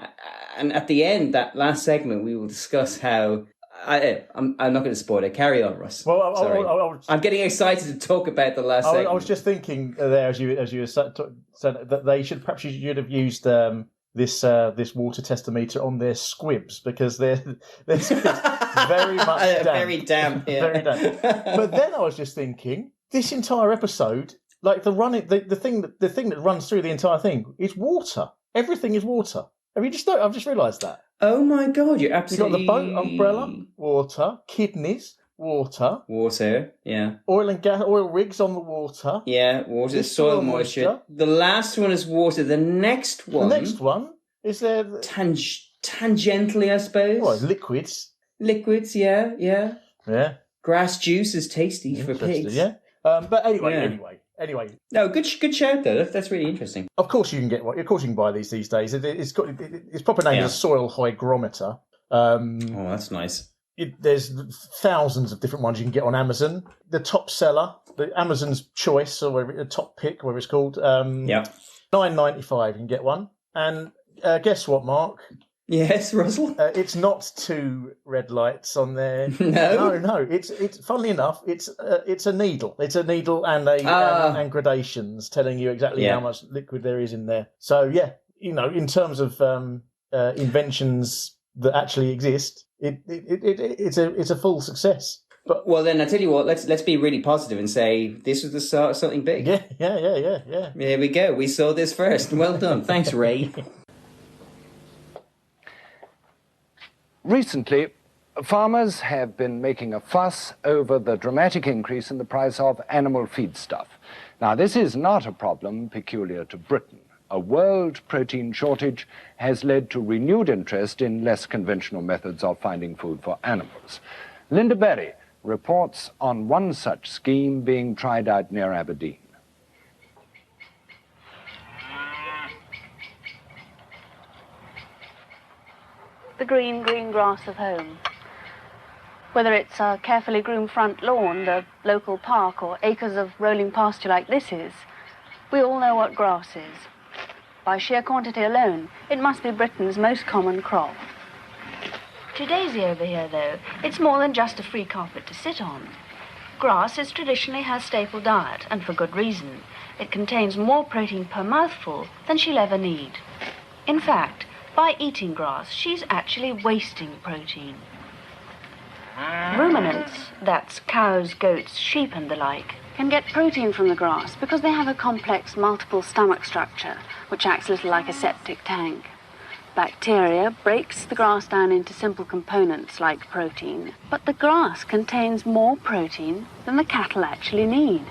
and at the end, that last segment, we will discuss how. I'm not going to spoil it. Carry on, Russ. Well, sorry. I'm getting excited to talk about the last segment. I was just thinking there, as you were saying, that they should have used this water testometer on their squibs, because their squibs very much damp. Very damp. Yeah. Very damp. But then I was just thinking, this entire episode, like the thing that runs through the entire thing is water. Everything is water. I've just realised that. Oh my God, you're absolutely... You've got the boat umbrella, water, kidneys, water. Water, yeah. Oil and gas, oil rigs on the water. Yeah, water, soil moisture. The last one is water. The next one is there... tangentially, I suppose. Oh, liquids. Liquids, yeah. Yeah. Grass juice is tasty for pigs. Yeah. But anyway. No, good shout though. That's really interesting. Of course you can get one. Of course you can buy these days. Its proper name is a soil hygrometer. Oh, that's nice. There's thousands of different ones you can get on Amazon. The top seller, the Amazon's Choice, or the top pick, whatever it's called. $9.95 you can get one. And guess what, Mark? Yes, Russell. It's not 2 red lights on there. No. It's funnily enough, it's a needle. It's a needle and gradations telling you exactly how much liquid there is in there. So yeah, in terms of inventions that actually exist, it's a full success. But well, then I tell you what, let's be really positive and say this was the start of something big. Yeah. There we go. We saw this first. Well done. Thanks, Ray. Recently, farmers have been making a fuss over the dramatic increase in the price of animal feedstuff. Now, this is not a problem peculiar to Britain. A world protein shortage has led to renewed interest in less conventional methods of finding food for animals. Lynda Berry reports on one such scheme being tried out near Aberdeen. The green grass of home. Whether it's a carefully groomed front lawn, the local park, or acres of rolling pasture like this is, we all know what grass is. By sheer quantity alone, it must be Britain's most common crop. To Daisy over here, though, it's more than just a free carpet to sit on. Grass is traditionally her staple diet, and for good reason. It contains more protein per mouthful than she'll ever need. In fact, by eating grass, she's actually wasting protein. Ruminants, that's cows, goats, sheep and the like, can get protein from the grass because they have a complex multiple stomach structure which acts a little like a septic tank. Bacteria breaks the grass down into simple components like protein, but the grass contains more protein than the cattle actually need.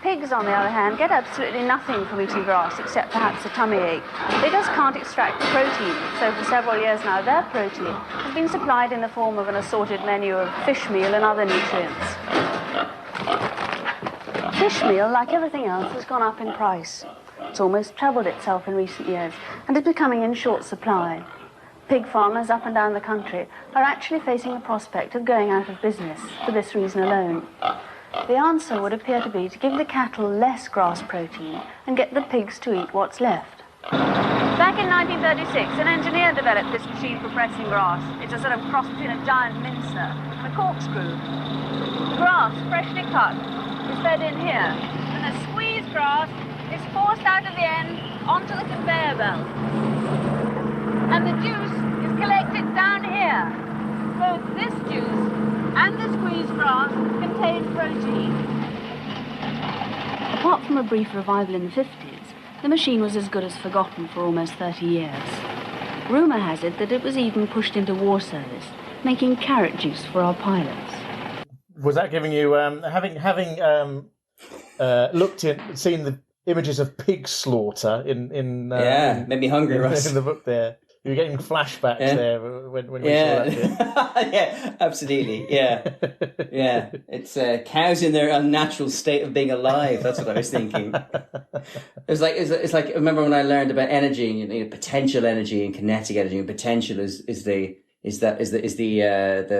Pigs, on the other hand, get absolutely nothing from eating grass except perhaps a tummy ache. They just can't extract the protein, so for several years now their protein has been supplied in the form of an assorted menu of fish meal and other nutrients. Fish meal, like everything else, has gone up in price. It's almost trebled itself in recent years and is becoming in short supply. Pig farmers up and down the country are actually facing the prospect of going out of business for this reason alone. The answer would appear to be to give the cattle less grass protein and get the pigs to eat what's left. Back in 1936, an engineer developed this machine for pressing grass. It's a sort of cross between a giant mincer and a corkscrew. The grass, freshly cut, is fed in here, and the squeezed grass is forced out of the end onto the conveyor belt. And the juice is collected down here. Both this juice and the squeezed grass contain protein. Apart from a brief revival in the 50s, the machine was as good as forgotten for almost 30 years. Rumour has it that it was even pushed into war service, making carrot juice for our pilots. Was that giving you, seen the images of pig slaughter made me hungry, Russ. In the book there? You were getting flashbacks there when we saw that bit. Yeah, absolutely. Yeah. It's cows in their unnatural state of being alive. That's what I was thinking. It's like I remember when I learned about energy, potential energy and kinetic energy. And potential is the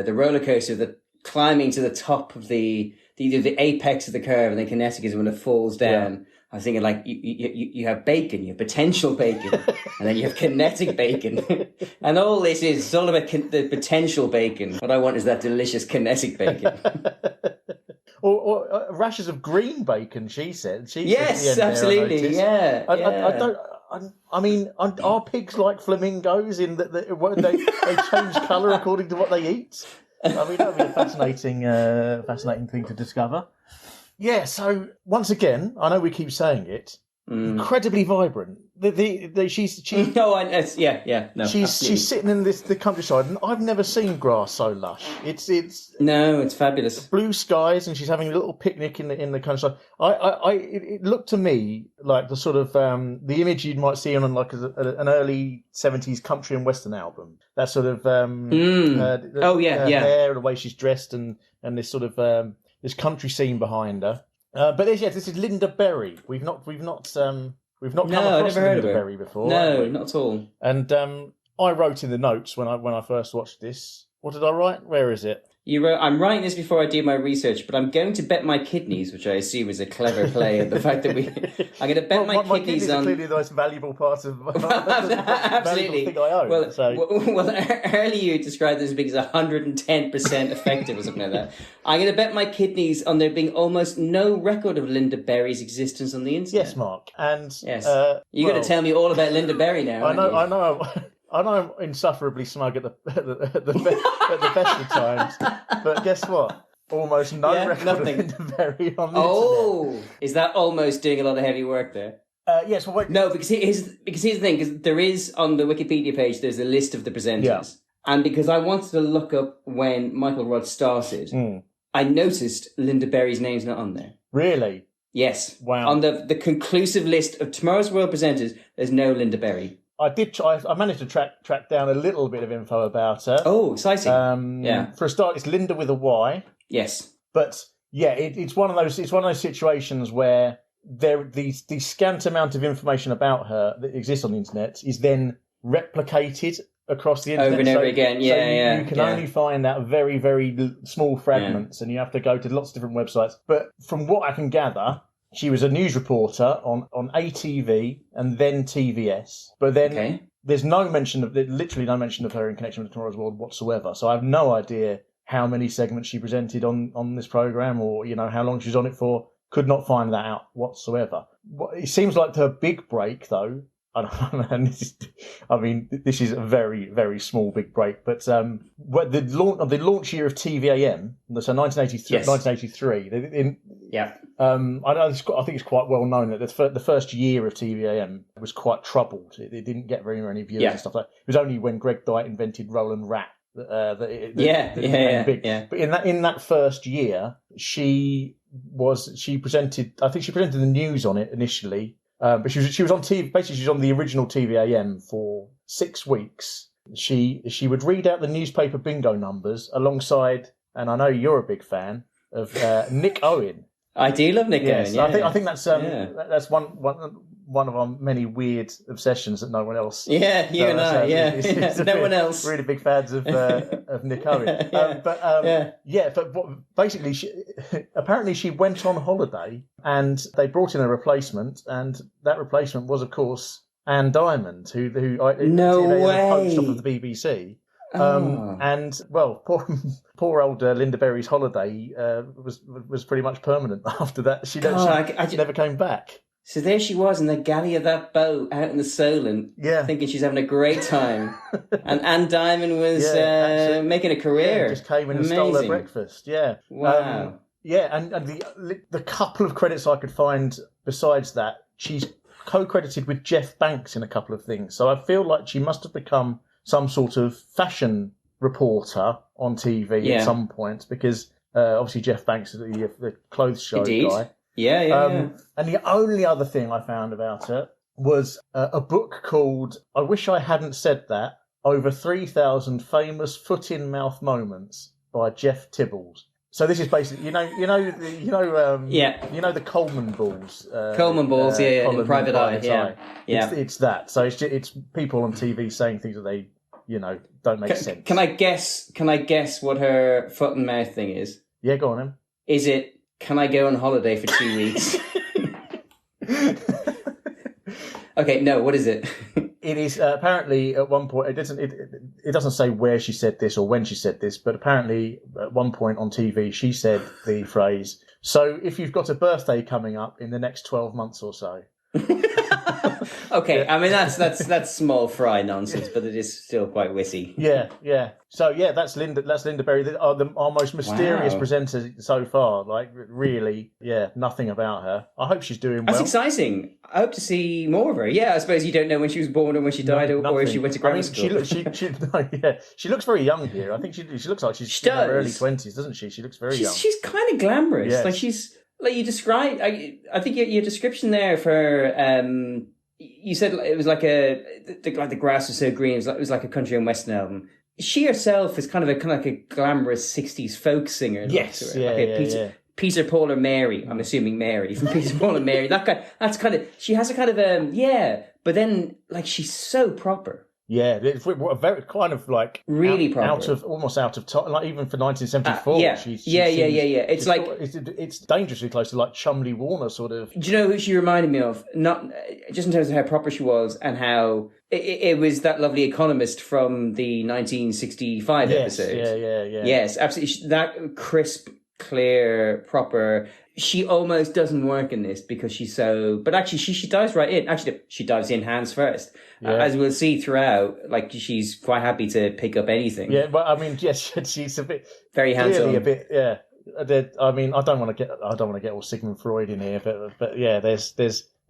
roller coaster that climbing to the top of the apex of the curve, and then kinetic is when it falls down. Yeah. I was thinking, like, you have bacon, you have potential bacon, and then you have kinetic bacon. And all this is, it's all about the potential bacon. What I want is that delicious kinetic bacon. or rashes of green bacon, she said. Yes, absolutely, yeah. I mean, are pigs like flamingos in that they change colour according to what they eat? I mean, that would be a fascinating thing to discover. Yeah, so once again, I know we keep saying it, incredibly vibrant. She's sitting in the countryside, and I've never seen grass so lush. It's fabulous. Blue skies, and she's having a little picnic in the countryside. It looked to me like the sort of the image you might see on like an early 70s country and western album. That sort of hair, the way she's dressed, and this sort of this country scene behind her. But this is Lynda Berry. We've not come across Lynda Berry before. No, not at all. And I wrote in the notes when I first watched this. What did I write? Where is it? You wrote, I'm writing this before I do my research, but I'm going to bet my kidneys, which I assume is a clever play at the fact that I'm going to bet my kidneys on... are clearly the most valuable part of absolutely. Thing I own. Well, earlier you described this as being 110% effective or something like that. I'm going to bet my kidneys on there being almost no record of Lynda Berry's existence on the internet. Yes, Mark. And yes. You're going to tell me all about Lynda Berry now. I know. I know I'm insufferably smug at the best of times, but guess what? Almost no record of Lynda Berry on the internet. Is that almost doing a lot of heavy work there? Yes. Well, no, because here's the thing. Because there is on the Wikipedia page, there's a list of the presenters, and because I wanted to look up when Michael Rudd started, I noticed Lynda Berry's name's not on there. Really? Yes. Wow. On the conclusive list of tomorrow's world presenters, there's no Lynda Berry. I did try. I managed to track down a little bit of info about her. Oh, exciting! For a start, it's Lynda with a Y. Yes, but it's one of those. It's one of those situations where the scant amount of information about her that exists on the internet is then replicated across the internet over and over again. You can only find out very, very small fragments, and you have to go to lots of different websites. But from what I can gather, she was a news reporter on ATV and then TVS. But then there's literally no mention of her in connection with Tomorrow's World whatsoever. So I have no idea how many segments she presented on this programme, or how long she was on it for. Could not find that out whatsoever. It seems like her big break, though, and this is a very, very small big break, but the launch year of TVAM, so 1983. Yes. 1983. I think it's quite well known that the first year of TVAM was quite troubled. It didn't get very many viewers and stuff like that. It was only when Greg Dyke invented Roland Rat that it became big. Yeah. But in that first year, she presented the news on it initially. But she was on TV. Basically, she was on the original TVAM for 6 weeks. She would read out the newspaper bingo numbers alongside, and I know you're a big fan of Nick Owen. I do love Nick Owen. Yeah, I think that's one of our many weird obsessions that no one else. Yeah, you and I. No one else. Really big fans of Nick Owen. Basically, apparently she went on holiday and they brought in a replacement, and that replacement was, of course, Anne Diamond, who no way, post off of the BBC. And well, poor old Lynda Berry's holiday was pretty much permanent after that. She never came back. So there she was in the galley of that boat out in the Solent, thinking she's having a great time. And Anne Diamond was making a career. Just came in and stole her breakfast. Yeah. Wow. And the couple of credits I could find besides that, she's co-credited with Jeff Banks in a couple of things. So I feel like she must have become some sort of fashion reporter on TV at some point, because obviously Jeff Banks is the clothes show guy. Yeah. And the only other thing I found about it was a book called "I Wish I Hadn't Said That: Over 3,000 Famous Foot-in-Mouth Moments" by Jeff Tibbles. So this is basically, you know the Coleman balls. Coleman balls, in Private Eye. It's that. So it's people on TV saying things that they, don't make sense. Can I guess what her foot and mouth thing is? Yeah, go on then. Is it, can I go on holiday for 2 weeks? Okay, no, what is it? It is apparently at one point, it doesn't say where she said this or when she said this, but apparently at one point on TV she said the phrase, "So if you've got a birthday coming up in the next 12 months or so." Okay, I mean that's small fry nonsense, but it is still quite witty. Yeah. So that's Lynda Berry, our most mysterious presenter so far. Like really, nothing about her. I hope she's doing well. That's exciting. I hope to see more of her. Yeah, I suppose you don't know when she was born or when she died, or if she went to grammar school. She looks very young here. I think she looks like she's in her early 20s, doesn't she? She looks very young. She's kind of glamorous. Yes. Like she's. Like you described, I think your description there for you said it was like the grass was so green. It was like a country and western album. She herself is kind of like a glamorous 60s folk singer. Yes, Peter, Paul, or Mary. I'm assuming Mary from Peter, Paul, and Mary. That's kind of. She has a kind of but then like she's so proper. Yeah, it's very kind of like really proper. almost out of time. Like even for 1974, It's dangerously close to like Chumley Warner sort of. Do you know who she reminded me of? Not just in terms of how proper she was and how it was that lovely economist from the 1965 episode. Yeah. Yes, absolutely. That crisp, clear, proper. She almost doesn't work in this because she's so. But actually, she dives right in. Actually, she dives in hands first. As we'll see throughout, like she's quite happy to pick up anything. Yeah, but I mean, yes, she's a bit very hands-on. A bit, yeah. I mean, I don't want to get all Sigmund Freud in here, but yeah, there's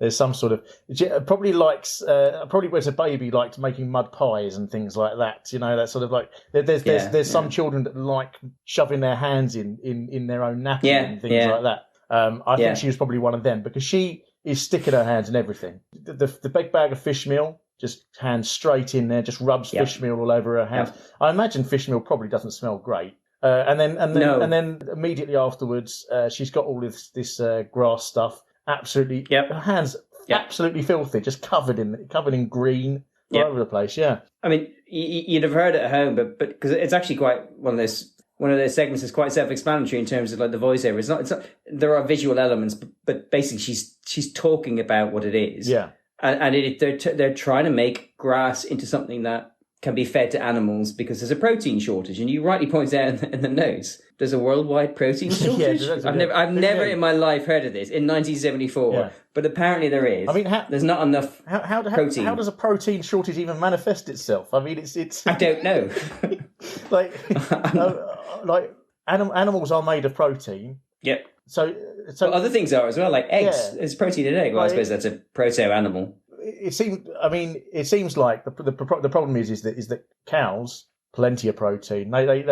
some sort of probably as a baby liked making mud pies and things like that. That sort of like there's some children that like shoving their hands in their own nappy and things like that. I think she was probably one of them because she is sticking her hands in everything. The big bag of fish meal, just hands straight in there, just rubs fish meal all over her hands. I imagine fish meal probably doesn't smell great. And then immediately afterwards, she's got all this grass stuff. Absolutely, her hands absolutely filthy, just covered in green all over the place. Yeah, I mean, you'd have heard it at home, but because it's actually quite one of those segments is quite self-explanatory in terms of like the voiceover. It's not. There are visual elements, but basically she's talking about what it is. Yeah. And they're trying to make grass into something that can be fed to animals because there's a protein shortage. And you rightly point out in the notes, there's a worldwide protein shortage. I've never in my life heard of this in 1974, but apparently there is. I mean, there's not enough protein. How does a protein shortage even manifest itself? I mean, it's. I don't know. Animals are made of protein. Yep. So but other things are as well, like eggs. There's protein in egg. Well, I suppose that's a proto animal. It seems like the problem is that cows plenty of protein. They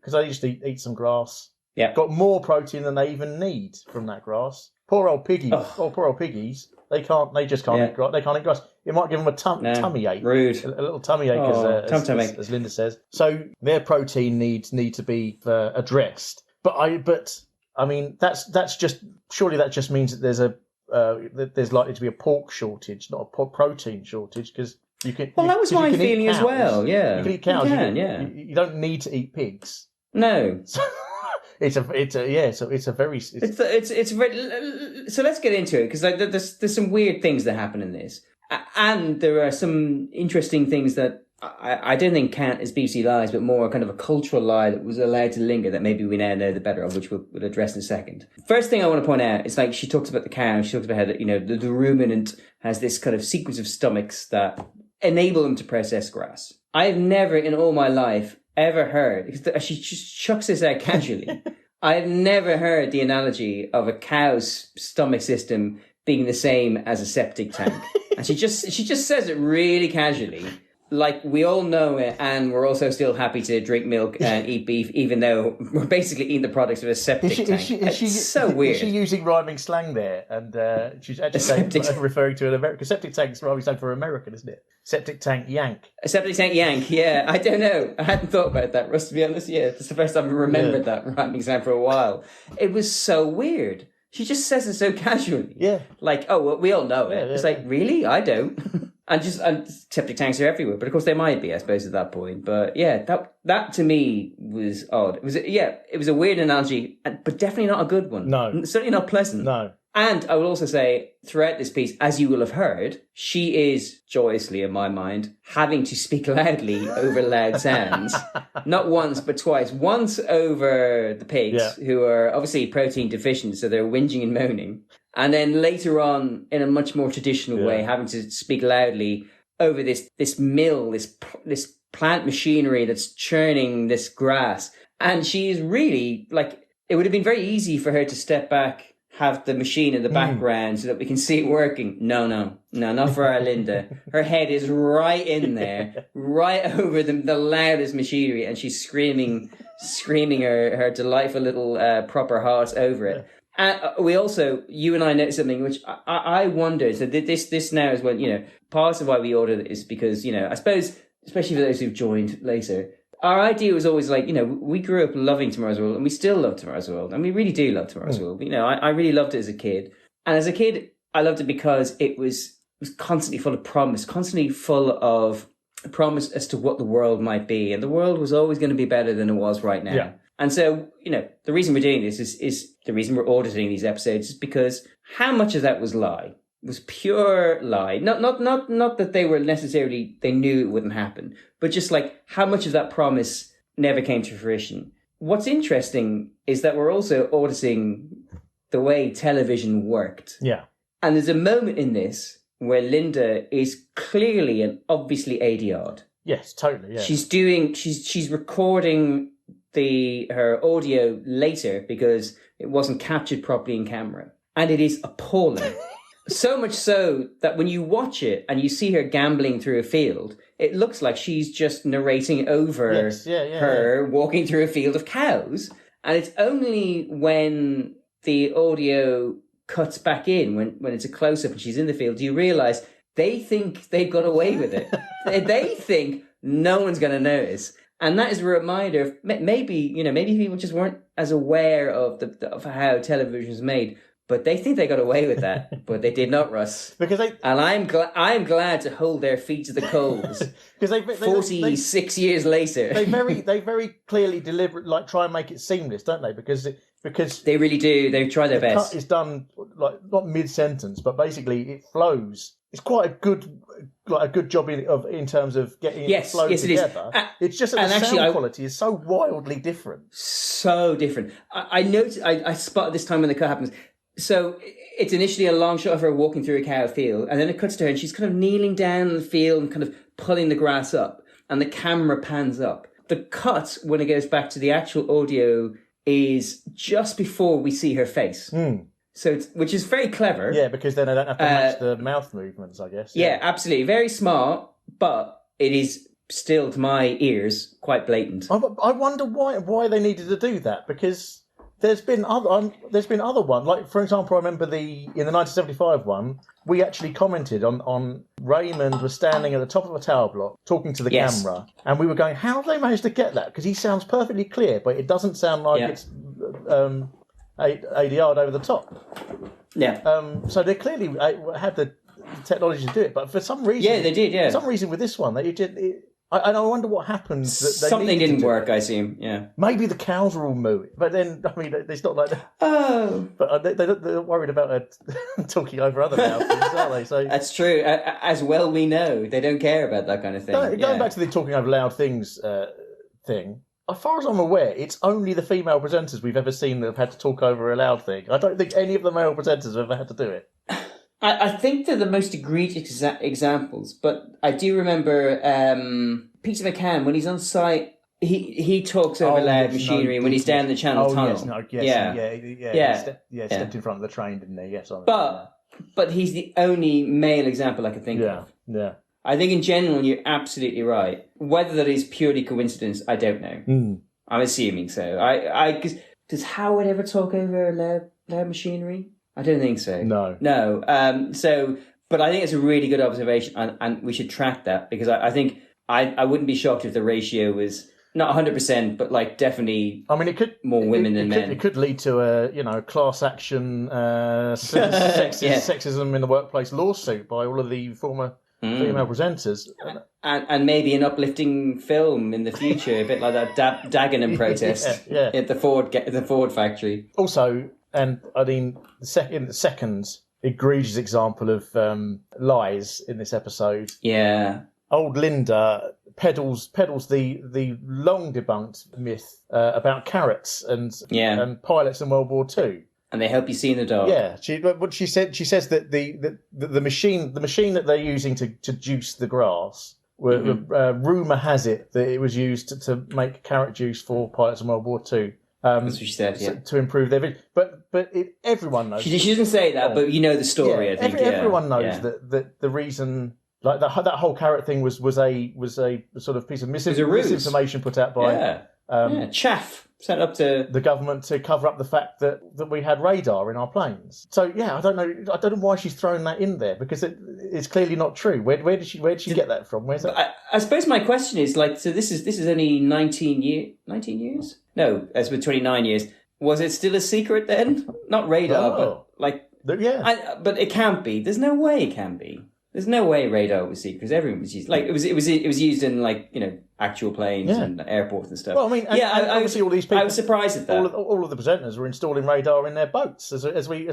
because they just eat some grass. Yeah. Got more protein than they even need from that grass. Poor old piggies. Poor old piggies. They just can't eat grass. They can't eat grass. It might give them a tummy ache. Rude. A little tummy ache, as Lynda says. So their protein needs need to be addressed. But I mean that's just surely that just means that there's likely to be a pork shortage, not a protein shortage, because you can. Well, that was my feeling as well. Yeah, you can eat cows. You don't need to eat pigs. No. It's a very. So let's get into it, because there's some weird things that happen in this, and there are some interesting things that I don't think count as BBC lies, but more kind of a cultural lie that was allowed to linger that maybe we now know the better of, which we'll address in a second. First thing I want to point out is, like, she talks about the cow. She talks about how the ruminant has this kind of sequence of stomachs that enable them to process grass. I have never in all my life ever heard, because she just chucks this out casually. I have never heard the analogy of a cow's stomach system being the same as a septic tank. And she just says it really casually. Like, we all know it, and we're also still happy to drink milk and eat beef, even though we're basically eating the products of a septic tank. It's so weird. Is she using rhyming slang there? And she's actually referring to an American septic tank. It's rhyming slang for American, isn't it? Septic tank yank. A septic tank yank, yeah. I don't know. I hadn't thought about that, Russ, to be honest. Yeah, it's the first time I remembered that rhyming slang for a while. It was so weird. She just says it so casually. Yeah. Like, oh, well, we all know it. It's like, really? I don't. And septic tanks are everywhere, but of course they might be, I suppose, at that point. But yeah, that to me was odd. It was a weird analogy, but definitely not a good one. No, certainly not pleasant. No. And I will also say, throughout this piece, as you will have heard, she is joyously, in my mind, having to speak loudly over loud sounds. Not once, but twice. Once over the pigs, who are obviously protein deficient, so they're whinging and moaning. And then later on, in a much more traditional way, having to speak loudly over this mill, this plant machinery that's churning this grass. And she is really, like, it would have been very easy for her to step back, have the machine in the background so that we can see it working. No, not for our Lynda. Her head is right in there, right over the loudest machinery, and she's screaming her delightful little proper heart over it. And we also, you and I noticed something which I wondered. So this now is when, part of why we ordered it is because, I suppose, especially for those who've joined later, our idea was always like, we grew up loving Tomorrow's World, and we still love Tomorrow's World, and we really do love Tomorrow's World. I really loved it as a kid. And as a kid, I loved it because it was constantly full of promise, constantly full of promise as to what the world might be. And the world was always going to be better than it was right now. Yeah. And so, the reason we're doing this is the reason we're auditing these episodes is because how much of that was lie? It was pure lie. Not that they were necessarily, they knew it wouldn't happen, but just like how much of that promise never came to fruition. What's interesting is that we're also auditing the way television worked. Yeah. And there's a moment in this where Lynda is clearly and obviously ADR'd. Yes, totally. Yeah. She's recording her audio later because it wasn't captured properly in camera. And it is appalling. So much so that when you watch it and you see her gambling through a field, it looks like she's just narrating over her walking through a field of cows. And it's only when the audio cuts back in, when it's a close-up and she's in the field, do you realise they think they've got away with it. They think no one's going to notice. And that is a reminder of maybe people just weren't as aware of how television is made, but they think they got away with that, but they did not, Russ. And I'm glad to hold their feet to the coals. Because 46 years later, they very clearly try and make it seamless, don't they? Because they really do. They try their best. Cut is done not mid sentence, but basically it flows. It's quite a good like a good job in terms of getting it to flow together. It's just that the sound quality is so wildly different. So different. I noticed. I spotted this time when the cut happens. So it's initially a long shot of her walking through a cow field, and then it cuts to her, and she's kind of kneeling down in the field and kind of pulling the grass up, and the camera pans up. The cut, when it goes back to the actual audio, is just before we see her face. So, which is very clever. Yeah, because then I don't have to match the mouth movements, I guess. Yeah, absolutely. Very smart, but it is still, to my ears, quite blatant. I wonder why they needed to do that, because there's been other ones. Like, for example, I remember in the 1975 one, we actually commented on Raymond was standing at the top of a tower block talking to the camera, and we were going, how have they managed to get that? Because he sounds perfectly clear, but it doesn't sound like it's ADR'd over the top. Yeah. So they clearly had the technology to do it, but for some reason, they did. Yeah. For some reason, with this one, I wonder what happened. Something didn't work, I assume. Yeah. Maybe the cows are all mooing, but then I mean, it's not like that. Oh. But they're worried about talking over other mouths, are they? So that's true. As well, we know they don't care about that kind of thing. Going back to the talking over loud things thing. As far as I'm aware, it's only the female presenters we've ever seen that have had to talk over a loud thing. I don't think any of the male presenters have ever had to do it. I think they're the most egregious examples, but I do remember Peter McCann, when he's on site, he talks over loud machinery when he's down the Channel Tunnel. Stepped in front of the train, didn't he? Yes, but he's the only male example I can think of. Yeah. I think in general, you're absolutely right. Whether that is purely coincidence, I don't know. I'm assuming so. Does Howard ever talk over loud machinery? I don't think so. No. But I think it's a really good observation, and we should track that, because I think I wouldn't be shocked if the ratio was not 100%, but like definitely. I mean, it could more women than men. It could lead to a class action sexism in the workplace lawsuit by all of the former female presenters, and maybe an uplifting film in the future, a bit like that Dagenham protest at the Ford factory. Also, and I mean, the second egregious example of lies in this episode. Yeah, old Lynda peddles the long debunked myth about carrots and pilots in World War II. And they help you see in the dark. Yeah, she says that the machine that they're using to juice the grass, rumour has it that it was used to make carrot juice for pilots in World War II. That's what she said. Yeah, to improve their vision. But everyone knows. She doesn't say that, but you know the story. Yeah, I think everyone knows that the reason. Like that whole carrot thing was a sort of piece of misinformation put out by chaff sent up to the government to cover up the fact that we had radar in our planes. So I don't know why she's thrown that in there, because it's clearly not true. Where did she get that from? Where's that? I suppose my question is, like, so this is only 19 years? No, it's been 29 years. Was it still a secret then? Not radar, but like but it can't be. There's no way it can be. There's no way radar was secret, because everyone was used. Like it was used in, like, actual planes and airports and stuff. Well, I mean, obviously all these people. I was surprised at that. All of the presenters were installing radar in their boats, as we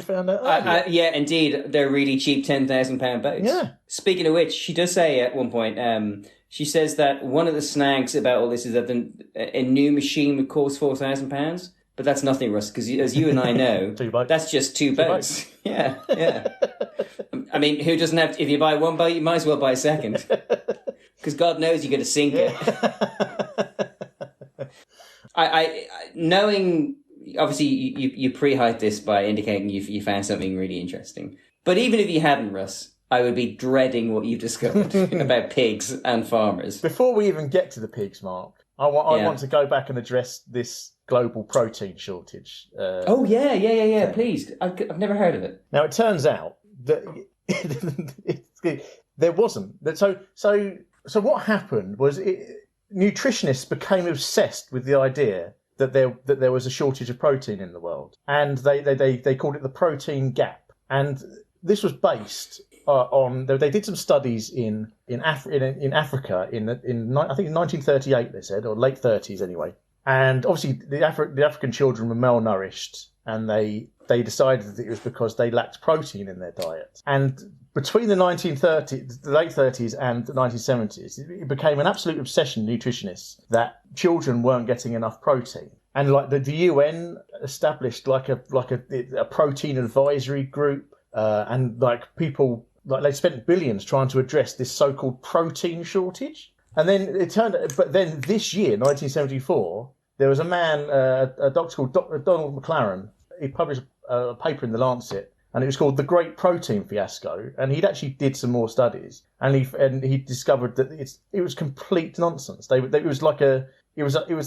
found out earlier. Yeah, indeed, they're really cheap £10,000 boats. Yeah. Speaking of which, she does say at one point, she says that one of the snags about all this is that a new machine would cost £4,000. But that's nothing, Russ, because as you and I know, that's just two boats. Yeah. I mean, who doesn't have? If you buy one boat, you might as well buy a second, because God knows you're going to sink it. I knowing, obviously, you pre-hyped this by indicating you found something really interesting. But even if you hadn't, Russ, I would be dreading what you've discovered about pigs and farmers. Before we even get to the pigs, Mark, I want to go back and address this global protein shortage. Please. I've never heard of it. Now, it turns out that there wasn't. So what happened was nutritionists became obsessed with the idea that there was a shortage of protein in the world, and they called it the protein gap. And this was based on they did some studies in Africa in I think in 1938, they said, or late 30s anyway. And obviously the African children were malnourished, and they decided that it was because they lacked protein in their diet. And between the 1930s, the late 30s and the 1970s, it became an absolute obsession, nutritionists, that children weren't getting enough protein. And like the UN established like a protein advisory group, and like people, like they spent billions trying to address this so-called protein shortage. And then but then this year, 1974, there was a man, a doctor called Donald McLaren. He published a paper in The Lancet, and it was called The Great Protein Fiasco. And he'd actually did some more studies, and he discovered that it was complete nonsense. It was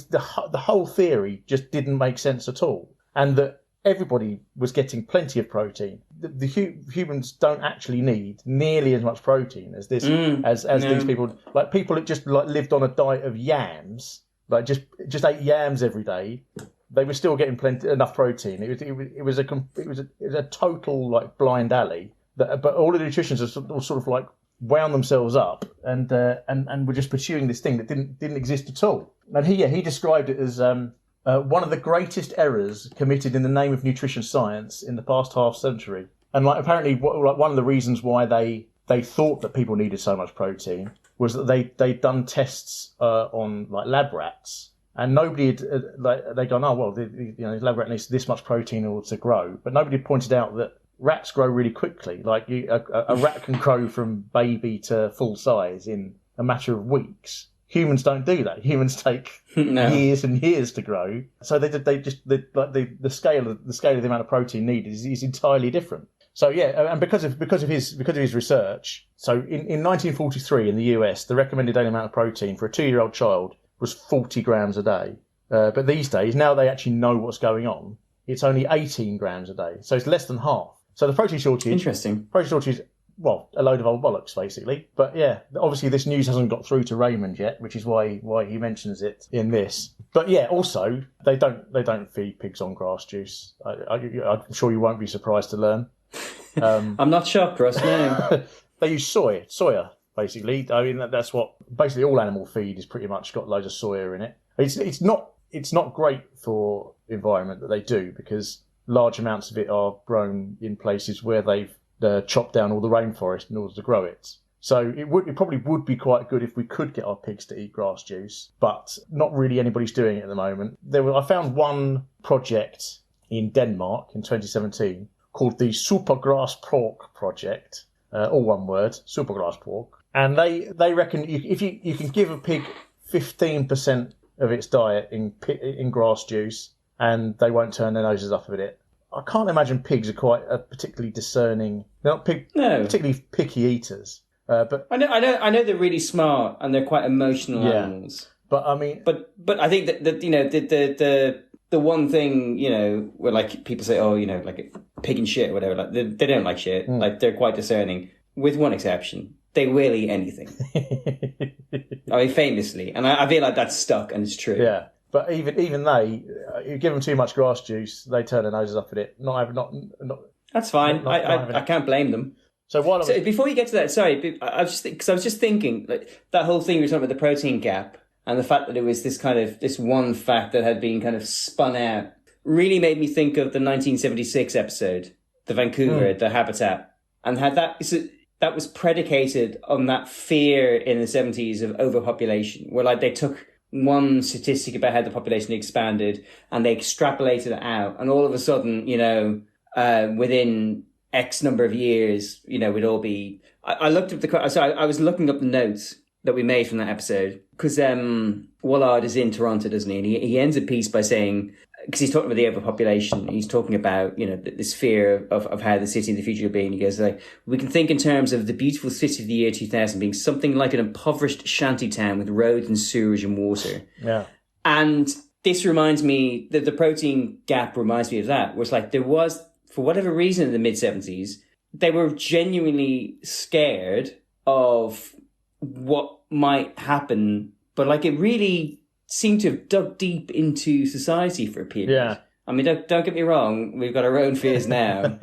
the whole theory just didn't make sense at all, and that everybody was getting plenty of protein. The humans don't actually need nearly as much protein as these people. Like people that just like lived on a diet of yams, like just ate yams every day, they were still getting enough protein. It was a total like blind alley. But all the nutritionists are sort of like wound themselves up and were just pursuing this thing that didn't exist at all. And he described it as one of the greatest errors committed in the name of nutrition science in the past half century. And like apparently, one of the reasons why they thought that people needed so much protein was that they'd done tests on like lab rats, and nobody had they'd gone, oh well, the lab rat needs this much protein in order to grow, but nobody had pointed out that rats grow really quickly. Like a rat can grow from baby to full size in a matter of weeks. Humans don't do that. Humans take years and years to grow. So the scale of the amount of protein needed is entirely different. So yeah, and because of his research, so in 1943 in the US, the recommended daily amount of protein for a 2-year-old child was 40 grams a day. But these days, now they actually know what's going on, it's only 18 grams a day. So it's less than half. So the protein shortage. Interesting. Protein shortage. Well, a load of old bollocks, basically. But yeah, obviously this news hasn't got through to Raymond yet, which is why he mentions it in this. But yeah, also they don't feed pigs on grass juice. I'm sure you won't be surprised to learn. I'm not shocked, Russ. No. They use soya, basically. I mean, that's what basically all animal feed is pretty much got loads of soya in it. It's not great for the environment that they do, because large amounts of it are grown in places where they've chopped down all the rainforest in order to grow it. So it probably would be quite good if we could get our pigs to eat grass juice, but not really anybody's doing it at the moment. I found one project in Denmark in 2017 called the Supergrass Pork Project, all one word, Supergrass Pork, and they reckon if you can give a pig 15% of its diet in grass juice, and they won't turn their noses up at it. I can't imagine pigs are quite particularly discerning. They're not particularly picky eaters. But I know they're really smart and they're quite emotional animals. But I mean, but I think that the one thing, where like people say, oh, like a pig and shit or whatever, like they don't like shit. Like they're quite discerning, with one exception. They will eat anything. I mean, famously, and I feel like that's stuck and it's true. Yeah. But even they, you give them too much grass juice, they turn their noses up at it. That's fine. I can't blame them. So before you get to that, sorry, I was just thinking, like, that whole thing we were talking about, the protein gap, and the fact that it was this one fact that had been kind of spun out, really made me think of the 1976 episode, the Vancouver, the habitat, and how that was predicated on that fear in the 70s of overpopulation, where like they took one statistic about how the population expanded and they extrapolated it out, and all of a sudden, within X number of years, we'd all be. I looked up I was looking up the notes that we made from that episode, because Woollard is in Toronto, doesn't he? And he ends a piece by saying, because he's talking about the overpopulation, he's talking about, this fear of how the city in the future will be. And he goes, like, we can think in terms of the beautiful city of the year 2000 being something like an impoverished shanty town with roads and sewage and water. Yeah. And this reminds me, that the protein gap reminds me of that, where it's like there was, for whatever reason in the mid-70s, they were genuinely scared of what might happen, but like it really seem to have dug deep into society for a period. Yeah. I mean, don't get me wrong, we've got our own fears now.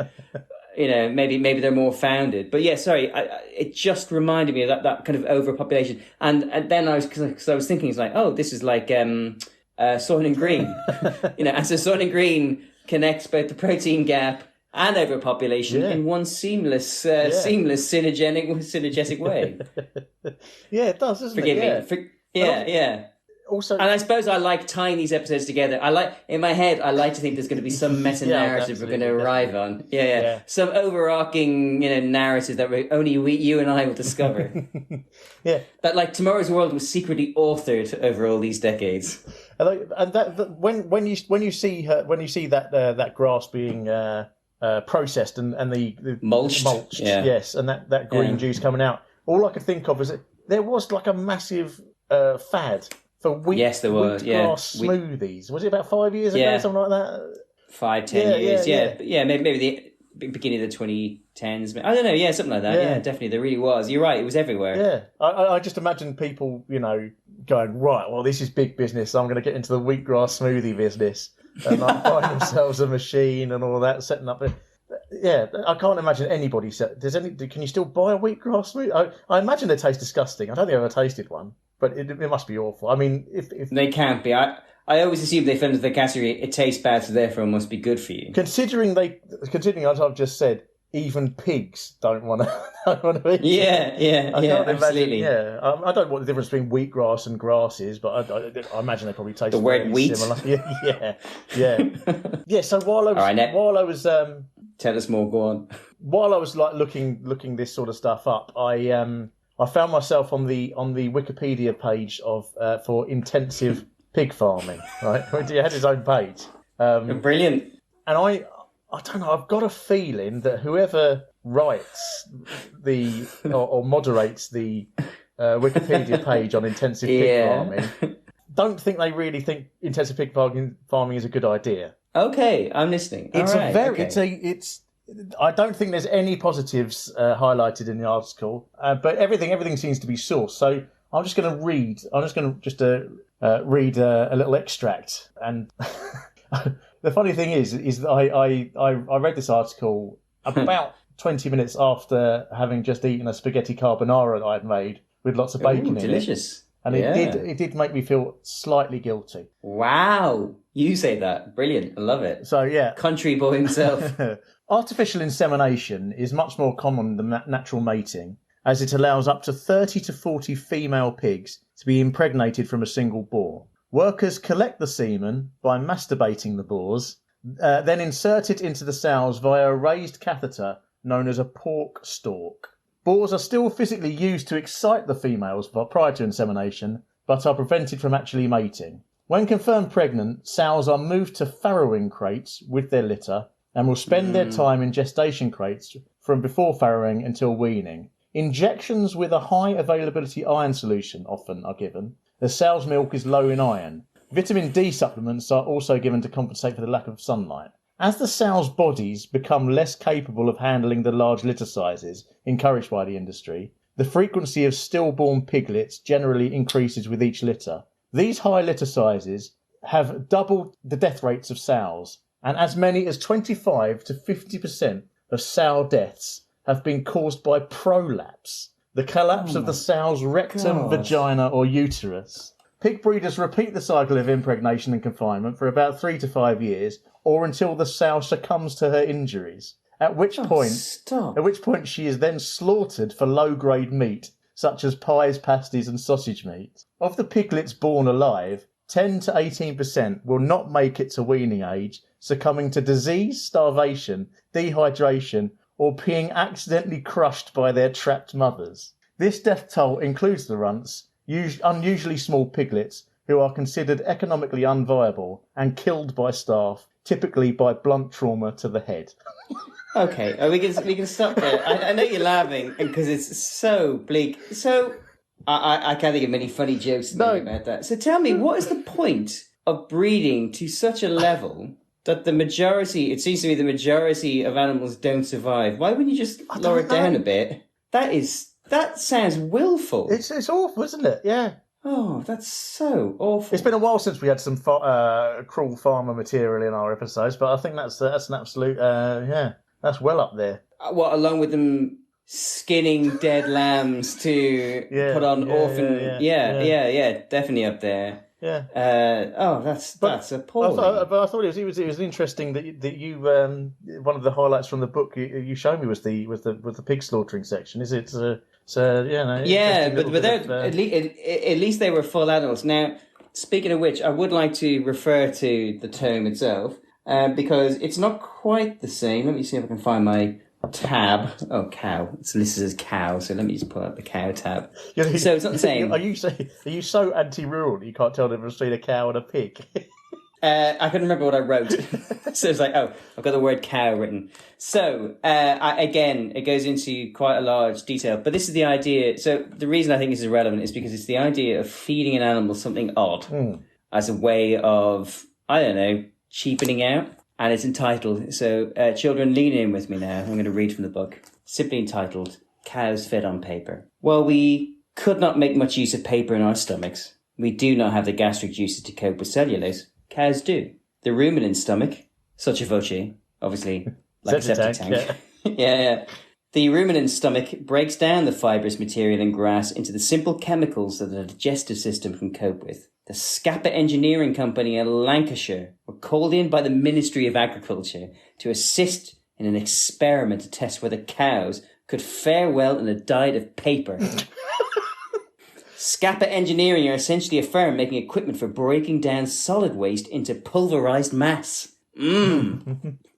Maybe they're more founded. But yeah, sorry, it just reminded me of that kind of overpopulation. And then I was thinking, it's like, oh, this is like Soylent Green. And so Soylent Green connects both the protein gap and overpopulation in one seamless, synergetic way. Yeah, it does, doesn't Forgive it? me. Yeah. Also, and I suppose I like tying these episodes together. In my head, I like to think there's going to be some meta-narrative we're going to arrive on. Yeah. Some overarching, narrative that only you and I will discover. Yeah. That, like, Tomorrow's World was secretly authored over all these decades. And when you see that grass being processed and the mulched, yes, and that green juice coming out, all I could think of is that there was like a massive fad for wheatgrass smoothies. Was it about 5 years ago, something like that? 5-10 years, maybe the beginning of the 2010s. I don't know, something like that. Yeah, definitely, there really was. You're right, it was everywhere. Yeah, I just imagine people, going, right, well, this is big business. I'm going to get into the wheatgrass smoothie business, and like buying themselves a machine and all that, setting up. Yeah, I can't imagine anybody. Can you still buy a wheatgrass smoothie? I imagine they taste disgusting. I don't think I've ever tasted one, but it must be awful. I mean, if they can't be. I always assume they fell into the category, it tastes bad, so therefore it must be good for you. Considering as I've just said, even pigs don't want to eat. Yeah, absolutely. I don't know what the difference between wheatgrass and grass is, but I imagine they probably taste the word wheat. Similar. Yeah. So while I was tell us more. Go on. While I was like looking this sort of stuff up, I found myself on the Wikipedia page for intensive pig farming. Right, he had his own page. Brilliant. And I don't know. I've got a feeling that whoever writes or moderates the Wikipedia page on intensive pig farming don't think they really think intensive pig farming is a good idea. Okay, I'm listening. I don't think there's any positives highlighted in the article, but everything seems to be sourced. So I'm just going to read. I'm just going to read a little extract. And the funny thing is that I read this article about 20 minutes after having just eaten a spaghetti carbonara that I'd made with lots of bacon in delicious. it. And it did make me feel slightly guilty. Wow. You say that. Brilliant. I love it. So, yeah. Country boy himself. Artificial insemination is much more common than natural mating, as it allows up to 30 to 40 female pigs to be impregnated from a single boar. Workers collect the semen by masturbating the boars, then insert it into the sows via a raised catheter known as a pork stalk. Boars are still physically used to excite the females prior to insemination, but are prevented from actually mating. When confirmed pregnant, sows are moved to farrowing crates with their litter and will spend their time in gestation crates from before farrowing until weaning. Injections with a high availability iron solution often are given. The sow's milk is low in iron. Vitamin D supplements are also given to compensate for the lack of sunlight. As the sows' bodies become less capable of handling the large litter sizes encouraged by the industry, the frequency of stillborn piglets generally increases with each litter. These high litter sizes have doubled the death rates of sows, and as many as 25 to 50% of sow deaths have been caused by prolapse, the collapse of the sow's rectum, vagina or uterus. Pig breeders repeat the cycle of impregnation and confinement for about 3 to 5 years, or until the sow succumbs to her injuries, at which point she is then slaughtered for low-grade meat, such as pies, pasties and sausage meat. Of the piglets born alive, 10 to 18% will not make it to weaning age, succumbing to disease, starvation, dehydration, or being accidentally crushed by their trapped mothers. This death toll includes the runts, unusually small piglets, who are considered economically unviable and killed by staff, typically by blunt trauma to the head. Okay, we can stop there. I know you're laughing because it's so bleak. So I can't think of many funny jokes about that. So tell me, what is the point of breeding to such a level that it seems to me the majority of animals don't survive? Why wouldn't you just lower it down a bit? That sounds willful. It's awful, isn't it? Yeah. Oh, that's so awful. It's been a while since we had some cruel farmer material in our episodes, but I think that's an absolute, that's well up there. What, along with them skinning dead lambs to put on orphan... Yeah, definitely up there. Yeah. That's appalling. I thought it was interesting that you one of the highlights from the book you showed me was the pig slaughtering section. Is it? At least they were full adults. Now, speaking of which, I would like to refer to the tome itself because it's not quite the same. Let me see if I can find my tab. Oh, cow. It's listed as cow, so let me just pull up the cow tab. So it's not the same. Are you so anti-rural that you can't tell the difference between a cow and a pig? I couldn't remember what I wrote. So it's like, I've got the word cow written. So, again, it goes into quite a large detail. But this is the idea. So the reason I think this is relevant is because it's the idea of feeding an animal something odd as a way of, I don't know, cheapening out. And it's entitled, so children, lean in with me now. I'm going to read from the book. Simply entitled, Cows Fed on Paper. While we could not make much use of paper in our stomachs, we do not have the gastric juices to cope with cellulose. Cows do. The ruminant stomach, such a voce, obviously, like a septic tank. Yeah. The ruminant stomach breaks down the fibrous material in grass into the simple chemicals that the digestive system can cope with. The Scapa Engineering Company in Lancashire were called in by the Ministry of Agriculture to assist in an experiment to test whether cows could fare well in a diet of paper. Scapa Engineering are essentially a firm making equipment for breaking down solid waste into pulverized mass.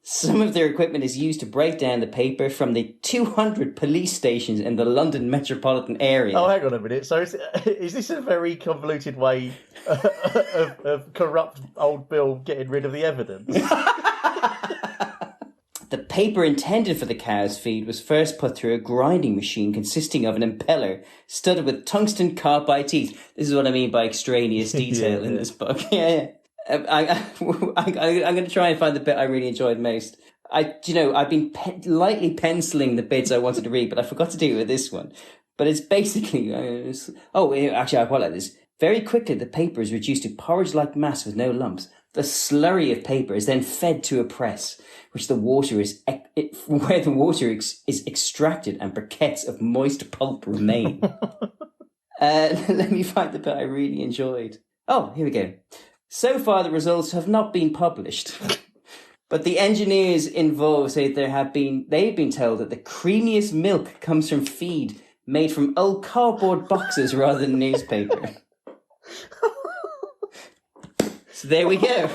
Some of their equipment is used to break down the paper from the 200 police stations in the London metropolitan area. Oh, hang on a minute. So is this a very convoluted way of corrupt old Bill getting rid of the evidence? The paper intended for the cow's feed was first put through a grinding machine consisting of an impeller studded with tungsten carbide teeth. This is what I mean by extraneous detail in this book. Yeah. I'm going to try and find the bit I really enjoyed most. I've been lightly penciling the bits I wanted to read, but I forgot to do it with this one. But it's basically, actually, I quite like this. Very quickly, the paper is reduced to porridge-like mass with no lumps. The slurry of paper is then fed to a press, where the water is extracted and briquettes of moist pulp remain. Let me find the bit I really enjoyed. Oh, here we go. So far, the results have not been published, but the engineers involved say they've been told that the creamiest milk comes from feed made from old cardboard boxes rather than newspaper. So there we go.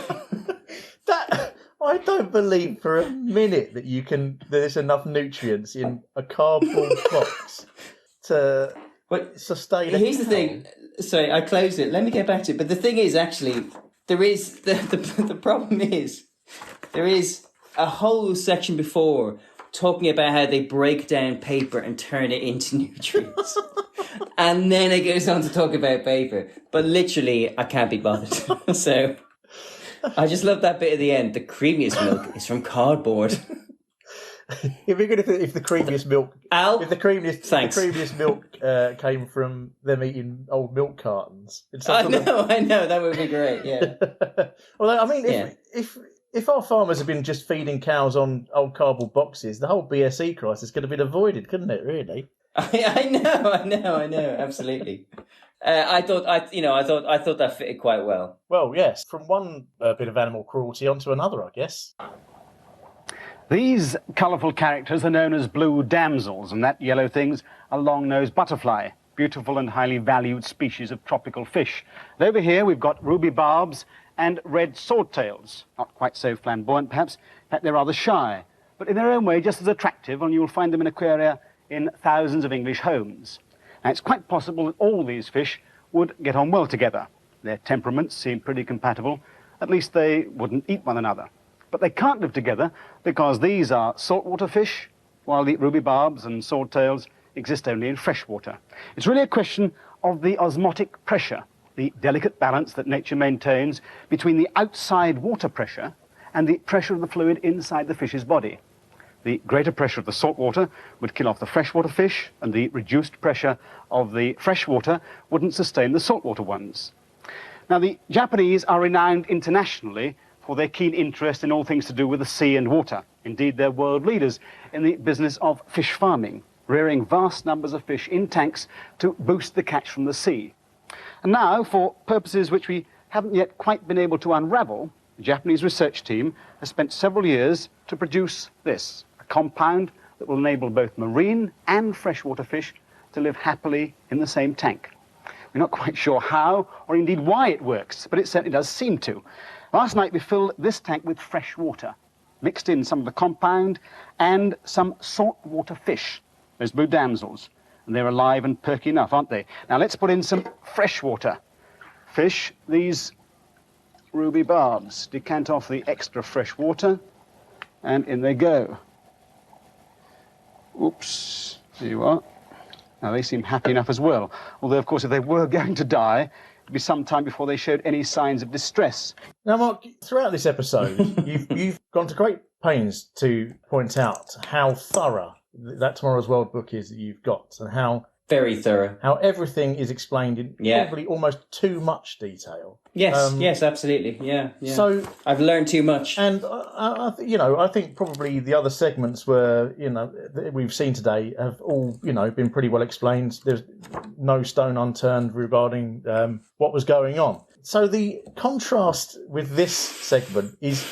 I don't believe for a minute that there's enough nutrients in a cardboard box to sustain. Here's the thing. Sorry, I closed it. Let me get back to it. But the thing is, actually, there is the problem is there is a whole section before talking about how they break down paper and turn it into nutrients. And then it goes on to talk about paper. But literally, I can't be bothered. So I just love that bit at the end. The creamiest milk is from cardboard. It'd be good if the creamiest milk, the creamiest milk came from them eating old milk cartons. I know, that would be great. Yeah. Well, I mean, if our farmers had been just feeding cows on old cardboard boxes, the whole BSE crisis could have been avoided, couldn't it? Really? I know, absolutely. I thought that fitted quite well. Well, yes, from one bit of animal cruelty onto another, I guess. These colourful characters are known as blue damsels, and that yellow thing's a long-nosed butterfly, beautiful and highly valued species of tropical fish. And over here we've got ruby barbs and red swordtails, not quite so flamboyant perhaps. In fact, they're rather shy, but in their own way just as attractive, and you'll find them in aquaria in thousands of English homes. Now, it's quite possible that all these fish would get on well together. Their temperaments seem pretty compatible. At least they wouldn't eat one another. But they can't live together because these are saltwater fish, while the ruby barbs and swordtails exist only in freshwater. It's really a question of the osmotic pressure, the delicate balance that nature maintains between the outside water pressure and the pressure of the fluid inside the fish's body. The greater pressure of the saltwater would kill off the freshwater fish, and the reduced pressure of the freshwater wouldn't sustain the saltwater ones. Now, the Japanese are renowned internationally for their keen interest in all things to do with the sea and water. Indeed, they're world leaders in the business of fish farming, rearing vast numbers of fish in tanks to boost the catch from the sea. And now, for purposes which we haven't yet quite been able to unravel, the Japanese research team has spent several years to produce this, a compound that will enable both marine and freshwater fish to live happily in the same tank. We're not quite sure how or indeed why it works, but it certainly does seem to. Last night we filled this tank with fresh water, mixed in some of the compound and some saltwater fish, those blue damsels. And they're alive and perky enough, aren't they? Now let's put in some freshwater fish, these ruby barbs. Decant off the extra fresh water, and in they go. Oops, there you are. Now they seem happy enough as well. Although, of course, if they were going to die, it'd be some time before they showed any signs of distress. Now, Mark, throughout this episode, you've gone to great pains to point out how thorough that Tomorrow's World book is that you've got, and how very thorough, how everything is explained in probably almost too much detail. Yes, yes, absolutely, yeah. So I've learned too much, and I think probably the other segments that we've seen today have all been pretty well explained. There's no stone unturned regarding what was going on. So the contrast with this segment is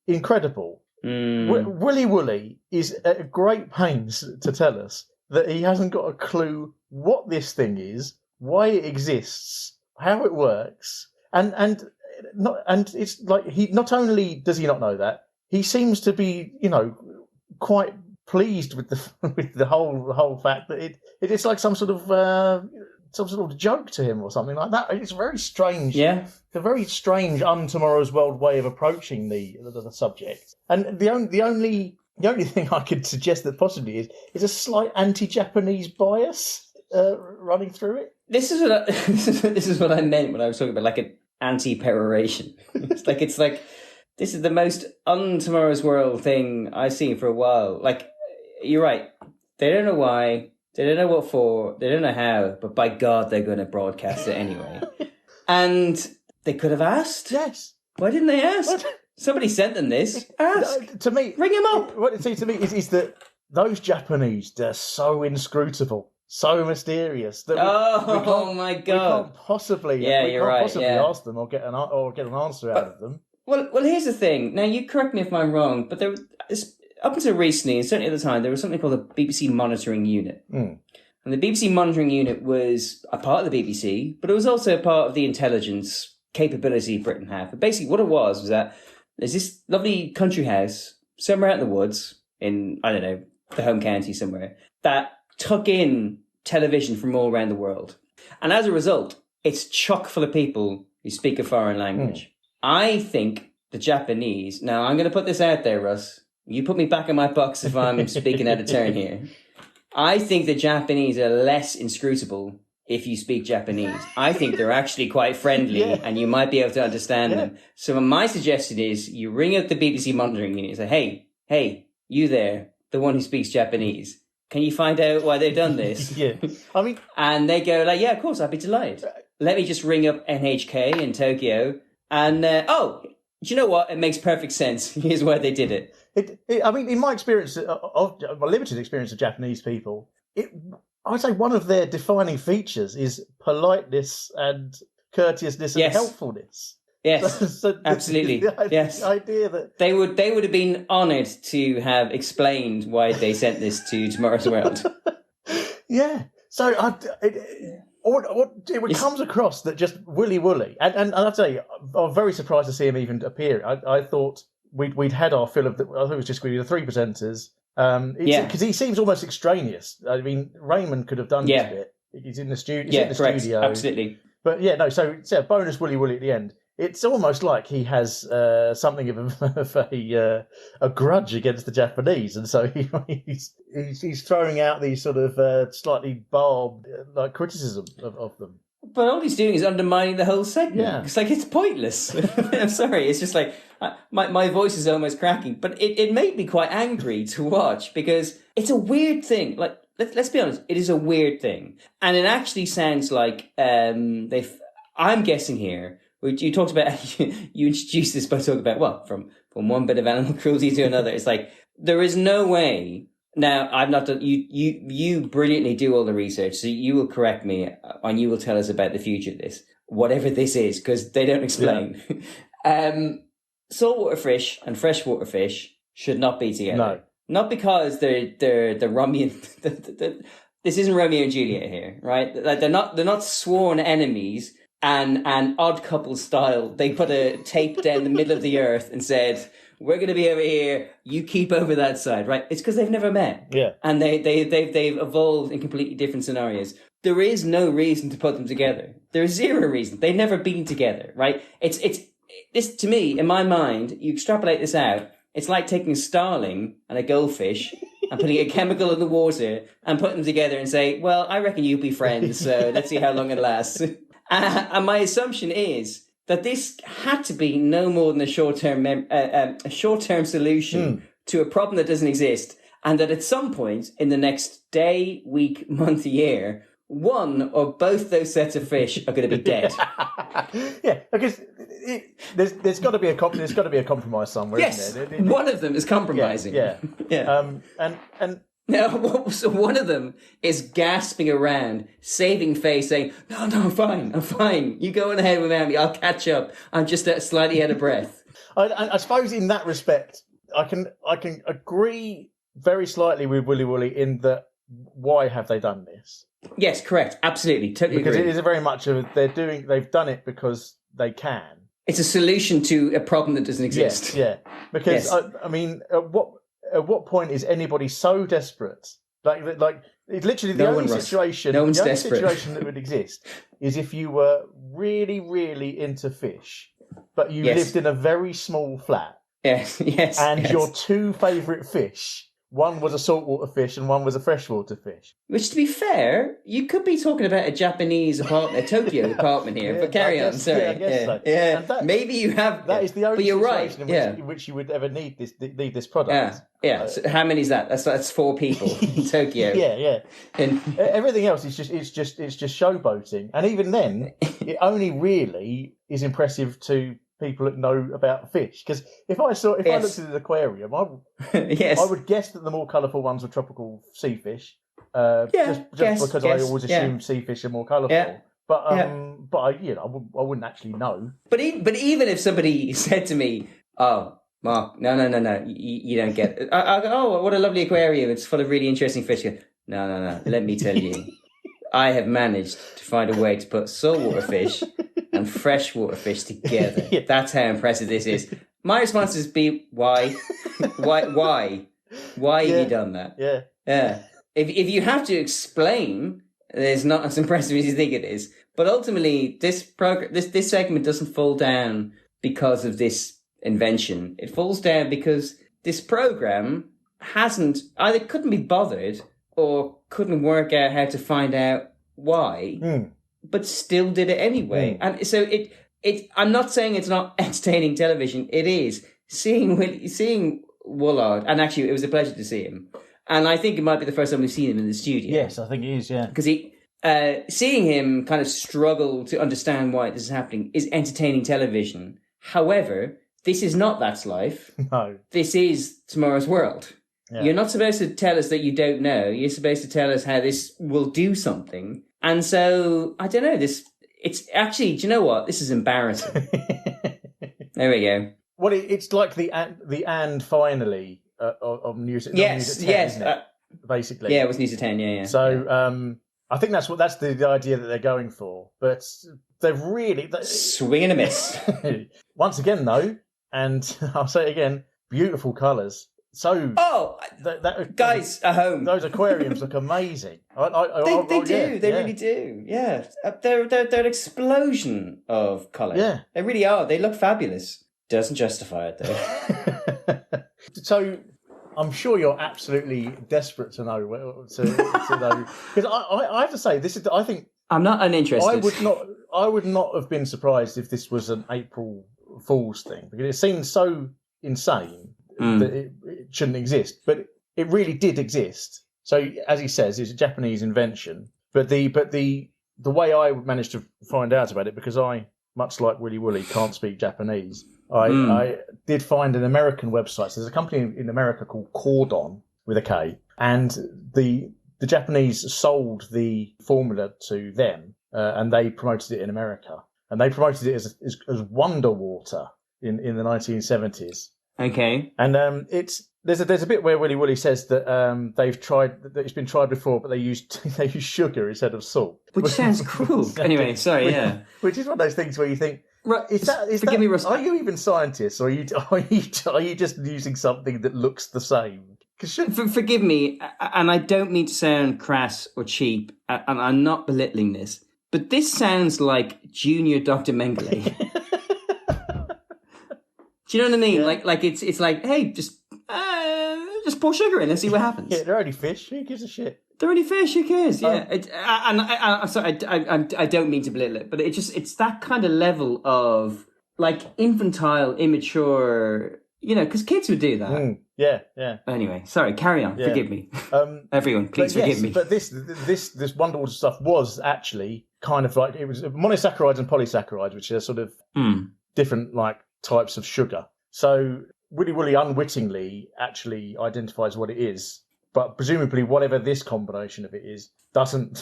incredible. Willy Woolley is at great pains to tell us that he hasn't got a clue what this thing is, why it exists, how it works, and it's like he not only does he not know that, he seems to be quite pleased with the whole fact that it's like some sort of joke to him or something like that. It's very strange. Yeah, it's a very strange Tomorrow's World way of approaching the subject. And the only thing I could suggest that possibly is a slight anti-Japanese bias running through it. This is what I meant when I was talking about like an anti-peroration. It's like this is the most Tomorrow's World thing I've seen for a while. Like, you're right. They don't know why. They don't know what for. They don't know how. But by God, they're going to broadcast it anyway. And they could have asked. Yes. Why didn't they ask? Somebody sent them this. Ask. To me, ring him up. What it seems to me is that those Japanese, they're so inscrutable, so mysterious that my God, we can't possibly, ask them or get an answer out of them. Well, here's the thing. Now, you correct me if I'm wrong, but up until recently, and certainly at the time, there was something called the BBC Monitoring Unit. And the BBC Monitoring Unit was a part of the BBC, but it was also a part of the intelligence capability Britain had. But basically what it was that there's this lovely country house somewhere out in the woods in, I don't know, the home county somewhere, that took in television from all around the world. And as a result, it's chock full of people who speak a foreign language. I think the Japanese, now I'm going to put this out there, Russ, you put me back in my box if I'm speaking out of turn here. I think the Japanese are less inscrutable if you speak Japanese. I think they're actually quite friendly and you might be able to understand them. So my suggestion is you ring up the BBC Monitoring Unit and say, hey, you there, the one who speaks Japanese, can you find out why they've done this? I mean, and they go like, yeah, of course, I'd be delighted. Let me just ring up NHK in Tokyo and, do you know what? It makes perfect sense. Here's why they did it. I mean, in my experience, my limited experience of Japanese people, I would say one of their defining features is politeness and courteousness and helpfulness. Yes, so absolutely. The idea that they would have been honoured to have explained why they sent this to Tomorrow's World. So it comes across that just Willy Woolley, and I'd say I'm very surprised to see him even appear. I thought we'd had our fill of I thought it was just going to be the three presenters. Because he seems almost extraneous. I mean, Raymond could have done this bit. He's in the studio. Studio, absolutely. But so bonus Willy Woolley at the end. It's almost like he has something of a grudge against the Japanese, and so he's throwing out these sort of slightly barbed criticism of them. But all he's doing is undermining the whole segment. It's like, it's pointless. I'm sorry. It's just like, my voice is almost cracking. But it made me quite angry to watch because it's a weird thing. Like, let's be honest, it is a weird thing. And it actually sounds like I'm guessing here, you talked about, you introduced this by talking about, from one bit of animal cruelty to another. It's like, there is no way. Now, I've not done, you brilliantly do all the research, so you will correct me and you will tell us about the future of this. whatever this is, because they don't explain. Saltwater fish and freshwater fish should not be together. No. Not because they're Romeo. This isn't Romeo and Juliet here, right? They're not sworn enemies and odd couple style. They put a tape down the middle of the earth and said, "We're going to be over here. You keep over that side," right? It's because they've never met. Yeah. And they've evolved in completely different scenarios. There is no reason to put them together. There is zero reason. They've never been together, right? It's this, to me, in my mind, you extrapolate this out, it's like taking a starling and a goldfish and putting a chemical in the water and putting them together and say, well, I reckon you'll be friends, so let's see how long it lasts. And my assumption is that this had to be no more than a short-term solution to a problem that doesn't exist, and that at some point in the next day, week, month, year, one or both those sets of fish are going to be dead. Yeah, because there's got to be a compromise somewhere. Yes, isn't there? One of them is compromising. Yeah. And now, so one of them is gasping around, saving face, saying, "No, I'm fine. You go on ahead without me. I'll catch up. I'm just slightly out of breath." I suppose in that respect, I can agree very slightly with Willy Woolly in that. Why have they done this? Yes, correct. Absolutely. Totally because agree. It is very much they've done it because they can. It's a solution to a problem that doesn't exist. Yes, yeah. Because I mean, at what point is anybody so desperate? Like it's literally the only situation. No one's the only desperate. situation that would exist is if you were really, really into fish, but you lived in a very small flat. Yes. And your two favourite fish. One was a saltwater fish and one was a freshwater fish. Which, to be fair, you could be talking about a Japanese apartment, a Tokyo apartment here. But carry on, sorry. Yeah, I guess so. Yeah. Maybe you have. That is the only situation in which you would ever need this product. Yeah. So how many is that? That's 4 people in Tokyo. Yeah. And everything else is just showboating, and even then, it only really is impressive to people that know about fish. Because if I looked at an aquarium, I would guess that the more colourful ones were tropical sea fish. Just because I always assume sea fish are more colourful. Yeah. But I wouldn't actually know. But even if somebody said to me, "Oh, Mark, no, you don't get it." I go, "Oh, what a lovely aquarium! It's full of really interesting fish." No. Let me tell you, I have managed to find a way to put saltwater fish and freshwater fish together. That's how impressive this is. My response is why? Why have you done that? Yeah. If you have to explain, it's not as impressive as you think it is. But ultimately, this segment doesn't fall down because of this invention. It falls down because this program either couldn't be bothered or couldn't work out how to find out why, but still did it anyway. And so I'm not saying it's not entertaining television. It is. Seeing Woollard, and actually it was a pleasure to see him. And I think it might be the first time we've seen him in the studio. Yes, I think it is, yeah. Because seeing him kind of struggle to understand why this is happening is entertaining television. However, this is not That's Life. No. This is Tomorrow's World. Yeah. You're not supposed to tell us that you don't know. You're supposed to tell us how this will do something. And so, I don't know, it's actually, do you know what? This is embarrassing. There we go. Well, it's like the and finally of News at 10, isn't it? Basically. Yeah, it was News at 10, yeah. So, I think that's the idea that they're going for. But they've really... Swing and a miss. Once again, though, and I'll say it again, beautiful colours. So, guys at home, those aquariums look amazing. They do. They really do. Yeah, they're an explosion of colour. Yeah, they really are. They look fabulous. Doesn't justify it though. So, I'm sure you're absolutely desperate to know because I have to say this is. I think I'm not uninterested. I would not have been surprised if this was an April Fool's thing because it seems so insane. That it shouldn't exist, but it really did exist. So, as he says, it's a Japanese invention. But the way I managed to find out about it, because I, much like Willy Woolly, can't speak Japanese, I did find an American website. So there's a company in America called Cordon with a K, and the Japanese sold the formula to them, and they promoted it in America. and they promoted it as Wonder Water in the 1970s. Okay. And there's a bit where Willy Woolly says that that it's been tried before, but they use sugar instead of salt, which sounds cruel. Anyway, sorry, yeah. Which is one of those things where you think, forgive me, Russ. Are you even scientists, or are you just using something that looks the same? Forgive me, and I don't mean to sound crass or cheap, and I'm not belittling this, but this sounds like Junior Dr. Mengele. Do you know what I mean? Yeah. Like it's like, hey, just pour sugar in and see what happens. Yeah, they're only fish. Who gives a shit? They're only fish. Who cares? Yeah. I'm sorry. I don't mean to belittle it, but it's that kind of level of like infantile, immature. You know, because kids would do that. Yeah. Anyway, sorry. Carry on. Yeah. Forgive me, everyone. Please forgive me. But this Wonder Water stuff was actually kind of like, it was monosaccharides and polysaccharides, which are sort of different like types of sugar. So Willy Woolly unwittingly actually identifies what it is, but presumably whatever this combination of it is doesn't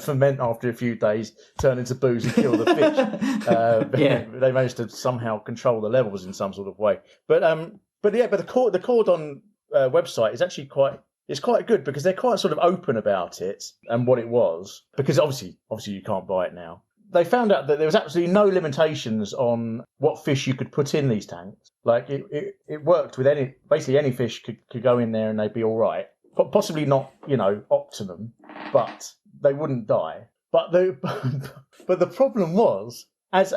ferment after a few days, turn into booze and kill the fish. They managed to somehow control the levels in some sort of way. But the Cordon website is actually quite good, because they're quite sort of open about it and what it was, because obviously you can't buy it now. They found out that there was absolutely no limitations on what fish you could put in these tanks. Like it worked with basically any fish could go in there and they'd be all right. Possibly not, optimum, but they wouldn't die. But the problem was, as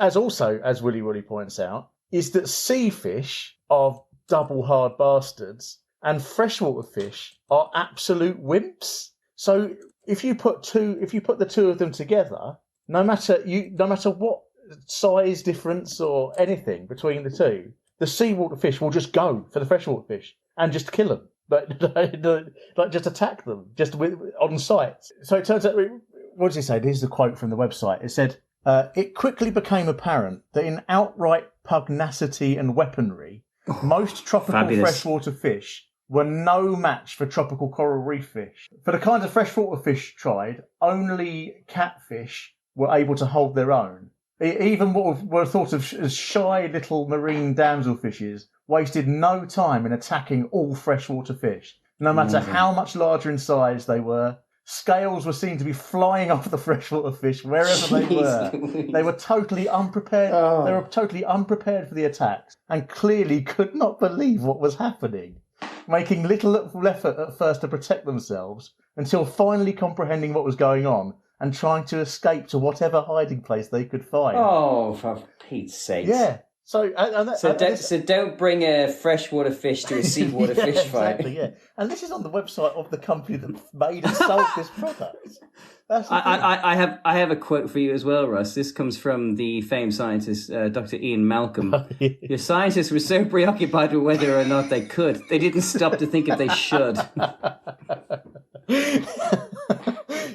Willy Woolly points out, is that sea fish are double hard bastards and freshwater fish are absolute wimps. So if you put the two of them together, no matter what size difference or anything between the two, the seawater fish will just go for the freshwater fish and just kill them, like just attack them just on sight. So it turns out, what does it say? This is the quote from the website. It said, "It quickly became apparent that in outright pugnacity and weaponry, most tropical freshwater fish were no match for tropical coral reef fish. For the kinds of freshwater fish tried, only catfish were able to hold their own. Even what were thought of as shy little marine damselfishes wasted no time in attacking all freshwater fish, no matter how much larger in size they were. Scales were seen to be flying off the freshwater fish wherever they were. They were totally unprepared. They were totally unprepared for the attacks and clearly could not believe what was happening, making little effort at first to protect themselves until finally comprehending what was going on and trying to escape to whatever hiding place they could find." Oh, for Pete's sake! Yeah. So don't bring a freshwater fish to a seawater fish fight. Exactly, yeah. And this is on the website of the company that made and sold this product. I have a quote for you as well, Russ. This comes from the famed scientist, Dr. Ian Malcolm. Your scientists were so preoccupied with whether or not they could, they didn't stop to think if they should.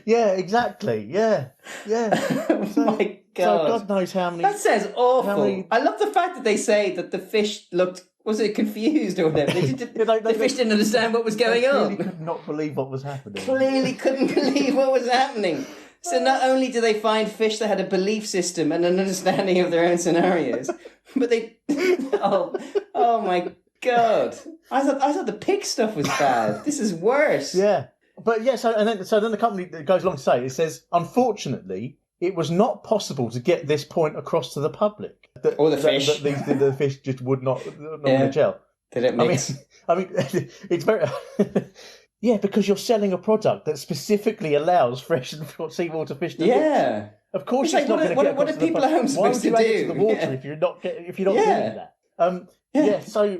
Yeah, exactly. Yeah. Oh my God. So God knows how many. That sounds awful. I love the fact that they say that the fish looked, was it confused or whatever? The fish didn't understand what was going on. They could not believe what was happening. Clearly couldn't believe what was happening. So not only do they find fish that had a belief system and an understanding of their own scenarios, but they... Oh my God. I thought the pig stuff was bad. This is worse. Yeah. But yeah, so then the company goes along to say, it says, unfortunately, it was not possible to get this point across to the public. Or the fish. That the fish just would not gel. They don't mix. I mean, it's very... Yeah, because you're selling a product that specifically allows fresh and seawater fish to mix. Of course, it's not going to get. What are people at home supposed to do? Why would you add it to the water if you're not doing that? So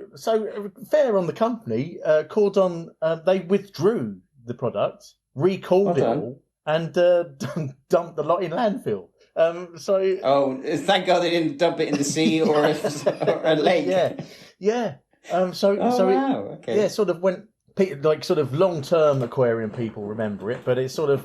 fair on the company. Cordon, they withdrew the product, recalled it all, and dumped the lot in landfill. Thank God they didn't dump it in the sea or a lake. Yeah. Sort of went. Like sort of long-term aquarium people remember it, but it sort of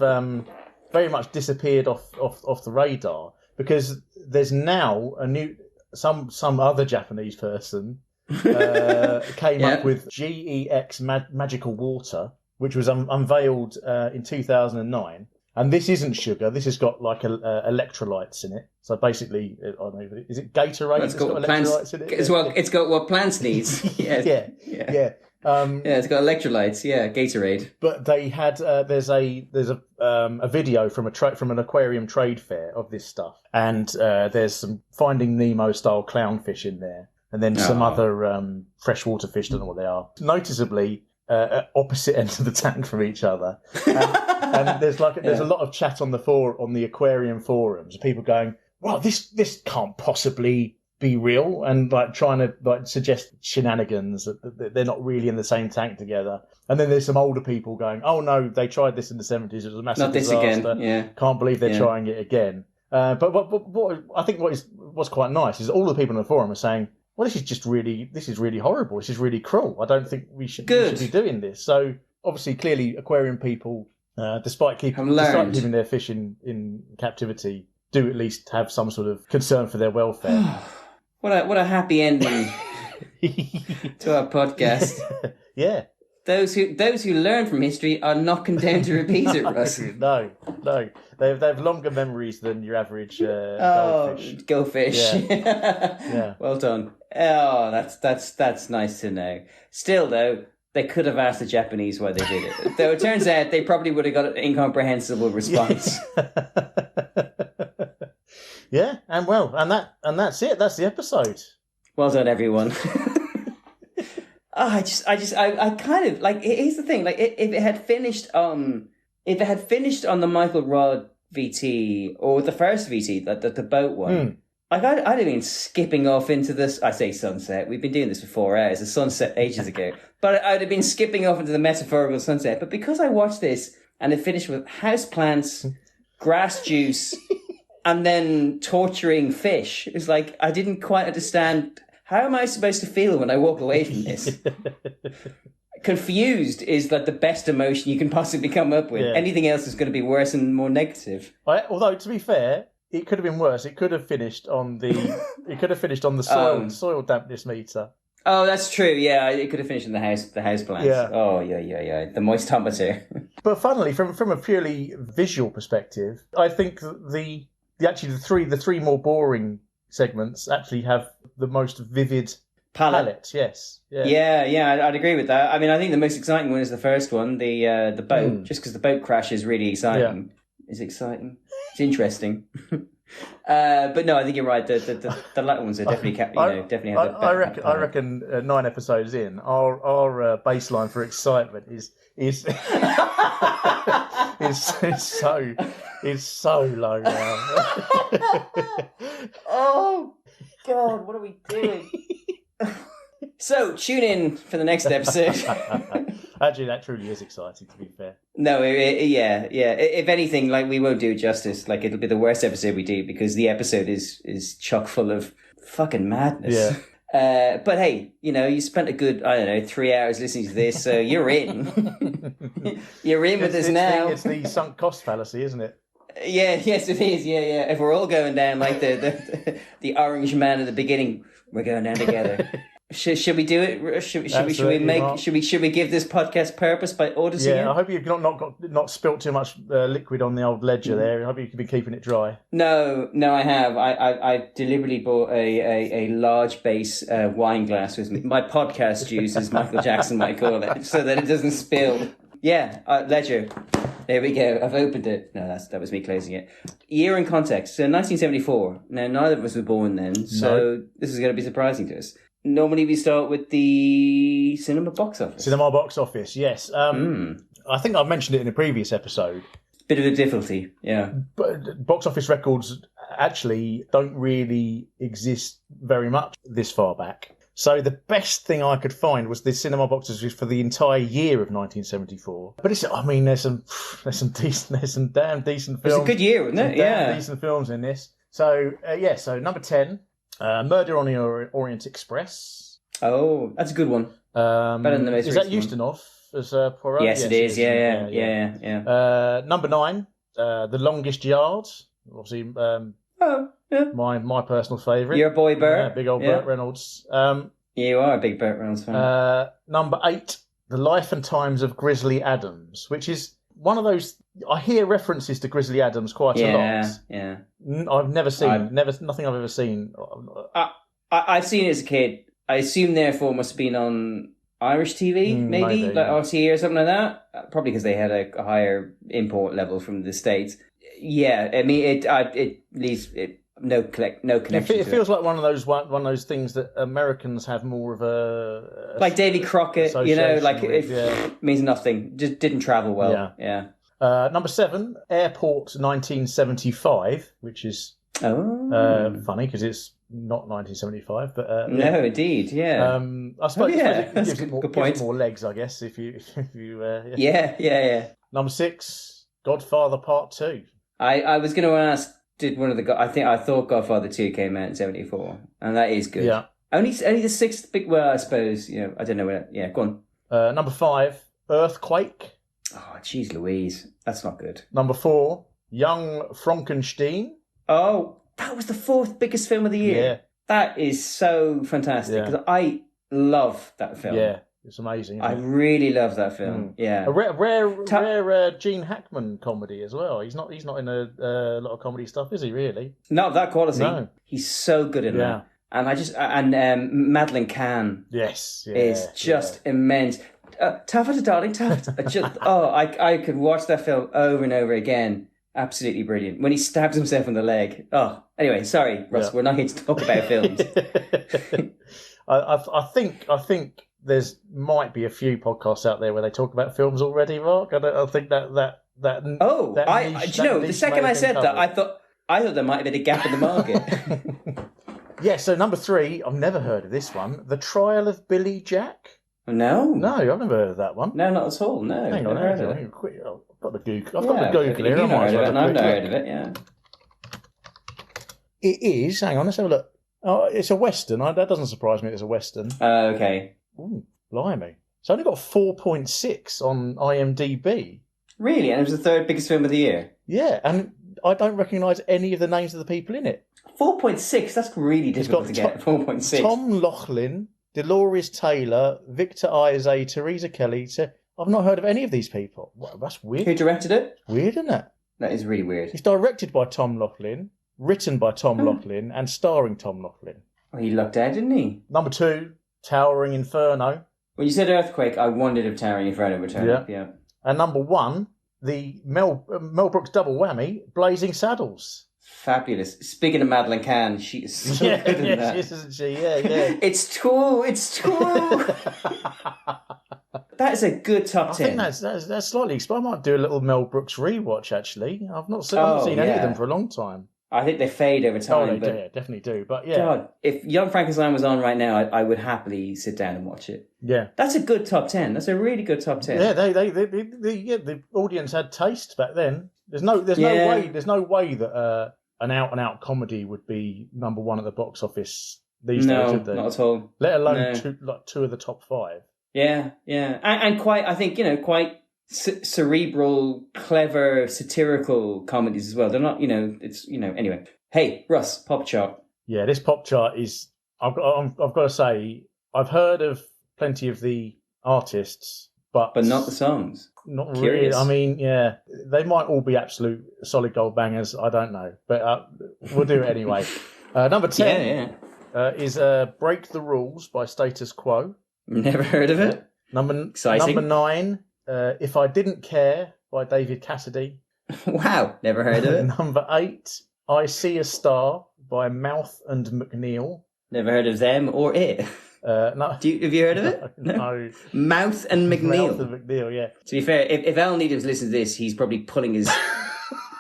very much disappeared off the radar, because there's now a new some other Japanese person came up with GEX Magical Water, which was unveiled in 2009. And this isn't sugar. This has got like electrolytes in it. So basically, I don't know, is it Gatorade? It's got electrolytes in it. It's got what plants need. Yeah. Yeah. It's got electrolytes. Yeah, Gatorade. But they had there's a video from an aquarium trade fair of this stuff, and there's some Finding Nemo style clownfish in there, and then some other freshwater fish. Don't know what they are. Noticeably, at opposite ends of the tank from each other, and there's a lot of chat on the aquarium forums. People going, "Well, this can't possibly be real," and like trying to like suggest shenanigans that they're not really in the same tank together. And then there's some older people going, "Oh no, they tried this in the 70s. It was a massive disaster. Again. Yeah. Can't believe they're trying it again." But what I think what's quite nice is all the people in the forum are saying, "Well, this is really horrible. This is really cruel. I don't think we should be doing this." So obviously, clearly, aquarium people, despite keeping their fish in captivity, do at least have some sort of concern for their welfare. What a happy ending to our podcast. Yeah. Those who learn from history are not condemned to repeat it, Russ. No. They have longer memories than your average goldfish. Goldfish. Yeah. Well done. Oh, that's nice to know. Still, though, they could have asked the Japanese why they did it. Though it turns out they probably would have got an incomprehensible response. Yeah, and that's it. That's the episode. Well done, everyone. I kind of like. Here's the thing: like, if it had finished on the Michael Rodd VT or the first VT, the boat one, like I'd have been skipping off into this. I say sunset. We've been doing this for 4 hours. The sunset ages ago, but I'd have been skipping off into the metaphorical sunset. But because I watched this and it finished with houseplants, grass juice. And then torturing fish. It's like, I didn't quite understand, how am I supposed to feel when I walk away from this? Confused is like the best emotion you can possibly come up with. Yeah. Anything else is going to be worse and more negative. Although, to be fair, it could have been worse. It could have finished on the soil dampness meter. Oh, that's true. Yeah, it could have finished in the house plants. Yeah. Oh, yeah. The moistometer. But funnily, from a purely visual perspective, I think the three more boring segments actually have the most vivid palette. Yes. Yeah, I'd agree with that. I mean, I think the most exciting one is the first one, the boat, just because the boat crash is really exciting. Yeah. It's exciting. It's interesting. But no, I think you're right. The latter ones are definitely definitely have I reckon 9 episodes in, our baseline for excitement is so low now. Oh God, what are we doing? So tune in for the next episode. Actually, that truly is exciting, to be fair. No, yeah. If anything, like, we won't do it justice. Like, it'll be the worst episode we do because the episode is chock full of fucking madness. Yeah. But hey, you spent a good, 3 hours listening to this, so you're in. You're in with us now. It's the sunk cost fallacy, isn't it? Yeah, yes, it is. Yeah. If we're all going down like the orange man at the beginning, we're going down together. Should we do it? Should we give this podcast purpose by auditing it? Yeah, I hope you've not spilt too much liquid on the old ledger there. I hope you've been keeping it dry. No, I have. I deliberately bought a large base wine glass with me. My podcast juice, as Michael Jackson might call it, so that it doesn't spill. Yeah, ledger. There we go. I've opened it. No, that was me closing it. Year and context. So 1974. Now, neither of us were born then, so this is going to be surprising to us. Normally we start with the cinema box office. Cinema box office, yes. I think I've mentioned it in a previous episode. Bit of a difficulty, yeah. But box office records actually don't really exist very much this far back. So the best thing I could find was the cinema box office for the entire year of 1974. But there's some damn decent films. It's a good year, wasn't it? Yeah. Decent films in this. So so number 10. Murder on the Orient Express. Oh, that's a good one. Better than the most Is that Ustinov as Poirot? Yes, it is. Yeah. Number 9, The Longest Yard. Obviously, my personal favourite. Your boy Burt. Big old Burt Reynolds. You are a big Burt Reynolds fan. Number 8, The Life and Times of Grizzly Adams, which is one of those I hear references to Grizzly Adams quite a lot. Yeah. I've never seen, nothing I've ever seen. I've seen it as a kid. I assume, therefore, must have been on Irish TV, maybe like RTE or something like that. Probably because they had a higher import level from the States. Yeah, I mean, it leaves no connection. It feels like one of those things that Americans have more of a like Davy Crockett, like it means nothing. Just didn't travel well. Yeah. Number 7, Airport 1975, which is funny because it's not 1975, but no, indeed, yeah. I suppose it gives it more legs, I guess. If you yeah. Number 6, Godfather Part 2. I was going to ask, did one of the I thought Godfather 2 came out in 74, and that is good. Yeah. Only the 6th big. Well, I suppose I don't know where. Yeah, go on. Number 5, Earthquake. Oh, jeez, Louise, that's not good. Number 4, Young Frankenstein. Oh, that was the 4th biggest film of the year. Yeah. That is so fantastic because I love that film. Yeah, it's amazing. I really love that film. Yeah, a rare Gene Hackman comedy as well. He's not in a lot of comedy stuff, is he? Really? Not of that quality. No, he's so good in that. And Madeleine Kahn. Yes, is just immense. Taffeta, darling, Taffeta. I could watch that film over and over again. Absolutely brilliant. When he stabs himself in the leg. Oh, anyway, sorry, Russ. We're not here to talk about films. I think there's might be a few podcasts out there where they talk about films already, Mark. I think that. Oh, the second I said that, I thought there might have been a gap in the market. Yeah. So number 3, I've never heard of this one. The Trial of Billy Jack. No, I've never heard of that one. No, not at all. No, hang on, I've got the Google. I've got the Google here. I've not heard of it. Yeah, it is. Hang on, let's have a look. Oh, it's a western. That doesn't surprise me. It's a western. Okay. Ooh, blimey! It's only got 4.6 on IMDb. Really, and it was the 3rd biggest film of the year. Yeah, and I don't recognise any of the names of the people in it. 4.6. That's really difficult to get. 4.6. Tom Laughlin, Dolores Taylor, Victor Isay, Teresa Kelly. I've not heard of any of these people. Wow, that's weird. Who directed it? Weird, isn't it? That is really weird. It's directed by Tom Laughlin, written by Tom Laughlin, and starring Tom Laughlin. Well, he lucked out, didn't he? Number 2, Towering Inferno. When you said Earthquake, I wondered if Towering Inferno would turn up. Yeah. And number 1, the Mel Brooks double whammy, Blazing Saddles. Fabulous. Speaking of Madeleine Kahn, she is so good in that. Yes, isn't she? Yeah. It's true. That is a good top 10. I think that's slightly. I might do a little Mel Brooks rewatch. Actually, I've not seen any of them for a long time. I think they fade over time. Oh, they definitely do. But yeah, God, if Young Frankenstein was on right now, I would happily sit down and watch it. Yeah, that's a good top 10. That's a really good top 10. Yeah, the audience had taste back then. There's no way that an out-and-out comedy would be number 1 at the box office these days, would they? Not at all. Let alone two of the top 5. Yeah, and quite, I think, quite cerebral, clever, satirical comedies as well. They're not, anyway. Hey, Russ, pop chart. Yeah, this pop chart is. I've got to say, I've heard of plenty of the artists, but not the songs. Not Curious. really. I mean, yeah, they might all be absolute solid gold bangers. I don't know, but we'll do it anyway. Number 10 is "Break the Rules" by Status Quo. Never heard of it. Exciting. Number 9, "If I Didn't Care" by David Cassidy. Wow, never heard of it. Number 8, "I See a Star" by Mouth and McNeil. Never heard of them or it. No. Have you heard of it? No. Mouth and McNeil. Mouth and McNeil, yeah. To be fair, if Al Needham's listening to this, he's probably pulling his...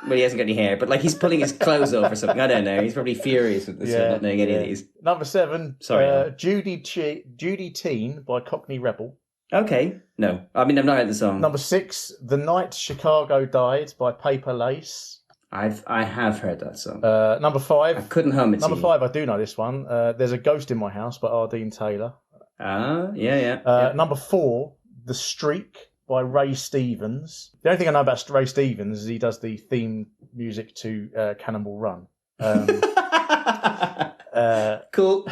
well, he hasn't got any hair, but he's pulling his clothes off or something. I don't know. He's probably furious with this, not knowing any of these. Number 7, sorry, Judy Teen by Cockney Rebel. Okay. No. I mean, I've not heard the song. Number 6, "The Night Chicago Died" by Paper Lace. I have heard that song. Number 5. I couldn't hum it. Number 5, I do know this one. "There's a Ghost in My House" by Ardeen Taylor. Yeah. Number 4, "The Streak" by Ray Stevens. The only thing I know about Ray Stevens is he does the theme music to Cannonball Run. Cool.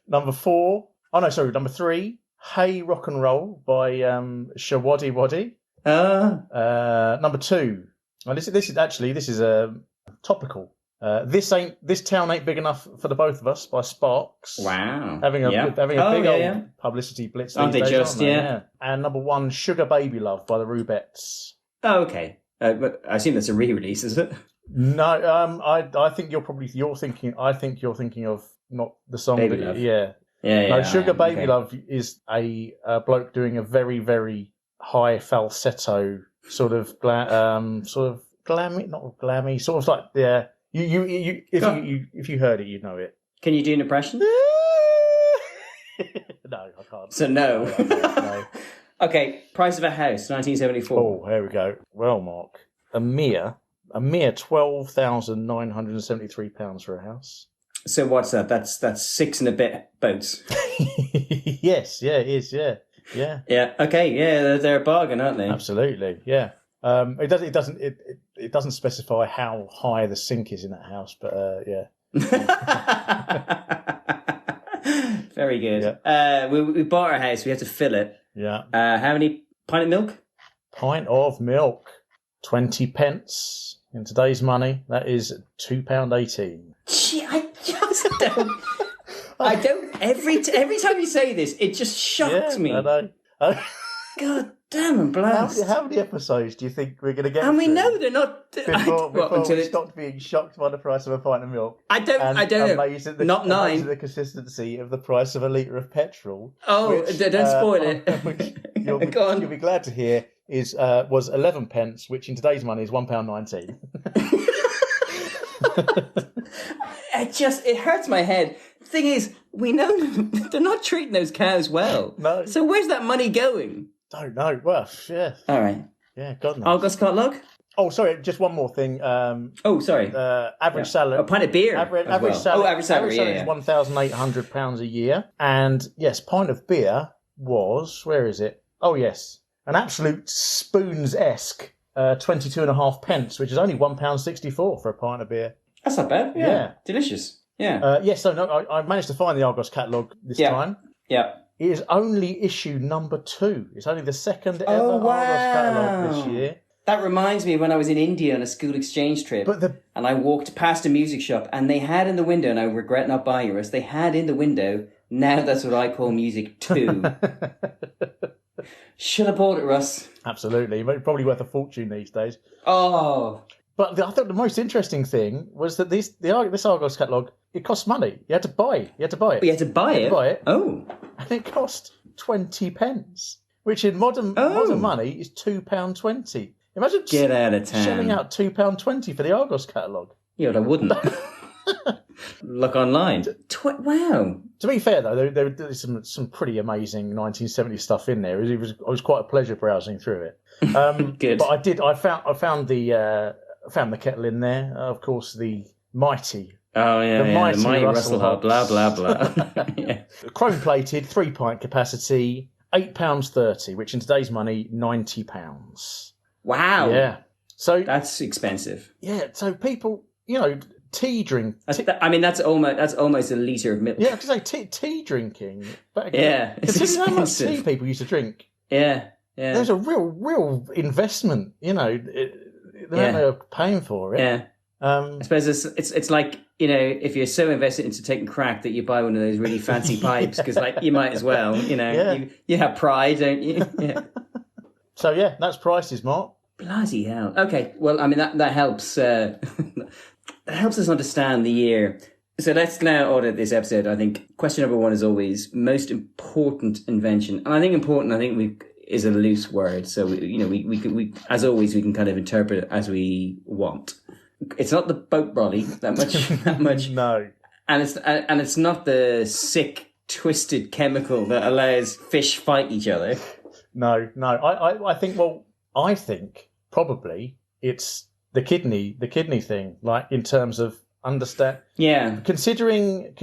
Number 3, "Hey Rock and Roll" by Shawaddy Waddy. Number 2. Well, this is topical. This town ain't big enough for the both of us by Sparks. Wow. Having a big old publicity blitz. Aren't they days, just, aren't they? yeah. And number 1, Sugar Baby Love by the Rubettes. Oh, okay. But I assume that's a re-release, is it? No, I think you're thinking of not the song. Baby Love. Yeah. Yeah. No, Sugar Baby okay. Love is a bloke doing a very, very high falsetto sort of glammy, not glammy, sort of like if you heard it, you'd know it. Can you do an impression? No, I can't. So no. No. Okay, price of a house, 1974. Oh, here we go. Well, Mark, a mere £12,973 for a house. So what's that? That's 6 and a bit boats. Yes, yeah, it is, yeah. Yeah. Okay. Yeah, they're a bargain, aren't they? Absolutely. Yeah. It doesn't specify how high the sink is in that house, but yeah. Very good. Yeah. We bought our house. We had to fill it. Yeah. How many pint of milk? Pint of milk, 20 pence in today's money. That is £2.18. Gee, I just don't. I don't. Every time you say this, it just shocks me. I know. God damn and blast. How many episodes do you think we're going to get? And we know they're not. Before we stopped being shocked by the price of a pint of milk. I don't know. Not 9. The consistency of the price of a litre of petrol. Oh, which, don't spoil it. Which you'll be glad to hear was 11 pence, which in today's money is £1.19. It hurts my head. The thing is, we know they're not treating those cows well. No. So where's that money going? Don't know. Well, yeah. All right. Yeah, God knows. Argos Cartlog? Oh, sorry, just one more thing. Sorry. Average salary. A pint of beer. Average salary. Average salary is £1,800 a year. And yes, pint of beer was, where is it? Oh, yes. An absolute Spoons-esque 22.5 pence, which is only £1.64 for a pint of beer. That's not bad. Yeah. Delicious. Yeah. Yes, so no, I managed to find the Argos catalogue this time. Yeah. It is only issue number 2. It's only the second ever Argos catalogue this year. That reminds me when I was in India on a school exchange trip, and I walked past a music shop, and they had in the window, and I regret not buying it, they had in the window, now that's what I call music 2. Should have bought it, Russ. Absolutely. Probably worth a fortune these days. Oh. But I thought the most interesting thing was that this Argos catalogue, it costs money. You had to buy it. You had to buy it? Oh. And it cost 20 pence, which in modern money is £2.20. Imagine get out of town. Shelling out £2.20 for the Argos catalogue. Yeah, but I wouldn't. Look online. Wow. To be fair, though, there's some pretty amazing 1970s stuff in there. It was quite a pleasure browsing through it. Good. But I found the kettle in there. Of course, the mighty. Oh yeah, the mighty Russell Hobbs. Blah blah blah. Yeah. Chrome plated, 3-pint capacity, £8.30, which in today's money, £90. Wow. Yeah. So that's expensive. Yeah. So people, tea drink. That's almost a litre of milk. Yeah, because tea drinking. But again, it's expensive. How much tea people used to drink. Yeah. There's a real investment. The amount they're paying for it. Yeah. I suppose it's like, if you're so invested into taking crack that you buy one of those really fancy pipes because you might as well. You have pride, don't you? Yeah. So yeah, that's prices, Mark. Bloody hell. Okay, well, that helps. That helps us understand the year. So let's now audit this episode. I think question number 1 is always most important invention, and I think important. Is a loose word. So we as always we can kind of interpret it as we want. It's not the boat brolly that much. No. And it's not the sick twisted chemical that allows fish fight each other. No. I think probably it's the kidney thing, like in terms of understand. Yeah. Considering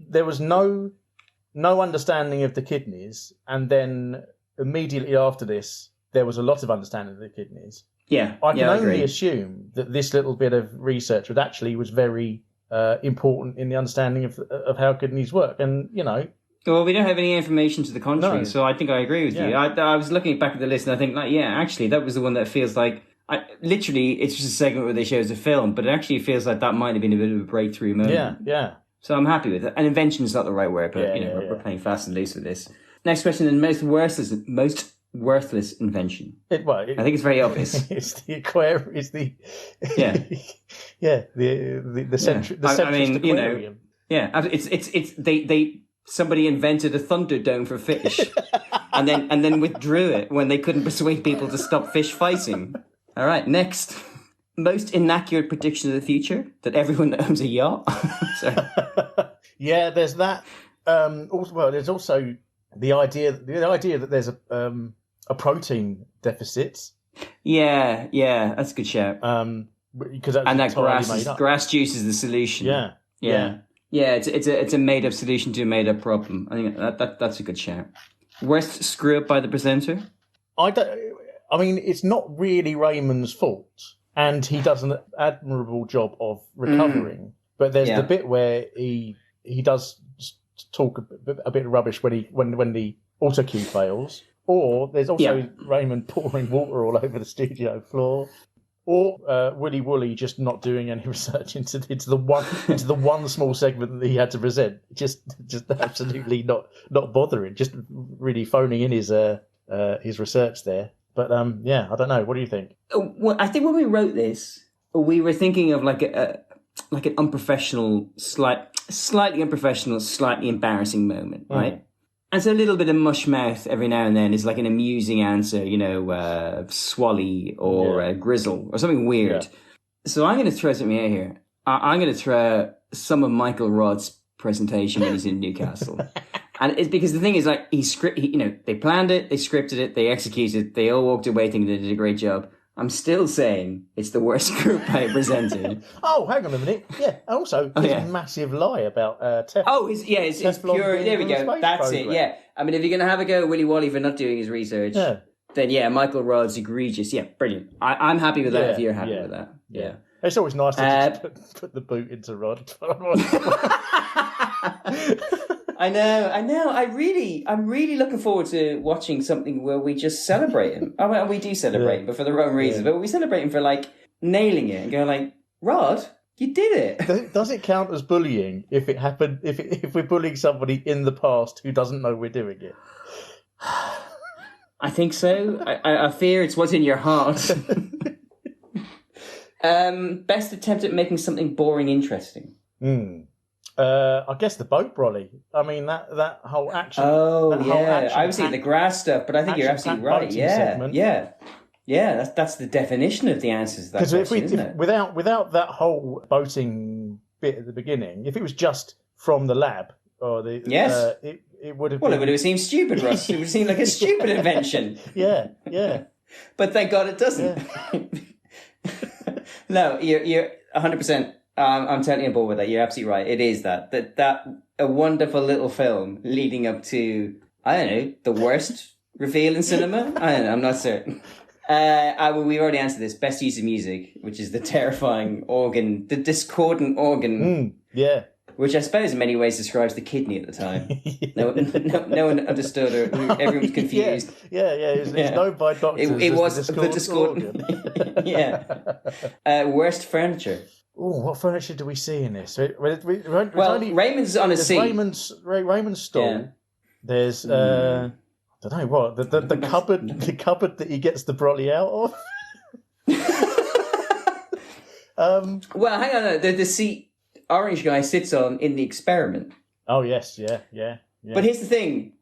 there was no understanding of the kidneys, and then immediately after this there was a lot of understanding of the kidneys. Yeah. I can only assume that this little bit of research was very important in the understanding of how kidneys work, and Well, we don't have any information to the contrary, No. so I think I agree with you. I was looking back at the list and I think, like, yeah, actually, that was the one that feels like, literally, it's just a segment where they show us a film, but it actually feels like that might have been a bit of a breakthrough moment. Yeah. So I'm happy with it. And invention is not the right word, but we're playing fast and loose with this. Next question: the most worthless invention. I think it's very obvious. It's the aquarium. It's the the centrist aquarium. It's somebody invented a Thunderdome for fish, and then withdrew it when they couldn't persuade people to stop fish fighting. All right, next. Most inaccurate prediction of the future, that everyone owns a yacht. Yeah, there's that. There's also the idea that there's a protein deficit. Yeah, that's a good shout. Because that grass juice is the solution. Yeah. It's a made up solution to a made up problem. I think that's a good shout. Worst screw up by the presenter. It's not really Raymond's fault. And he does an admirable job of recovering. But there's the bit where he does talk a bit of rubbish when the auto cue fails. Or there's also Raymond pouring water all over the studio floor. Or Wooly just not doing any research into the one small segment that he had to present. Just absolutely not bothering. Just really phoning in his research there. But I don't know. What do you think? Well, I think when we wrote this, we were thinking of like an unprofessional, slightly unprofessional, slightly embarrassing moment, right? And so a little bit of mush mouth every now and then is like an amusing answer, Swally or Grizzle or something weird. Yeah. So I'm going to throw something out here. I'm going to throw some of Michael Rod's presentation when he's in Newcastle. And it's because the thing is, like, they planned it, they scripted it, they executed it, they all walked away thinking they did a great job. I'm still saying it's the worst group I presented. Oh, hang on a minute. Yeah. Also, his massive lie about Teflon. Oh, his pure. There we go. That's it. Yeah. I mean, if you're going to have a go at Willy Wally for not doing his research, then Michael Rod's egregious. Yeah, brilliant. I'm happy with that. If you're happy with that, It's always nice to just put the boot into Rod. I know. I'm really looking forward to watching something where we just celebrate him. Oh, well, we do celebrate him, but for the wrong reasons. But we celebrate him for like nailing it and going like, Rod, you did it. Does it count as bullying if it happened? If we're bullying somebody in the past who doesn't know we're doing it? I think so. I fear it's what's in your heart. Best attempt at making something boring interesting. I guess the boat brolly. I mean that whole action. Oh I was thinking the grass stuff, but I think you're absolutely right. Yeah. That's the definition of the answers to that question, isn't it? Without that whole boating bit at the beginning, if it was just from the lab or the it would have. Well, it would have seemed stupid, Russ. It would have seemed like a stupid invention. Yeah. But thank God it doesn't. Yeah. No, you're 100%. I'm totally on board with that. You're absolutely right. It is that a wonderful little film leading up to, I don't know, the worst reveal in cinema. I don't know. I'm not certain. We already answered this. Best use of music, which is the terrifying organ, the discordant organ. Which I suppose in many ways describes the kidney at the time. No one understood or everyone was confused. It's known by doctors. It was the discordant. Worst furniture. Oh, what furniture do we see in this? Raymond's on a seat. Raymond's stall. Yeah. There's I don't know what the cupboard that he gets the brolly out of. Well, hang on. The seat Orange guy sits on in the experiment. Oh yes, yeah. But here's the thing: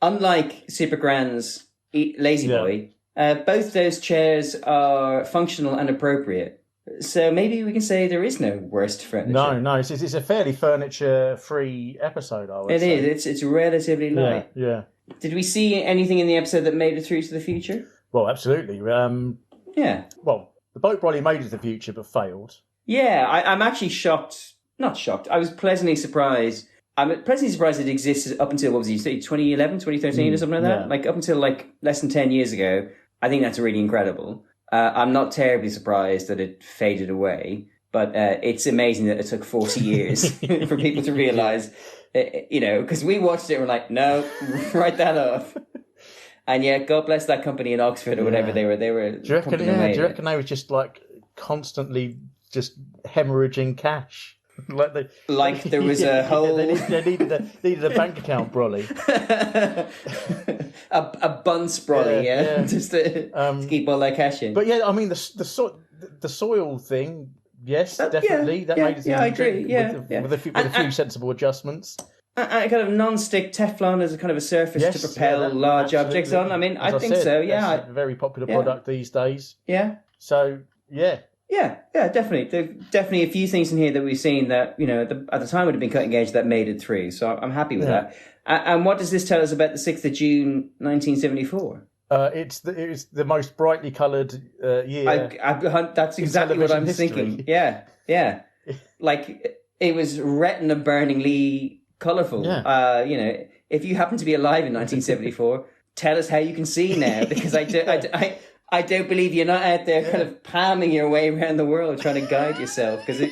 unlike Supergrand's Lazy Boy, both those chairs are functional and appropriate. So maybe we can say there is no worst furniture. No, it's a fairly furniture-free episode, I would say. It is. It's relatively light. Yeah. Did we see anything in the episode that made it through to the future? Well, absolutely. Yeah. Well, the boat probably made it to the future, but failed. Yeah, I'm actually shocked. Not shocked. I was pleasantly surprised. I'm pleasantly surprised it existed up until, what was it, 2011, 2013 or something like that? Like up until like less than 10 years ago. I think that's really incredible. I'm not terribly surprised that it faded away, but it's amazing that it took 40 years for people to realise because we watched it and we're like, no, write that off. And yeah, God bless that company in Oxford or whatever they were. Do you reckon? Do you reckon they were just like constantly just hemorrhaging cash? Like there was a whole. They needed a bank account brolly. a bunce brolly, just to keep all that cash in. But yeah, I mean the soil thing. Yes, definitely. That made it. I agree. With a few sensible adjustments. A kind of non-stick Teflon as a kind of a surface to propel large objects on. I mean, I think so. Yeah, that's a very popular product these days. Yeah. So yeah. Yeah, definitely. There's definitely a few things in here that we've seen that at the time would have been cutting edge that made it through. So I'm happy with that. And what does this tell us about the 6th of June, 1974? It's the most brightly coloured year. That's exactly what I'm thinking. Yeah. Like it was retina-burningly colourful. Yeah. If you happen to be alive in 1974, tell us how you can see now, because I don't believe you're not out there kind of palming your way around the world trying to guide yourself, because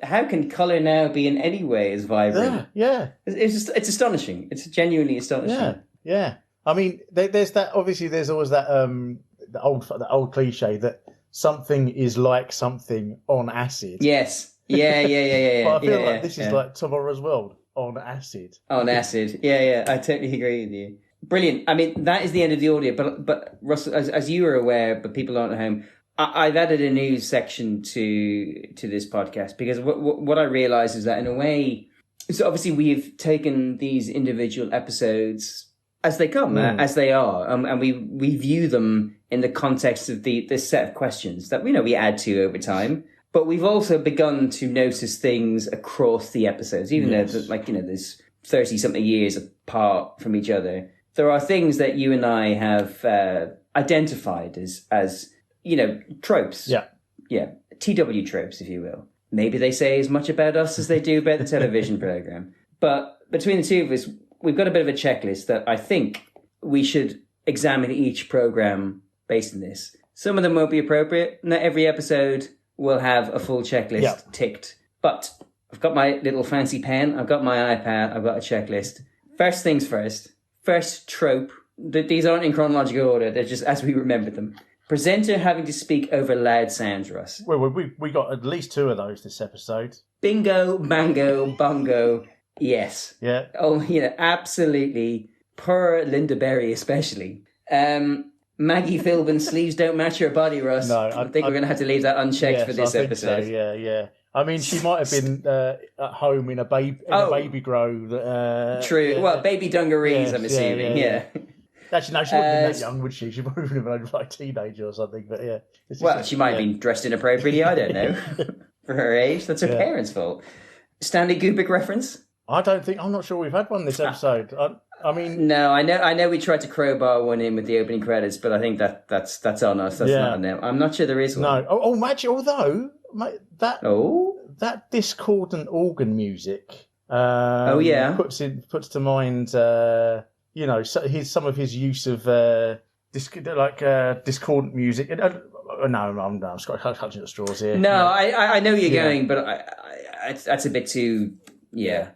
how can colour now be in any way as vibrant? Yeah. It's astonishing. It's genuinely astonishing. Yeah. I mean, there's that. Obviously, there's always that the old cliche that something is like something on acid. Yes. Yeah. But I feel like this is like Tomorrow's World on acid. On acid. Yeah. I totally agree with you. Brilliant. I mean, that is the end of the audio. But Russell, as you are aware, but people aren't at home, I've added a news section to this podcast, because what I realise is that in a way, so obviously we've taken these individual episodes as they come, as they are, and we view them in the context of this set of questions that we add to over time. But we've also begun to notice things across the episodes, even though there's 30-something years apart from each other. There are things that you and I have identified as tropes. Yeah. TW tropes, if you will. Maybe they say as much about us as they do about the television program. But between the two of us, we've got a bit of a checklist that I think we should examine each program based on this. Some of them won't be appropriate. Not every episode will have a full checklist ticked. But I've got my little fancy pen. I've got my iPad. I've got a checklist. First things first. First trope. These aren't in chronological order. They're just as we remember them. Presenter having to speak over loud sounds, Russ. Well, we got at least 2 of those this episode. Bingo, bango, bongo. Yes. Yeah. Oh, absolutely. Poor Lynda Berry, especially. Maggie Philbin's sleeves don't match her body, Russ. No, I think we're going to have to leave that unchecked for this episode. So, yeah. I mean, she might have been at home in a baby grow. True. Well, baby dungarees, I'm assuming. Yeah. Actually, no, she wouldn't have been that young, would she? She probably would have been like a teenager or something. But yeah. Well, she might have been dressed inappropriately. I don't know. For her age, that's her parents' fault. Stanley Kubrick reference? I'm not sure we've had one this episode. I mean, no, I know we tried to crowbar one in with the opening credits, but I think that's on us. That's not on them. I'm not sure there is one. No. Although that discordant organ music. Puts to mind. Some of his use of discordant music. No, I'm clutching at straws here. No, I know you're going, but that's a bit too. Yeah.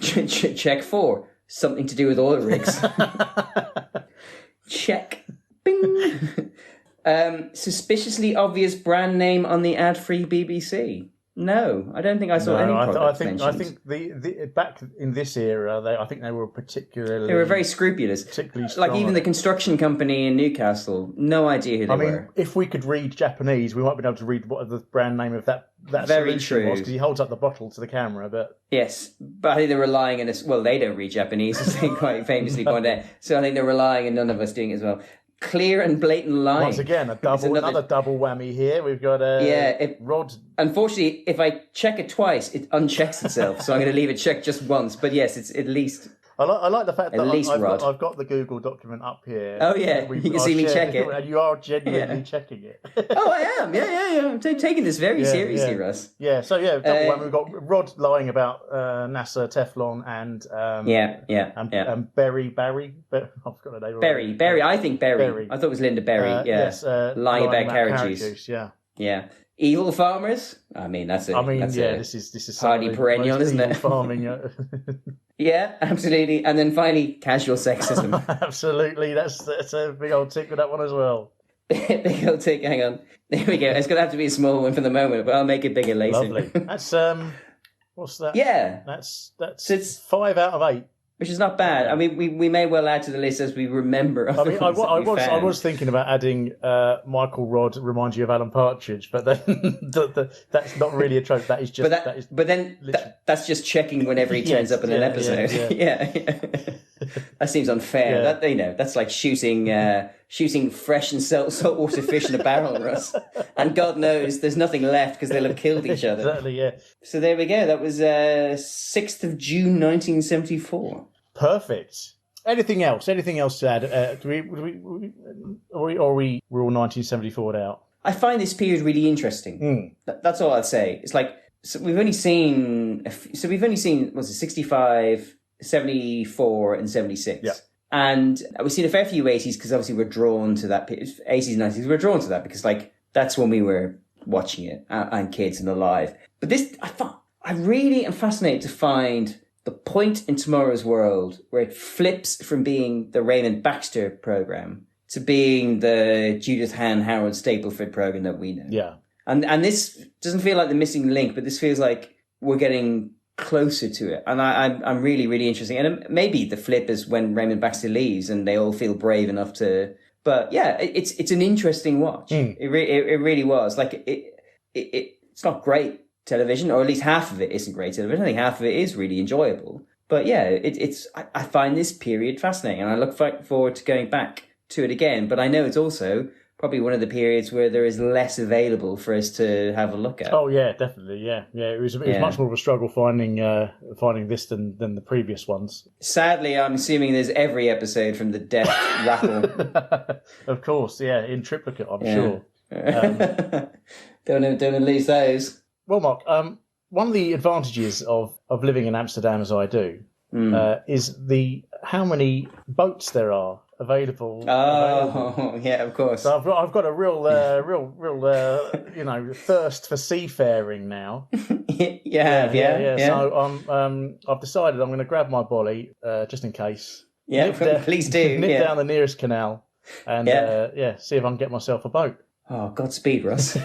Check 4. Something to do with oil rigs. Check. Bing. Suspiciously obvious brand name on the ad-free BBC. No, I don't think I saw any product mentions. I think the back in this era, I think they were particularly. They were very scrupulous. Particularly strong. Like even the construction company in Newcastle, no idea who they were. If we could read Japanese, we might be able to read what the brand name of that very solution true was, because he holds up the bottle to the camera. But yes, but I think they're relying on us. Well, they don't read Japanese, as they quite famously point out. So I think they're relying on none of us doing it as well. Clear and blatant lying. Once again, another double whammy here. We've got Rod. Unfortunately, if I check it twice, it unchecks itself. So I'm going to leave it checked just once. But yes, it's at least. I like the fact that I've got the Google document up here. Oh yeah, you can see me check it, and you are genuinely checking it. Oh, I am. Yeah. I'm taking this very seriously, Russ. Yeah. So double whammy. We've got Rod lying about NASA Teflon and and Barry. I've got a name. Barry. I think Barry. I thought it was Lynda Berry. Yes. Lying about carrot juice. Yeah. Evil farmers. I mean, that's a. This is hardy perennial, isn't it? Farming. Yeah, absolutely. And then finally, casual sexism. Absolutely, that's a big old tick with that one as well. Big old tick. Hang on. There we go. It's going to have to be a small one for the moment, but I'll make it bigger later. Lovely. That's what's that? Yeah. That's it's 5 out of 8. Which is not bad. I mean, we may well add to the list as we remember. I mean, I was thinking about adding Michael Rodd reminds you of Alan Partridge, but then that's not really a trope. That is just. That's just checking whenever he turns up in an episode. Yeah. That seems unfair. Yeah. That's like shooting fresh and saltwater fish in a barrel, Russ. And God knows there's nothing left because they'll have killed each other. Exactly. Yeah. So there we go. That was 6th of June, 1974. Perfect. Anything else? Anything else to add? We're all 1974 out. I find this period really interesting. That's all I'd say. It's like we've only seen was it 65, 74, and 76. Yeah. And we've seen a fair few 80s because obviously we're drawn to that. 80s and 90s, we're drawn to that because like that's when we were watching it and kids and alive. But this, I really am fascinated to find the point in Tomorrow's World where it flips from being the Raymond Baxter program to being the Judith Howard Stapleford program that we know. Yeah. And this doesn't feel like the missing link, but this feels like we're getting closer to it. And I'm really, really interested. And maybe the flip is when Raymond Baxter leaves and they all feel brave enough to... But yeah, it's an interesting watch. It really was. Like, it's not great television, or at least half of it isn't great television. I think half of it is really enjoyable. But yeah, I find this period fascinating, and I look forward to going back to it again. But I know it's also probably one of the periods where there is less available for us to have a look at. Oh yeah, definitely, yeah. It was much more of a struggle finding this than the previous ones. Sadly, I'm assuming there's every episode from the Death Rattle. Of course, yeah, in triplicate, I'm sure. Don't want to lose those. Well, Mark, one of the advantages of living in Amsterdam as I do is how many boats there are available. Yeah, of course. So I've got a real thirst for seafaring now. Yeah. So I've decided I'm going to grab my bolly just in case. Yeah, please do. Nip down the nearest canal and see if I can get myself a boat. Oh, Godspeed, Russ.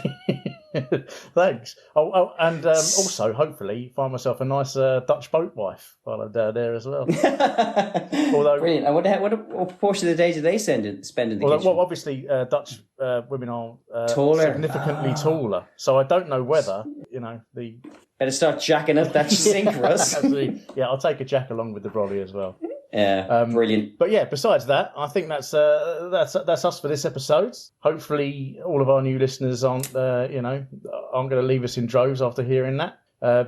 Thanks. And also, hopefully, find myself a nice Dutch boat wife while I'm down there as well. Brilliant. And what proportion of the day do they spend in the kitchen? Well, obviously, Dutch women are taller, significantly taller. So I don't know whether the. Better start jacking up that sink, Russ. Yeah, I'll take a jack along with the brolly as well. Yeah, brilliant. But yeah, besides that, I think that's us for this episode. Hopefully, all of our new listeners aren't going to leave us in droves after hearing that,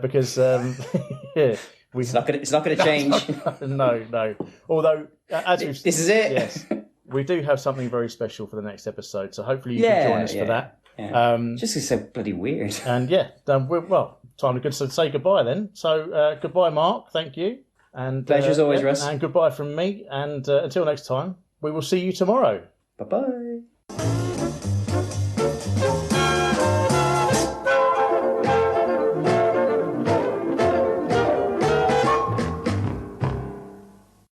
because it's not going to change. No. Although, this is it. Yes, we do have something very special for the next episode. So hopefully you can join us for that. Yeah. Just so bloody weird. And time to say goodbye then. So goodbye, Mark. Thank you. And pleasure as always, Russ. And goodbye from me. And until next time, we will see you tomorrow. Bye-bye.